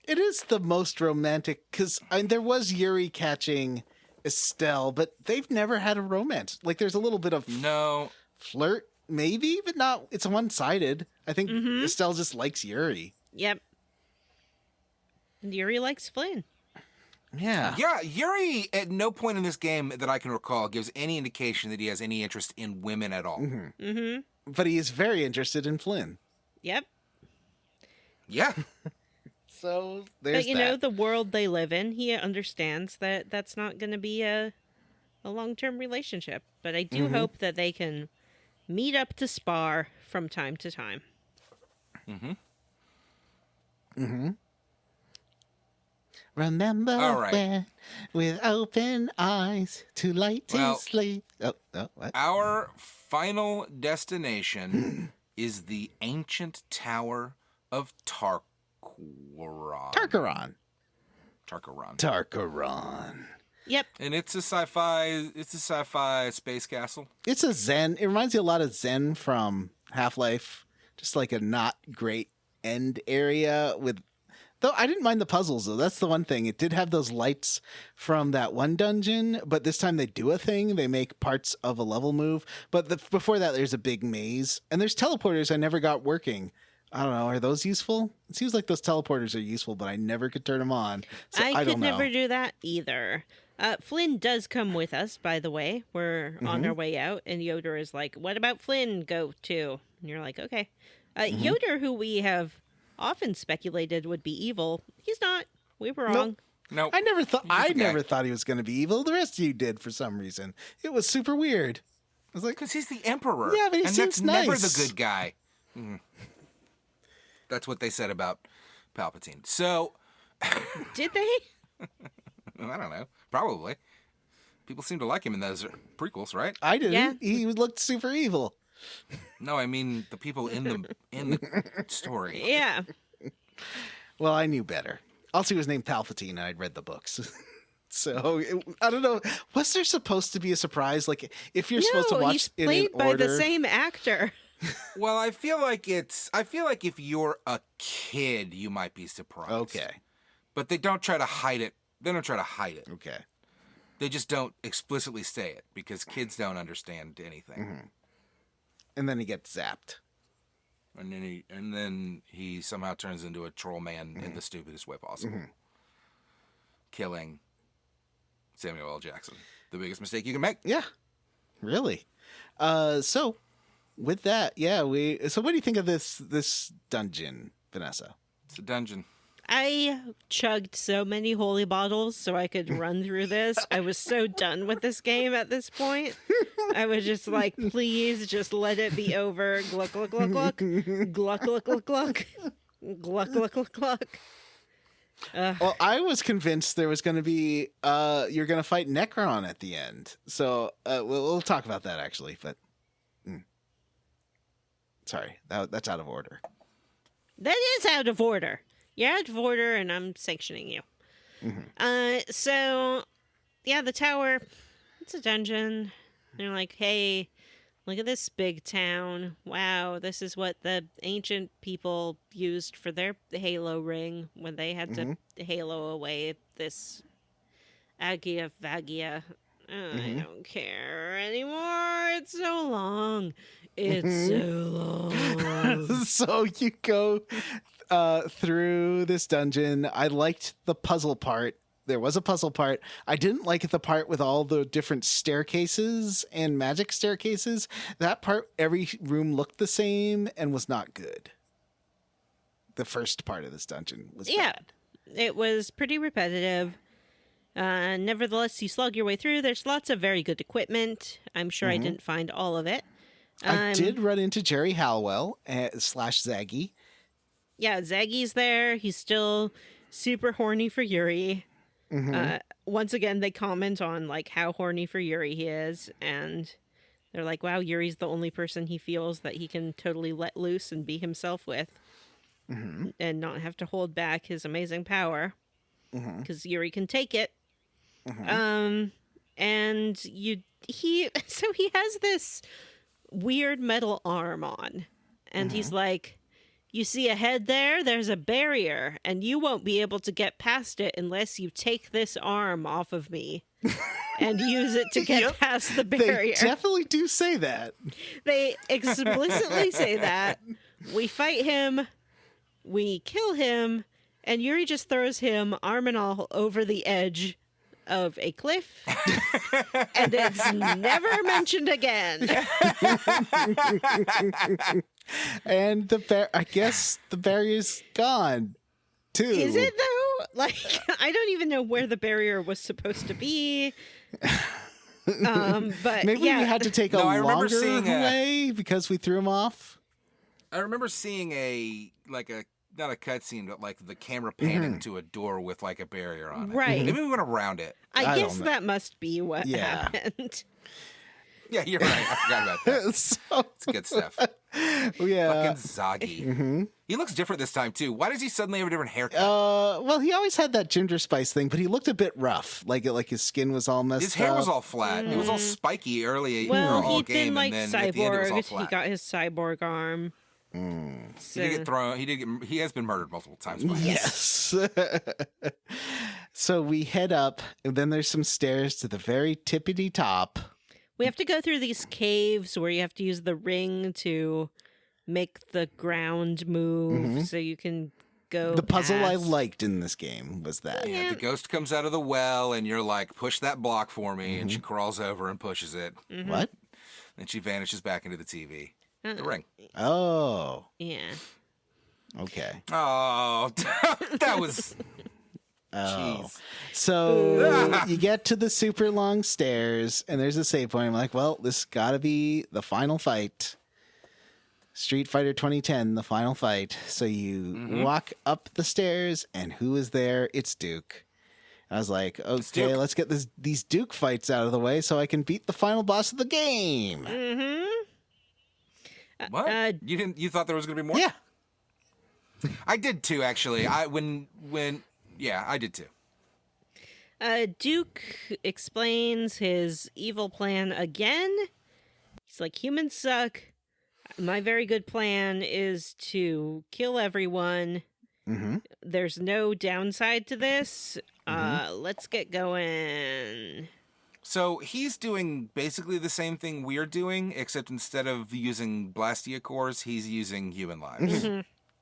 It is the most romantic, because there was Yuri catching Estelle, but they've never had a romance. Like, there's a little bit of No. flirt, maybe, but not. It's one-sided. I think Estelle just likes Yuri. Yep. And Yuri likes Flynn. Yeah. Yeah, Yuri at no point in this game that I can recall gives any indication that he has any interest in women at all. But he is very interested in Flynn. Yep. Yeah. So there's But, you know, the world they live in, he understands that that's not going to be a long-term relationship. But I do hope that they can meet up to spar from time to time. Remember All right. when, with open eyes, too late to Well, sleep. Oh, what? Our final destination is the ancient tower of Tarkaron. Tarkaron. Tarkaron. Tarkaron. Yep. And it's a sci-fi space castle. It's a Zen. It reminds you a lot of Zen from Half-Life. Just like a not great end area with... Though I didn't mind the puzzles, though. That's the one thing. It did have those lights from that one dungeon, but this time they do a thing. They make parts of a level move. But before that, there's a big maze. And there's teleporters I never got working. I don't know. Are those useful? It seems like those teleporters are useful, but I never could turn them on. So I could don't know. never do that either. Flynn does come with us, by the way. We're on our way out, and Yoder is like, what about Flynn go to? And you're like, okay. Yoder, who we have often speculated would be evil, he's not. We were wrong. No. I never thought He's a guy. never thought he was going to be evil. The rest of you did for some reason. It was super weird. I was like, Because he's the emperor. Yeah, but he and seems that's never nice. the good guy. That's what they said about Palpatine. So, Did they? I don't know. Probably. People seem to like him in those prequels, right? I didn't. Yeah. He looked super evil. No, I mean the people in the story. Yeah. Well, I knew better. Also, he was named Palpatine, and I'd read the books. So, I don't know. Was there supposed to be a surprise? Like, if you're supposed to No, watch he's it played in by order... the same actor. Well, I feel like if you're a kid, you might be surprised. Okay. But they don't try to hide it. They don't try to hide it. Okay. They just don't explicitly say it because kids don't understand anything. And then he gets zapped. And then he somehow turns into a troll man in the stupidest way possible. Killing Samuel L. Jackson. The biggest mistake you can make. Yeah. Really. So, with that, yeah, So what do you think of this dungeon, Vanessa? It's a dungeon. I chugged so many holy bottles so I could run through this. I was so done with this game at this point. I was just like, please just let it be over. Gluck, gluck, gluck, gluck. Gluck, gluck, gluck, gluck. Gluck, gluck, gluck, gluck. Well, I was convinced there was going to be, you're going to fight Necron at the end. So we'll talk about that, actually. But sorry, that's out of order. That is out of order. You're out of order, and I'm sanctioning you. Mm-hmm. So, yeah, the tower, it's a dungeon. They're like, hey, look at this big town. Wow, this is what the ancient people used for their Halo ring when they had to halo away this Agia Vagia. I don't care anymore. It's so long. It's so long. So you go through this dungeon. I liked the puzzle part. There was a puzzle part. I didn't like the part with all the different staircases and magic staircases. That part, every room looked the same and was not good. The first part of this dungeon was bad. It was pretty repetitive. Nevertheless, you slog your way through. There's lots of very good equipment. I'm sure I didn't find all of it. I did run into Jerry Halwell / Zaggy. Yeah, Zaggy's there. He's still super horny for Yuri. Once again, they comment on like how horny for Yuri he is, and they're like, wow, Yuri's the only person he feels that he can totally let loose and be himself with, and not have to hold back his amazing power, because Yuri can take it. And he has this weird metal arm on, and he's like, you see ahead there, there's a barrier, and you won't be able to get past it unless you take this arm off of me and use it to get past the barrier. They definitely do say that. They explicitly say that. We fight him, we kill him, and Yuri just throws him arm and all over the edge of a cliff, and it's never mentioned again. And I guess the barrier's gone too. Is it though? Like, I don't even know where the barrier was supposed to be. But maybe we had to take a longer way because we threw him off. I remember seeing not a cutscene, but like the camera panning to a door with like a barrier on it. Right. Maybe we went around it. I guess that must be what happened. Yeah, you're right. I forgot about that. It's good stuff. Yeah. Fucking Zaggy. He looks different this time too. Why does he suddenly have a different haircut? Well, he always had that ginger spice thing, but he looked a bit rough. Like his skin was all messed up. His hair was all flat. It was all spiky early Well, all he'd game, been like and then at the end it was all cyborg. flat. He got his cyborg arm. He did get thrown. He has been murdered multiple times. By Yes. So we head up, and then there's some stairs to the very tippity top. We have to go through these caves where you have to use the ring to make the ground move so you can go The puzzle I past. liked in this game was that. Yeah, the ghost comes out of the well, and you're like, push that block for me, and she crawls over and pushes it. What? Then she vanishes back into the TV. The ring. Oh, Yeah. okay. Oh, that was... Oh. Jeez. So you get to the super long stairs, and there's a save point. I'm like, well, this gotta be the final fight. Street Fighter 2010, the final fight. So you walk up the stairs, and who is there? It's Duke. I was like, okay, let's get these Duke fights out of the way so I can beat the final boss of the game. What? You thought there was going to be more? Yeah. I did too, actually. I did too. Duke explains his evil plan again. He's like, humans suck. My very good plan is to kill everyone. There's no downside to this. Let's get going. So he's doing basically the same thing we're doing, except instead of using Blastia cores, he's using human lives.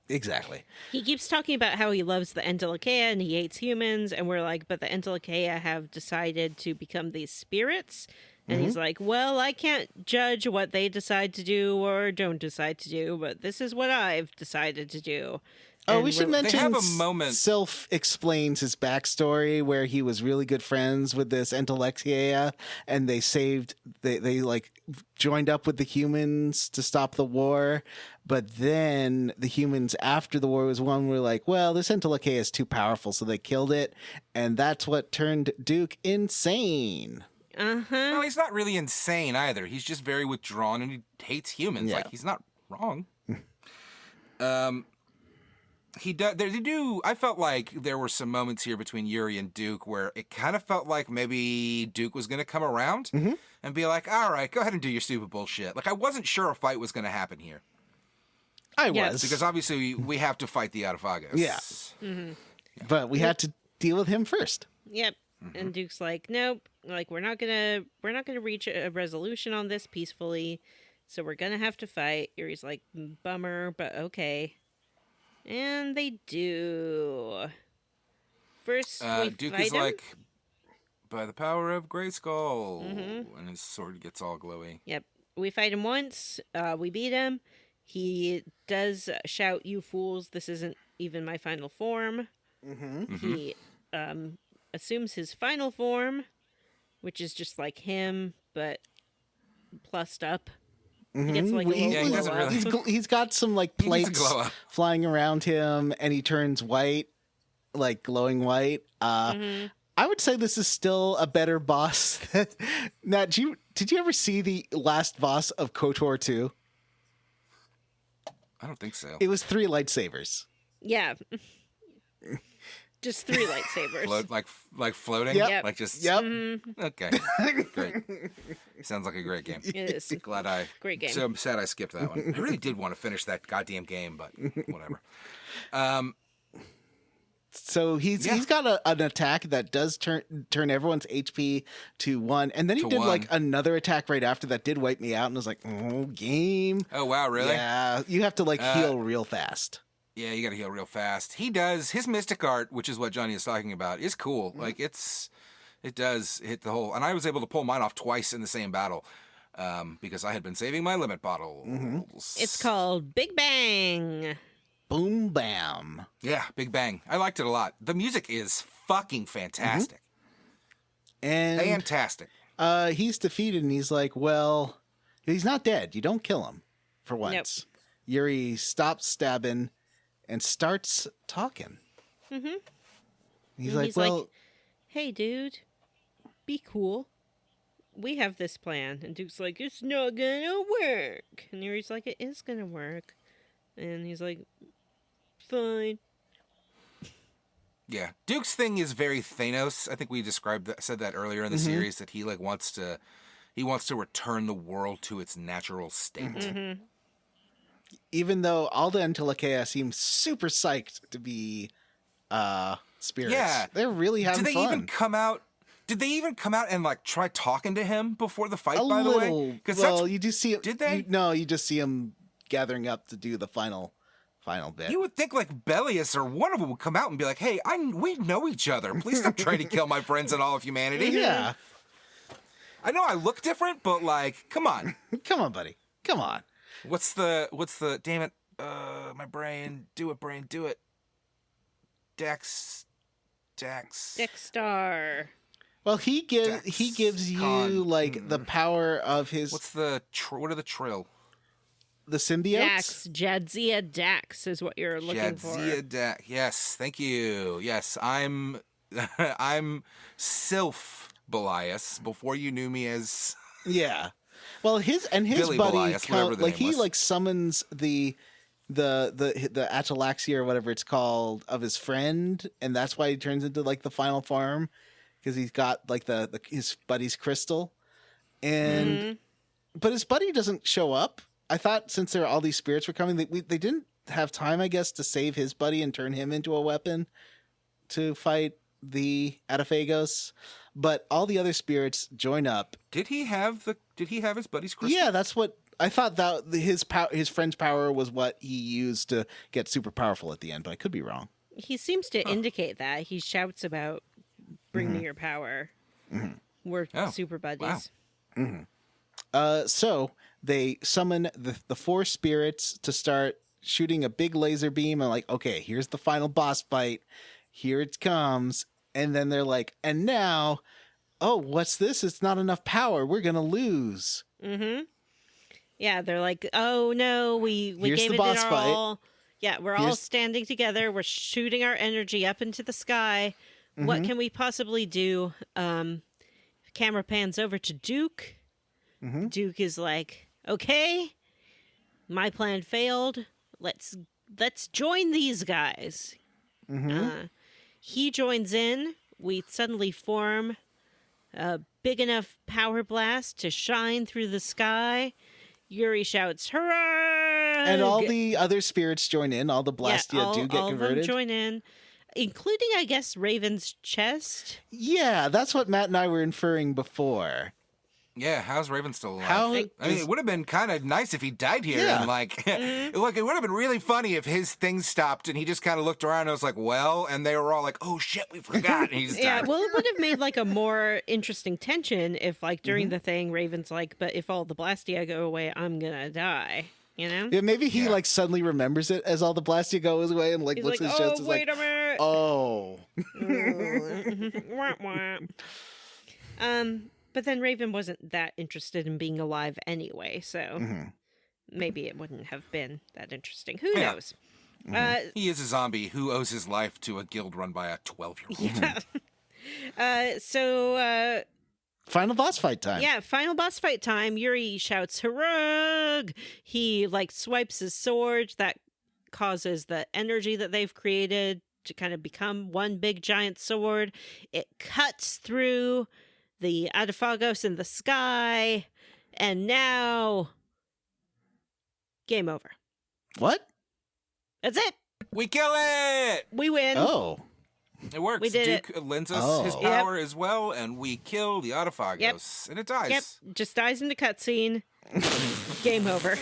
Exactly. He keeps talking about how he loves the Entelecheia and he hates humans, and we're like, but the Entelecheia have decided to become these spirits. And he's like, well, I can't judge what they decide to do or don't decide to do, but this is what I've decided to do. Oh, And we should mention They have a moment. Sylph explains his backstory where he was really good friends with this Entelecheia, and they joined up with the humans to stop the war. But then the humans, after the war was won, were like, well, this Entelecheia is too powerful, so they killed it. And that's what turned Duke insane. No, he's not really insane either. He's just very withdrawn and he hates humans. Yeah. Like, he's not wrong. He does. They do. I felt like there were some moments here between Yuri and Duke where it kind of felt like maybe Duke was going to come around and be like, "All right, go ahead and do your stupid bullshit." Like I wasn't sure a fight was going to happen here. I Yes. was Because obviously we have to fight the Outafagos. Yeah. But we had to deal with him first. Yep. And Duke's like, nope, like we're not gonna reach a resolution on this peacefully, so we're gonna have to fight. Yuri's like, bummer, but okay. And they do. First, we Duke fight is him. like, by the power of Grayskull, and his sword gets all glowy. Yep. We fight him once. We beat him. He does shout, "You fools, this isn't even my final form." He assumes his final form, which is just like him, but plussed up. He gets like a little he doesn't glow up. really- He's got some like He needs to plates glow up. flying around him, and he turns white, like glowing white. I would say this is still a better boss. Now, did you ever see the last boss of KOTOR 2? I don't think so. It was 3 lightsabers. Yeah. Just 3 lightsabers. Float, like floating? Yep. Yep. Like just... Yep. Okay. Great. Sounds like a great game. It is. Glad I... Great game. So I'm sad I skipped that one. I really did want to finish that goddamn game, but whatever. So he's got an attack that does turn everyone's HP to 1, and then he To did 1. like another attack right after that did wipe me out, and I was like, oh, game. Oh, wow, really? Yeah, you have to like heal real fast. Yeah, you got to heal real fast. He does. His mystic art, which is what Johnny is talking about, is cool. Like it does hit the whole. And I was able to pull mine off twice in the same battle because I had been saving my limit bottles. It's called Big Bang. Boom, bam. Yeah, Big Bang. I liked it a lot. The music is fucking fantastic. And Fantastic. he's defeated, and he's like, well, he's not dead. You don't kill him for once. Yuri stops stabbing and starts talking. He's And like, he's well, like, hey, dude, be cool. We have this plan. And Duke's like, it's not gonna work. And Yuri's like, it is gonna work. And he's like, fine. Yeah, Duke's thing is very Thanos. I think we said that earlier in the series that he like wants to return the world to its natural state. even though Alda and Telekea seem super psyched to be spirits. Yeah. They're really having Did they fun. even come out? Did they even come out and like try talking to him before the fight? A by the little. way, because Well, you do see. Did they? You just see them gathering up to do the final bit. you would think like Bellius or one of them would come out and be like, "Hey, we know each other. Please stop trying to kill my friends and all of humanity." Yeah. I know I look different, but like, come on. Come on, buddy. Come on. What's the? Damn it! My brain. Do it, brain. Do it. Dex. Dexstar. Well, he gives you like the power of his What are the trill? the symbiotes. Dax. Jadzia Dax is what you're looking for. Jadzia Dax. Yes, thank you. Yes, I'm Sylph Belias before you knew me as Yeah. Well, his Billy buddy Belias, whatever the like name he was. like summons the atalaxia or whatever it's called of his friend, and that's why he turns into like the final farm because he's got like his buddy's crystal, and but his buddy doesn't show up. I thought since there all these spirits were coming, they didn't have time, I guess, to save his buddy and turn him into a weapon to fight the Atafagos. But all the other spirits join up. Did he have his buddy's crystal? Yeah, that's what I thought. That his friend's power was what he used to get super powerful at the end, but I could be wrong. He seems to indicate that. He shouts about bring me your power. We're super buddies. Wow. So they summon the 4 spirits to start shooting a big laser beam, and like, okay, here's the final boss fight. Here it comes. And then they're like, and now, oh, what's this? It's not enough power. We're going to lose. Yeah, they're like, oh no, we Here's gave the it boss our fight. all. Yeah, we're all Here's- standing together. We're shooting our energy up into the sky. What can we possibly do? Camera pans over to Duke. Duke is like, okay, my plan failed. Let's let's join these guys. He joins in. We suddenly form a big enough power blast to shine through the sky. Yuri shouts, "Hurrah!" And all the other spirits join in. All the Blastia do get all converted. of them join in, including, I guess, Raven's chest. Yeah, that's what Matt and I were inferring before. Yeah, how's Raven still alive? How I mean, it would have been kind of nice if he died here. Yeah. And like, look, it would have been really funny if his thing stopped and he just kind of looked around and was like, well, and they were all like, oh shit, we forgot. And he's Yeah, died. well, it would have made like a more interesting tension if, like, during the thing, Raven's like, but if all the Blastia go away, I'm gonna die. You know? Yeah, maybe he like suddenly remembers it as all the Blastia goes away and like He's looks like, at his chest. oh, Is wait like, a minute. oh. Wah, wah. But then Raven wasn't that interested in being alive anyway, so maybe it wouldn't have been that interesting. Who Yeah. knows? He is a zombie who owes his life to a guild run by a 12-year-old. So Final boss fight time. yeah, final boss fight time. Yuri shouts, "Hurrah!" He like swipes his sword. That causes the energy that they've created to kind of become one big giant sword. It cuts through the Adafagos in the sky, and now game over. What? That's it. We kill it! We win. Oh. It works. We did Duke lends us his Oh. power as well, and we kill the Autophagos. And it dies. Yep, just dies in the cutscene. Game over.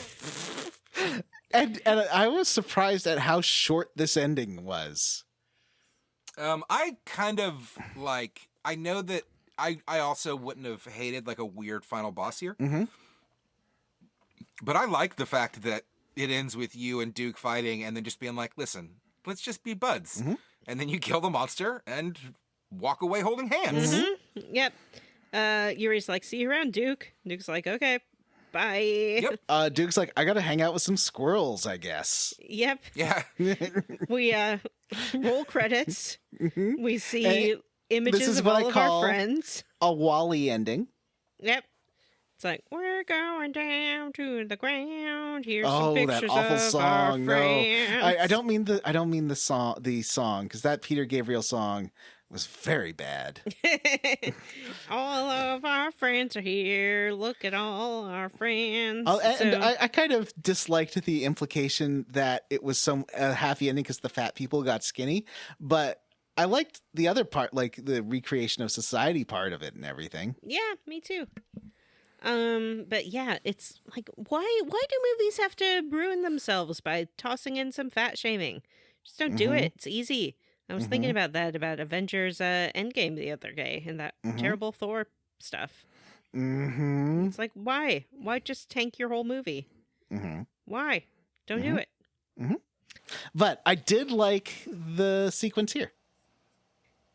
And I was surprised at how short this ending was. I kind of like, I know that I also wouldn't have hated like a weird final boss here. But I like the fact that it ends with you and Duke fighting and then just being like, listen, let's just be buds. And then you kill the monster and walk away holding hands. Yep. Yuri's like, see you around, Duke. Duke's like, okay, bye. Yep. Duke's like, I gotta hang out with some squirrels, I guess. Yep. Yeah. We roll credits. We see images This is of what all I of call our friends. A Wall-E ending. Yep. It's like, we're going down to the ground. Here's some Oh, pictures that awful of song! our No, friends. I don't mean the song, because that Peter Gabriel song was very bad. All of our friends are here. Look at all our friends. And I kind of disliked the implication that it was some happy ending because the fat people got skinny, but I liked the other part, like the recreation of society part of it and everything. Yeah, me too. But yeah, it's like, why do movies have to ruin themselves by tossing in some fat shaming? Just don't do it. It's easy. I was thinking about that, about Avengers Endgame the other day and that terrible Thor stuff. It's like, why? Why just tank your whole movie? Why? Don't do it. But I did like the sequence here.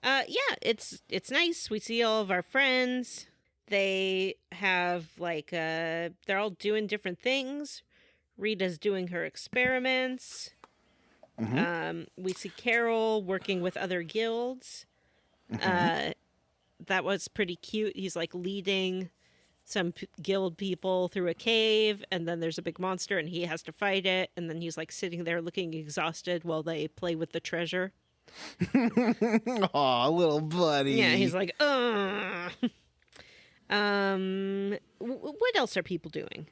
Yeah, it's nice. We see all of our friends. They have like they're all doing different things. Rita's doing her experiments. We see Carol working with other guilds. That was pretty cute. He's like leading some guild people through a cave, and then there's a big monster and he has to fight it, and then he's like sitting there looking exhausted while they play with the treasure. Aw, little buddy. Yeah, he's like, ugh. What else are people doing?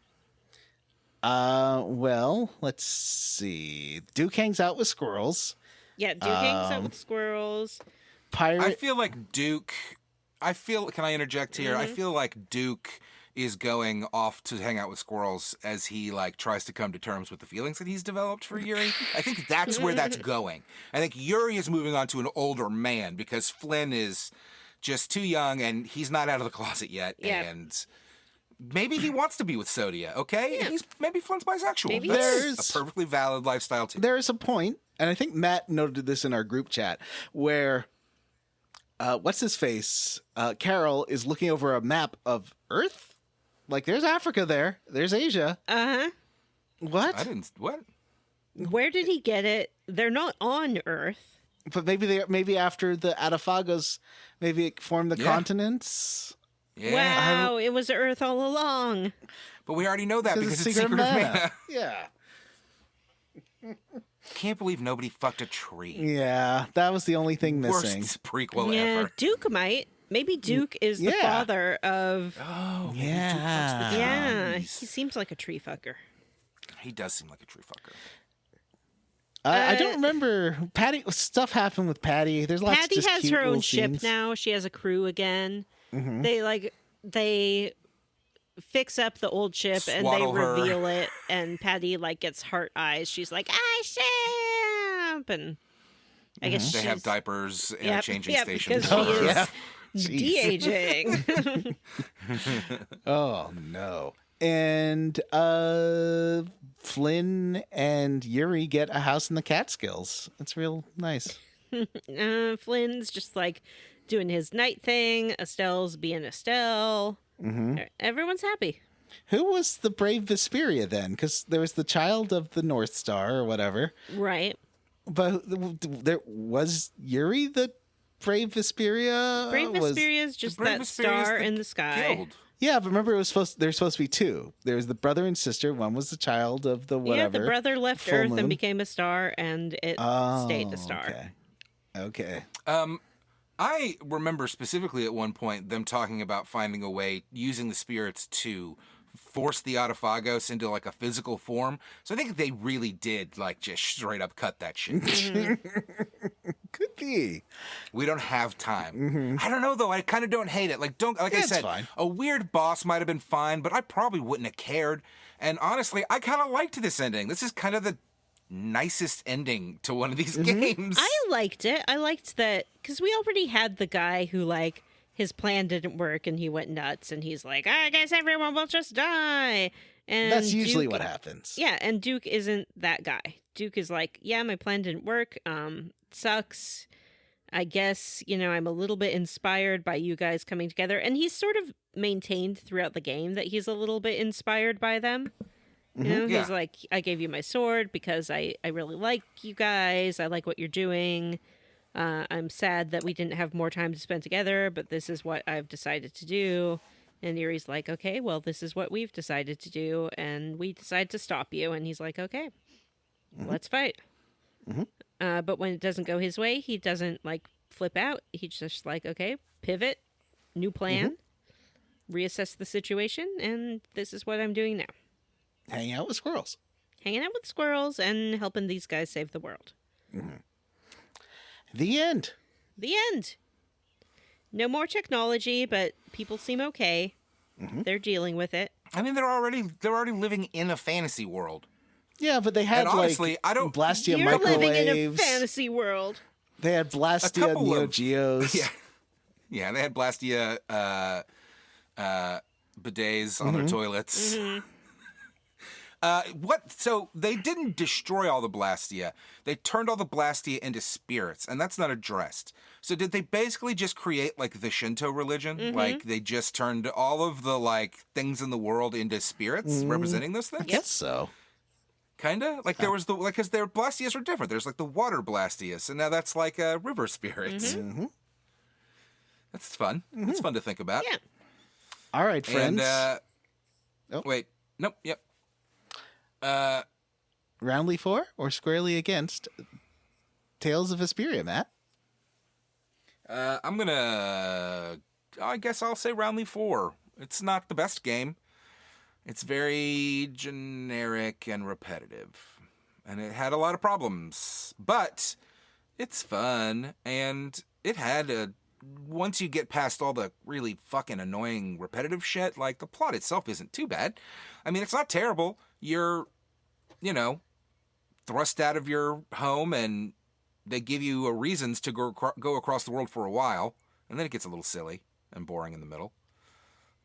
Well, let's see. Duke hangs out with squirrels. Yeah, Duke hangs out with squirrels. Pirate. I feel like Duke. Can I interject here? I feel like Duke is going off to hang out with squirrels as he like tries to come to terms with the feelings that he's developed for Yuri. I think that's where that's going. I think Yuri is moving on to an older man because Flynn is just too young and he's not out of the closet yet. Yeah. And maybe he wants to be with Sodia, okay? Yeah. Maybe Flynn's bisexual. Maybe That's There's- a perfectly valid lifestyle too. There is a point, and I think Matt noted this in our group chat, where what's his face? Carol is looking over a map of Earth. Like, there's Africa there. There's Asia. Uh-huh. What? What? Where did he get it? They're not on Earth. But maybe after the Adafagos, maybe it formed the Yeah. continents. Yeah. Wow, it was Earth all along. But we already know that because it's Secret Secret of Mana. Mana. Yeah. Can't believe nobody fucked a tree. Yeah, that was the only thing missing. Worst prequel Yeah, ever. Duke might. Maybe Duke is the Yeah. father of. Oh, maybe Yeah. Duke fucks the Yeah, he trees. seems like a tree fucker. He does seem like a tree fucker. I don't remember. Patty, stuff happened with Patty. There's lots of Patty just has cute her own little ship scenes. now. She has a crew again. Mhm. They fix up the old ship and they Swaddle her. reveal it, and Patty gets heart eyes. She's like, "I ship," and I guess They she's, have diapers and a Yep, changing yep, station. because Oh, she is yeah. Jeez. de-aging. Oh no. And Flynn and Yuri get a house in the Catskills. It's real nice. Flynn's just doing his night thing. Estelle's being Estelle. Mm-hmm. Everyone's happy. Who was the brave Vesperia then? Because there was the child of the North Star or whatever. Right. But there was Yuri the brave Vesperia. Brave Vesperia is just Brave that Vesperia's star the in the sky. guild. Yeah, but remember there's supposed to be two. There's the brother and sister. One was the child of the whatever. Yeah, the brother left full Earth moon. and became a star, and it stayed a star. Okay. I remember specifically at one point them talking about finding a way using the spirits to force the Autophagos into a physical form. So I think they really did just straight up cut that shit. Could be. We don't have time. I don't know though. I kind of don't hate it. I it's said, fine. a weird boss might have been fine, but I probably wouldn't have cared. And honestly, I kind of liked this ending. This is kind of the nicest ending to one of these games. I liked it. I liked that because we already had the guy who his plan didn't work and he went nuts and he's like, I guess everyone will just die. And That's usually Duke- what happens. Yeah, and Duke isn't that guy. Duke is like, yeah, my plan didn't work. Sucks. I guess, I'm a little bit inspired by you guys coming together. And he's sort of maintained throughout the game that he's a little bit inspired by them. Yeah. He's like, I gave you my sword because I really like you guys. I like what you're doing. I'm sad that we didn't have more time to spend together, but this is what I've decided to do. And Yuri's like, okay, well, this is what we've decided to do, and we decide to stop you. And he's like, okay, let's fight. But when it doesn't go his way, he doesn't flip out. He's just like, okay, pivot, new plan, reassess the situation, and this is what I'm doing now. Hang out with squirrels. Hanging out with squirrels and helping these guys save the world. The end. The end. No more technology, but people seem okay. They're dealing with it. I mean, they're already living in a fantasy world. Yeah, but they had And honestly, I don't- Blastia You're living in a microwaves. fantasy world. They had Blastia couple Neo of- Geos. Yeah, they had Blastia bidets on their toilets. So they didn't destroy all the Blastia. They turned all the Blastia into spirits, and that's not addressed. So did they basically just create the Shinto religion? They just turned all of the things in the world into spirits representing those things? I guess so. Kinda? There was because their Blastias were different. There's the water Blastias, and now that's river spirits. That's fun. It's fun to think about. Yeah. All right, friends. And, wait. Nope. Yep. Roundly for or squarely against Tales of Vesperia, Matt? I guess I'll say roundly 4. It's not the best game. It's very generic and repetitive. And it had a lot of problems. But it's fun. And it had once you get past all the really fucking annoying repetitive shit, the plot itself isn't too bad. I mean, it's not terrible. You're, thrust out of your home and they give you reasons to go across the world for a while. And then it gets a little silly and boring in the middle.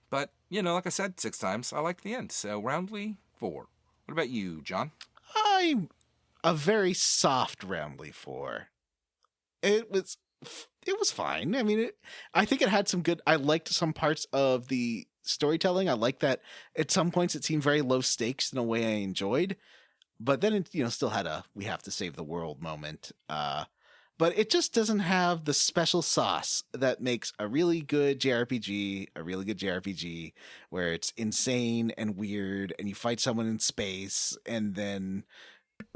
But, like I said 6 times, I liked the end. So roundly 4. What about you, John? I'm a very soft roundly 4. It was fine. I mean, I think it had some good. I liked some parts of the storytelling. I like that at some points it seemed very low stakes in a way I enjoyed. But then it, still had a we have to save the world moment. But it just doesn't have the special sauce that makes a really good JRPG, where it's insane and weird and you fight someone in space and then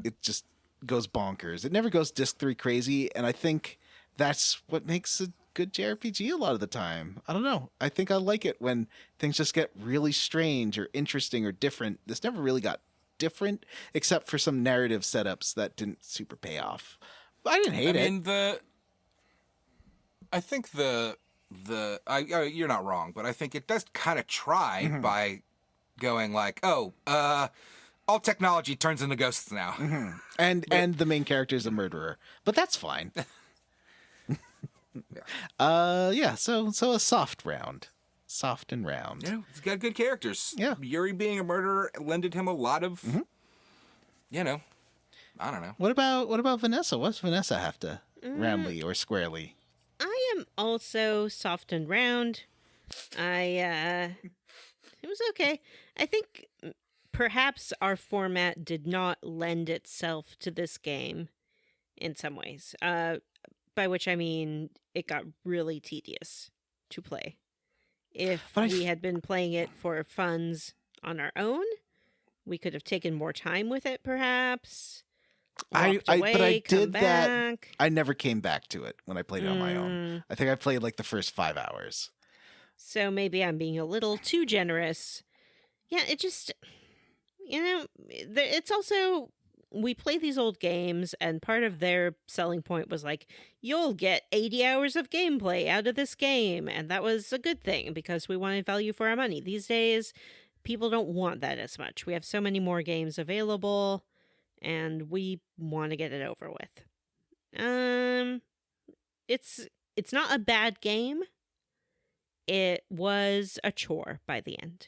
it just goes bonkers. It never goes disc 3 crazy, and I think that's what makes a good JRPG a lot of the time. I don't know. I think I like it when things just get really strange or interesting or different. This never really got different, except for some narrative setups that didn't super pay off. But I didn't hate it. I think you're not wrong, but I think it does kind of try by going like, all technology turns into ghosts now. And the main character is a murderer. But that's fine. So a soft round. Soft and round. Yeah, he's got good characters. Yeah. Yuri being a murderer lended him a lot of, I don't know. What about Vanessa? What's Vanessa have to roundly or squarely? I am also soft and round. It was okay. I think perhaps our format did not lend itself to this game in some ways. By which I mean it got really tedious to play. If we had been playing it for funds on our own, we could have taken more time with it, perhaps. I did back. that. I never came back to it when I played it on my own. I think I played like the first 5 hours. So maybe I'm being a little too generous. Yeah, it just, it's also, we play these old games, and part of their selling point was like, you'll get 80 hours of gameplay out of this game. And that was a good thing because we wanted value for our money. These days, people don't want that as much. We have so many more games available, and we want to get it over with. It's not a bad game. It was a chore by the end.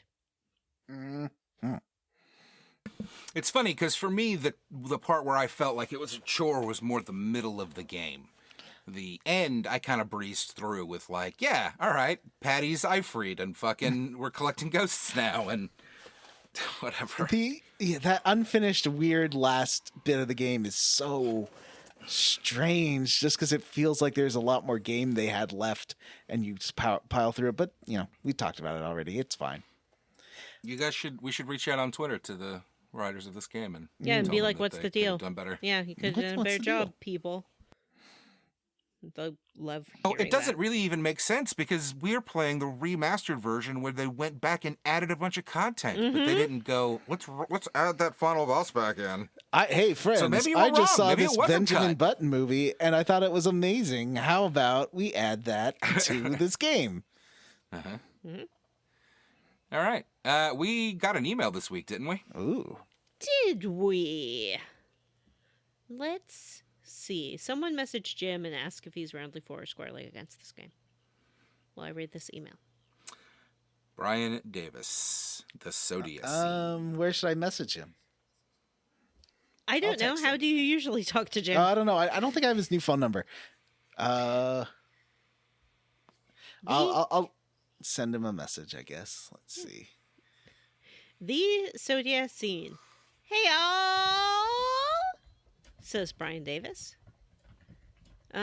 It's funny because for me, the part where I felt like it was a chore was more the middle of the game. The end, I kind of breezed through with like, yeah, all right, Patty's I freed and fucking we're collecting ghosts now and whatever. That unfinished weird last bit of the game is so strange just because it feels like there's a lot more game they had left and you just pile through it. But, we talked about it already. It's fine. We should reach out on Twitter to the writers of this game and and be like, what's the deal? Done better. Yeah, you could have done a better job, people. They'll love hearing it doesn't that. really even make sense because we're playing the remastered version where they went back and added a bunch of content, but they didn't go, let's add that final boss back in. Hey, friends, so maybe you were I just wrong. saw Maybe this Benjamin Button movie, and I thought it was amazing. How about we add that to this game? All right. We got an email this week, didn't we? Ooh. Did we? Let's see. Someone messaged Jim and asked if he's roundly for or squarely against this game. Well, I read this email. Brian Davis, the Sodia scene. Where should I message him? I don't know. How do you usually talk to Jim? I don't know. I don't think I have his new phone number. I'll send him a message, I guess. Let's see. The Sodia scene. Hey, all, says Brian Davis. I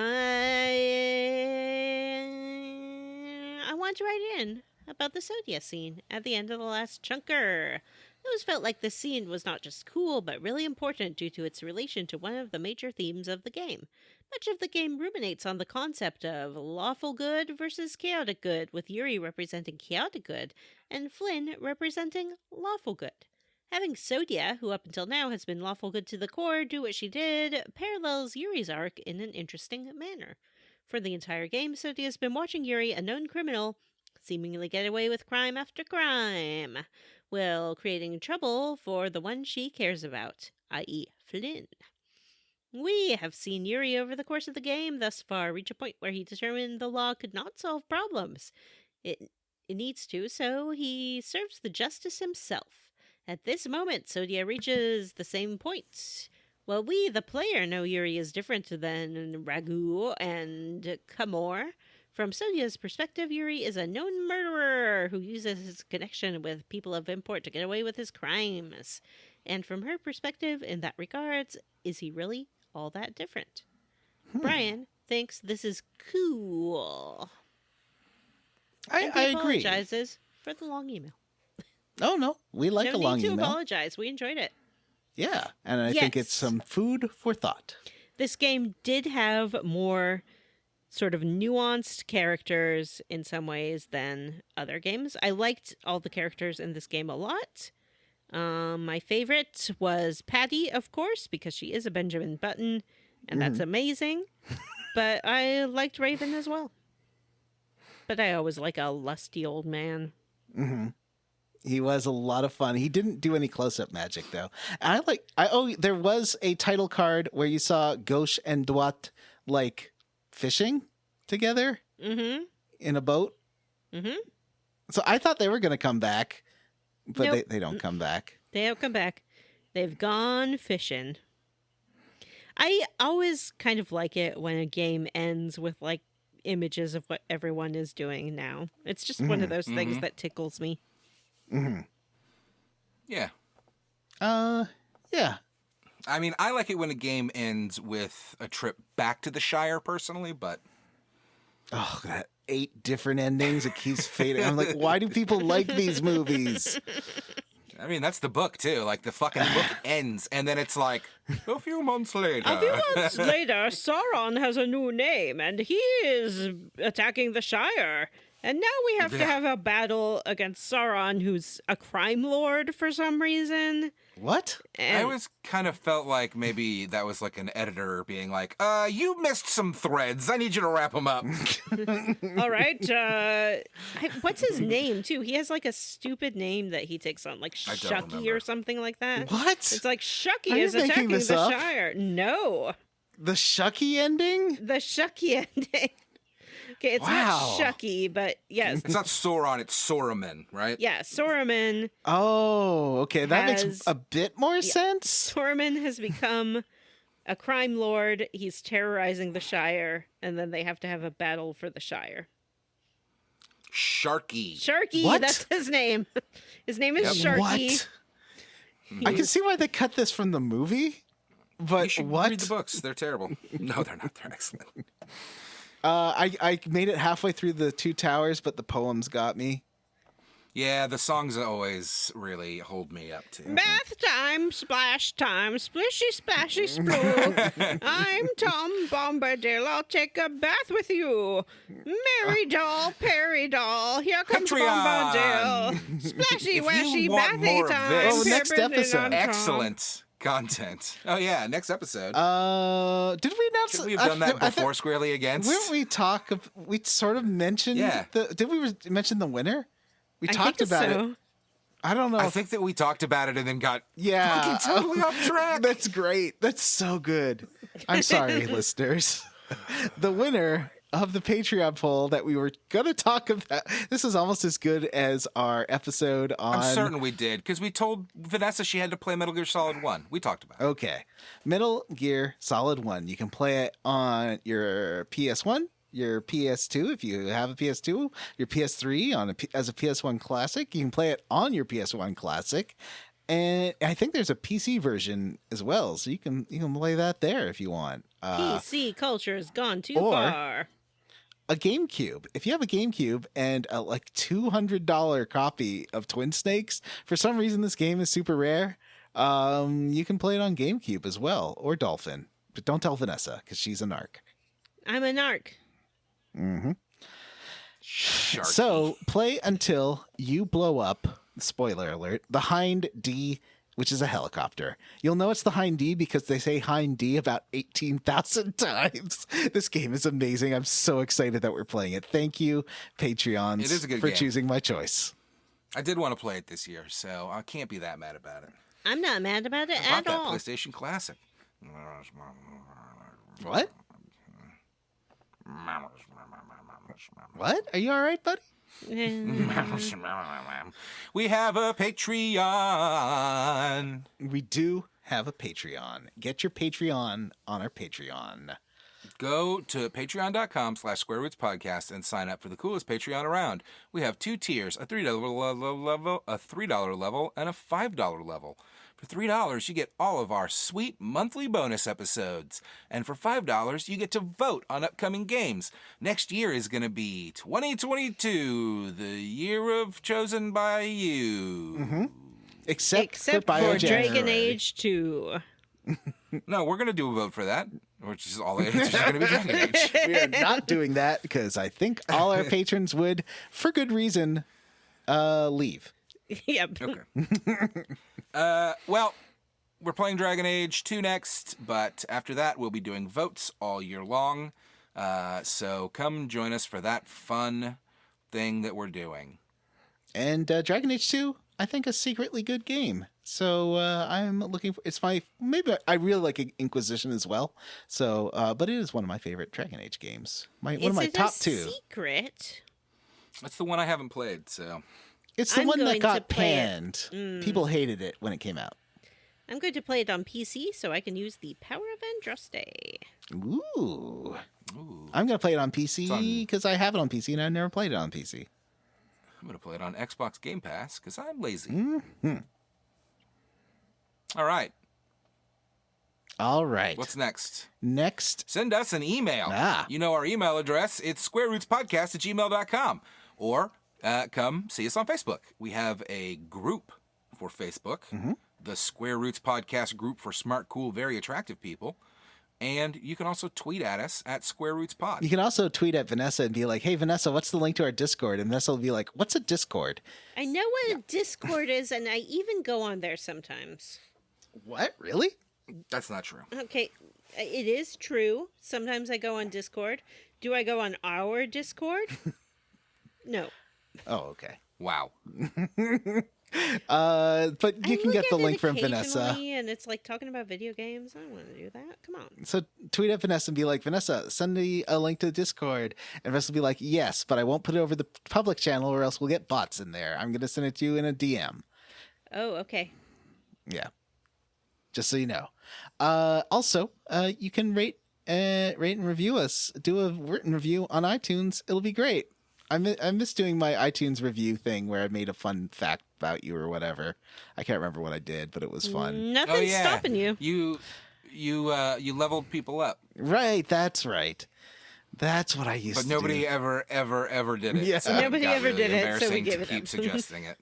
want to write in about the Sodia scene at the end of the last chunker. I always felt like this scene was not just cool, but really important due to its relation to one of the major themes of the game. Much of the game ruminates on the concept of lawful good versus chaotic good, with Yuri representing chaotic good and Flynn representing lawful good. Having Sodia, who up until now has been lawful good to the core, do what she did, parallels Yuri's arc in an interesting manner. For the entire game, Sodia has been watching Yuri, a known criminal, seemingly get away with crime after crime, while creating trouble for the one she cares about, i.e. Flynn. We have seen Yuri over the course of the game thus far reach a point where he determined the law could not solve problems. It needs to, so he serves the justice himself. At this moment, Sodia reaches the same point. Well, we, the player, know Yuri is different than Ragu and Kamor. From Sodia's perspective, Yuri is a known murderer who uses his connection with people of import to get away with his crimes. And from her perspective, in that regards, is he really all that different? Brian thinks this is cool. I agree. Apologizes for the long email. Oh, no. We like a long No need to email. apologize. We enjoyed it. Yeah, and I think it's Yes. some food for thought. This game did have more sort of nuanced characters in some ways than other games. I liked all the characters in this game a lot. My favorite was Patty, of course, because she is a Benjamin Button, and that's amazing. But I liked Raven as well. But I always like a lusty old man. He was a lot of fun. He didn't do any close-up magic though. There was a title card where you saw Gauche and Duat like fishing together in a boat. So I thought they were going to come back, but Nope. they don't come back. They don't come back. They've gone fishing. I always kind of like it when a game ends with like images of what everyone is doing now. It's just one of those things that tickles me. Yeah. Yeah. I mean, I like it when a game ends with a trip back to the Shire, personally, but... Oh, that 8 different endings. It keeps fading. I'm like, why do people like these movies? I mean, that's the book, too. Like, the fucking book ends, and then it's like, a few months later. A few months later, Sauron has a new name, and he is attacking the Shire. And now we have to have a battle against Sauron, who's a crime lord for some reason. What? I And always kind of felt like maybe that was like an editor being like, you missed some threads. I need you to wrap them up. all right, what's his name too? He has like a stupid name that he takes on, like I don't Shucky remember. or something like that. What? It's like Shucky Are you is making attacking this the up? Shire. No, The Shucky ending? the Shucky ending. Okay, it's Wow. not Shucky, but yes, It's not Sauron, it's Saruman, right? yeah, Saruman. Oh, okay. That Has- makes a bit more sense. Saruman has become a crime lord. He's terrorizing the Shire, and then they have to have a battle for the Shire. Sharky. Sharky, What? that's his name. His name is Yep. Sharky. What? I can see why they cut this from the movie, You but should what? read the books. They're terrible. No, they're not. They're excellent. I made it halfway through the Two Towers, but the poems got me. Yeah, the songs always really hold me up, too. Bath time, splash time, splishy splashy sploo. I'm Tom Bombadil. I'll take a bath with you. Mary doll, Perry doll. Here comes Patreon. Bombadil. Splashy If washy you want bathy more of time. this- Oh, next Peppermint episode. on Tom. Excellent content. Oh, yeah, next episode. Did we announce? Should we have done that before Squarely Against? When we sort of mentioned. Yeah. Did we mention the winner? We I talked think about so. it. I don't know. I think that we talked about it and then got Yeah. fucking totally off track. That's great. That's so good. I'm sorry, listeners. The winner of the Patreon poll that we were going to talk about. This is almost as good as our episode on. I'm certain we did, because we told Vanessa she had to play Metal Gear Solid 1. We talked about it. Okay. Metal Gear Solid 1. You can play it on your PS1, your PS2 if you have a PS2, your PS3 as a PS1 Classic. You can play it on your PS1 Classic. And I think there's a PC version as well, so you can play that there if you want. PC culture has gone too or- far. A GameCube. If you have a GameCube and a like $200 copy of Twin Snakes, for some reason this game is super rare. You can play it on GameCube as well, or Dolphin. But don't tell Vanessa because she's a narc. I'm a narc. Sharky. So play until you blow up. Spoiler alert: the Hind D, which is a helicopter. You'll know it's the Hind D because they say Hind D about 18,000 times. This game is amazing. I'm so excited that we're playing it. Thank you, Patreons, It is a good for game. choosing my choice. I did want to play it this year, so I can't be that mad about it. I'm not mad about it I at bought that all. PlayStation Classic. What? What? Are you all right, buddy? We have a Patreon. We do have a Patreon. Get your Patreon on our Patreon. Go to patreon.com/squarerootspodcast and sign up for the coolest Patreon around. We have 2 tiers, a $3 level, and a $5 level. For $3, you get all of our sweet monthly bonus episodes. And for $5, you get to vote on upcoming games. Next year is going to be 2022, the year of chosen by you. Except for for Dragon January. Age 2. No, we're going to do a vote for that, which is all the answers are going to be Dragon Age. We are not doing that because I think all our patrons would, for good reason, leave. Yep. Okay. Well, we're playing Dragon Age 2 next, but after that, we'll be doing votes all year long. So come join us for that fun thing that we're doing. And Dragon Age 2, I think, a secretly good game. So I'm looking for. It's my maybe I really like Inquisition as well. So, but it is one of my favorite Dragon Age games. One of my top two. Secret? That's the one I haven't played, so. It's the I'm one that going to got play it. panned. People hated it when it came out. I'm going to play it on PC so I can use the power of Andraste. Ooh. Ooh. I'm gonna play it on PC because I have it on PC and I've never played it on PC. I'm going to play it on Xbox Game Pass because I'm lazy. Mm-hmm. All right. All right. What's next? Next? Send us an email. Ah. You know our email address. It's squarerootspodcast@gmail.com. Or come see us on Facebook. We have a group for Facebook, the Square Roots Podcast group for smart, cool, very attractive people. And you can also tweet at us at Square Roots Pod. You can also tweet at Vanessa and be like, "Hey, Vanessa, what's the link to our Discord?" And Vanessa will be like, "What's a Discord?" I know what a Discord is, and I even go on there sometimes. What? Really? That's not true. Okay, it is true. Sometimes I go on Discord. Do I go on our Discord? No. Oh, okay. Wow. But you can get the link from Vanessa. occasionally, and it's like talking about video games. I don't want to do that. Come on. So tweet at Vanessa and be like, "Vanessa, send me a link to Discord." And Vanessa will be like, "Yes, but I won't put it over the public channel or else we'll get bots in there. I'm going to send it to you in a DM." Oh, okay. Yeah. Just so you know. Also, you can rate and review us. Do a written review on iTunes. It'll be great. I miss doing my iTunes review thing where I made a fun fact about you or whatever. I can't remember what I did, but it was fun. Nothing's stopping you. You leveled people up. Right, that's right. That's what I used to do. But nobody ever did it. Yeah. So Nobody got ever really did it, so we embarrassing gave to it keep up. suggesting it.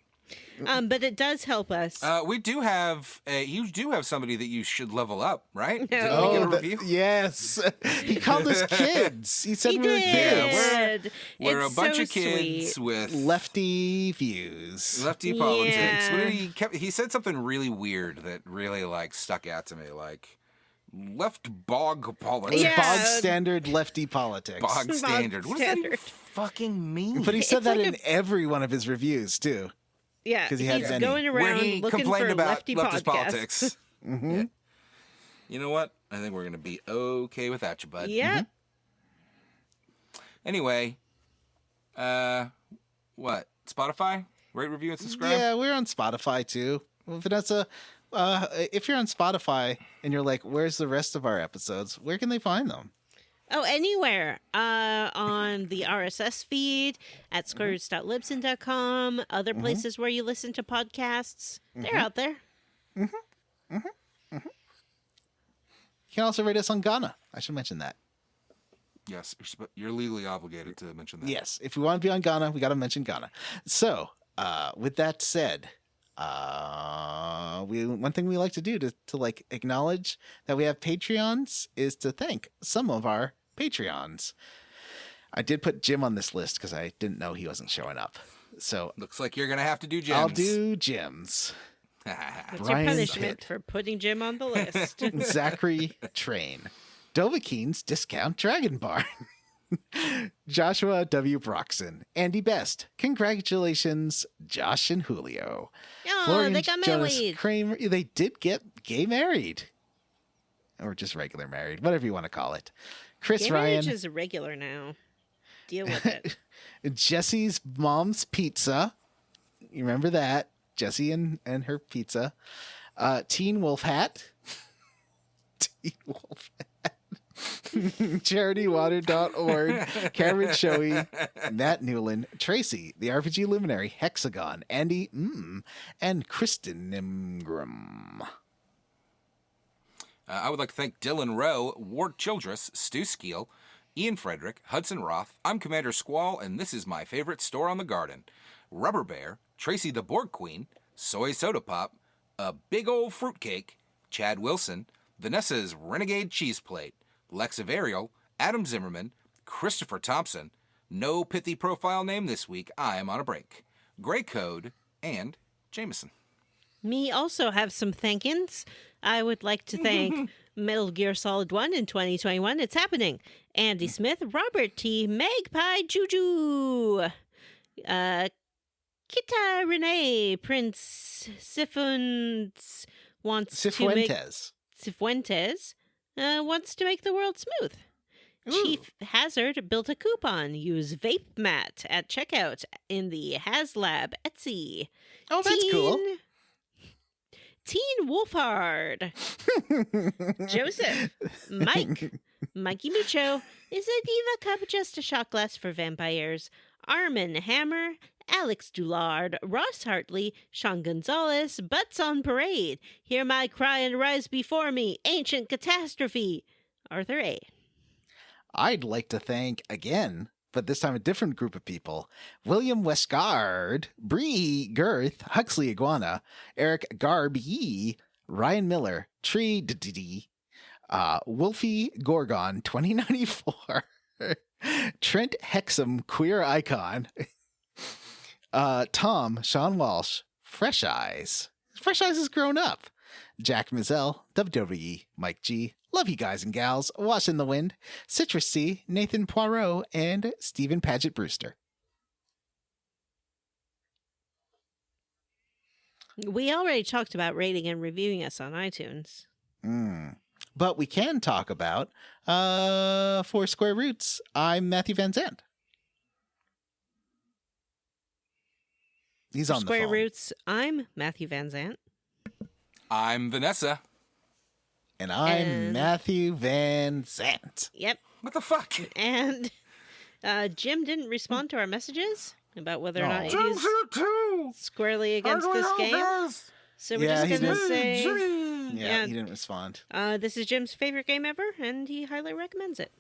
But it does help us. We do have you do have somebody that you should level up, right? No. Didn't we Oh, get a review? yes. He called us kids. He said He we were did. kids. We're It's a bunch so of kids sweet. with Lefty views. lefty politics. Yeah. What did he said something really weird that really like stuck out to me, like left bog politics. Yeah. Bog standard lefty politics. Bog standard. What does that even standard. fucking mean? But he said It's that like in every one of his reviews, too. Yeah, 'Cause he he's has any. going Where around he looking complained for about lefty leftist podcasts. politics. Yeah. You know what? I think we're gonna be okay with that, you bud. Yep. Anyway, what? Spotify? Rate, review, and subscribe? Yeah, we're on Spotify, too. Well, Vanessa, if you're on Spotify and you're like, "Where's the rest of our episodes?" Where can they find them? Oh, anywhere. On the RSS feed, at squareroots.libsyn.com, other places where you listen to podcasts. They're out there. You can also rate us on Ghana. I should mention that. Yes, you're legally obligated to mention that. Yes, if we want to be on Ghana, we got to mention Ghana. So, with that said, one thing we like to do to like acknowledge that we have Patreons is to thank some of our Patreons. I did put Jim on this list because I didn't know he wasn't showing up. So Looks like you're gonna have to do gems. I'll do Jim's. What's Brian your punishment Pitt. for putting Jim on the list? Zachary Train. Dovahkiin's Discount Dragon Barn. Joshua W. Broxson. Andy Best. Congratulations, Josh and Julio. Oh, they got Jonas married. Kramer. They did get gay married. Or just regular married. Whatever you want to call it. Chris Gay Ryan. marriage is regular now. Deal with it. Jesse's Mom's Pizza. You remember that? Jessie and her pizza. Teen Wolf Hat. Teen Wolf Hat. CharityWater.org. Cameron Shoei. Nat Newland. Tracy. The RPG Luminary. Hexagon. Andy. And Kristen Nimgram. I would like to thank Dylan Rowe, Ward Childress, Stu Skeel, Ian Frederick, Hudson Roth. I'm Commander Squall, and this is my favorite store on the garden. Rubber Bear, Tracy the Borg Queen, Soy Soda Pop, A Big Ol' Fruitcake, Chad Wilson, Vanessa's Renegade Cheese Plate, Lex Averial, Adam Zimmerman, Christopher Thompson, no pithy profile name this week, I am on a break, Grey Code, and Jameson. Me also have some thankins. I would like to thank Metal Gear Solid 1 in 2021. It's happening. Andy Smith, Robert T, Magpie Juju, Kita Renee, Prince Sifuentes wants to make the world smooth. Ooh. Chief Hazard built a coupon. Use Vape Mat at checkout in the HasLab Etsy. Oh, that's cool. Teen Wolfhard. Joseph. Mikey Micho. Is a Diva Cup just a shot glass for vampires? Armin Hammer. Alex Doulard. Ross Hartley. Sean Gonzalez. Butts on Parade. Hear my cry and rise before me. Ancient Catastrophe. Arthur A. I'd like to thank again, but this time a different group of people. William Westgard, Bree Girth, Huxley Iguana, Eric Garby, Ryan Miller, Tree D, Wolfie Gorgon 2094, Trent Hexam, Queer Icon, Tom, Sean Walsh, Fresh Eyes. Fresh Eyes has grown up. Jack Mizell, WWE, Mike G, love you guys and gals, Wash in the Wind, Citrus C, Nathan Poirot, and Stephen Paget Brewster. We already talked about rating and reviewing us on iTunes. But we can talk about, for Square Roots, I'm Matthew Van Zandt. He's on the phone. Square Roots, I'm Matthew Van Zandt. I'm Vanessa. And I'm Matthew Van Zandt. Yep. What the fuck? And Jim didn't respond to our messages about whether or not Jim's he's here too. squarely against this game. So we're just going to say... Yeah, he didn't respond. This is Jim's favorite game ever, and he highly recommends it.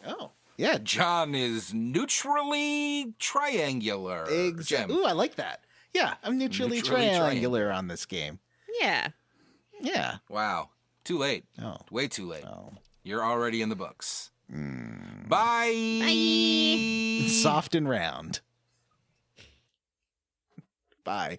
Oh. Yeah. John is neutrally triangular. Exactly. Ooh, I like that. Yeah, I'm neutrally triangular on this game. Yeah. Yeah. Wow. Too late. Oh. Way too late. Oh. You're already in the books. Bye. Bye. Soft and round. Bye.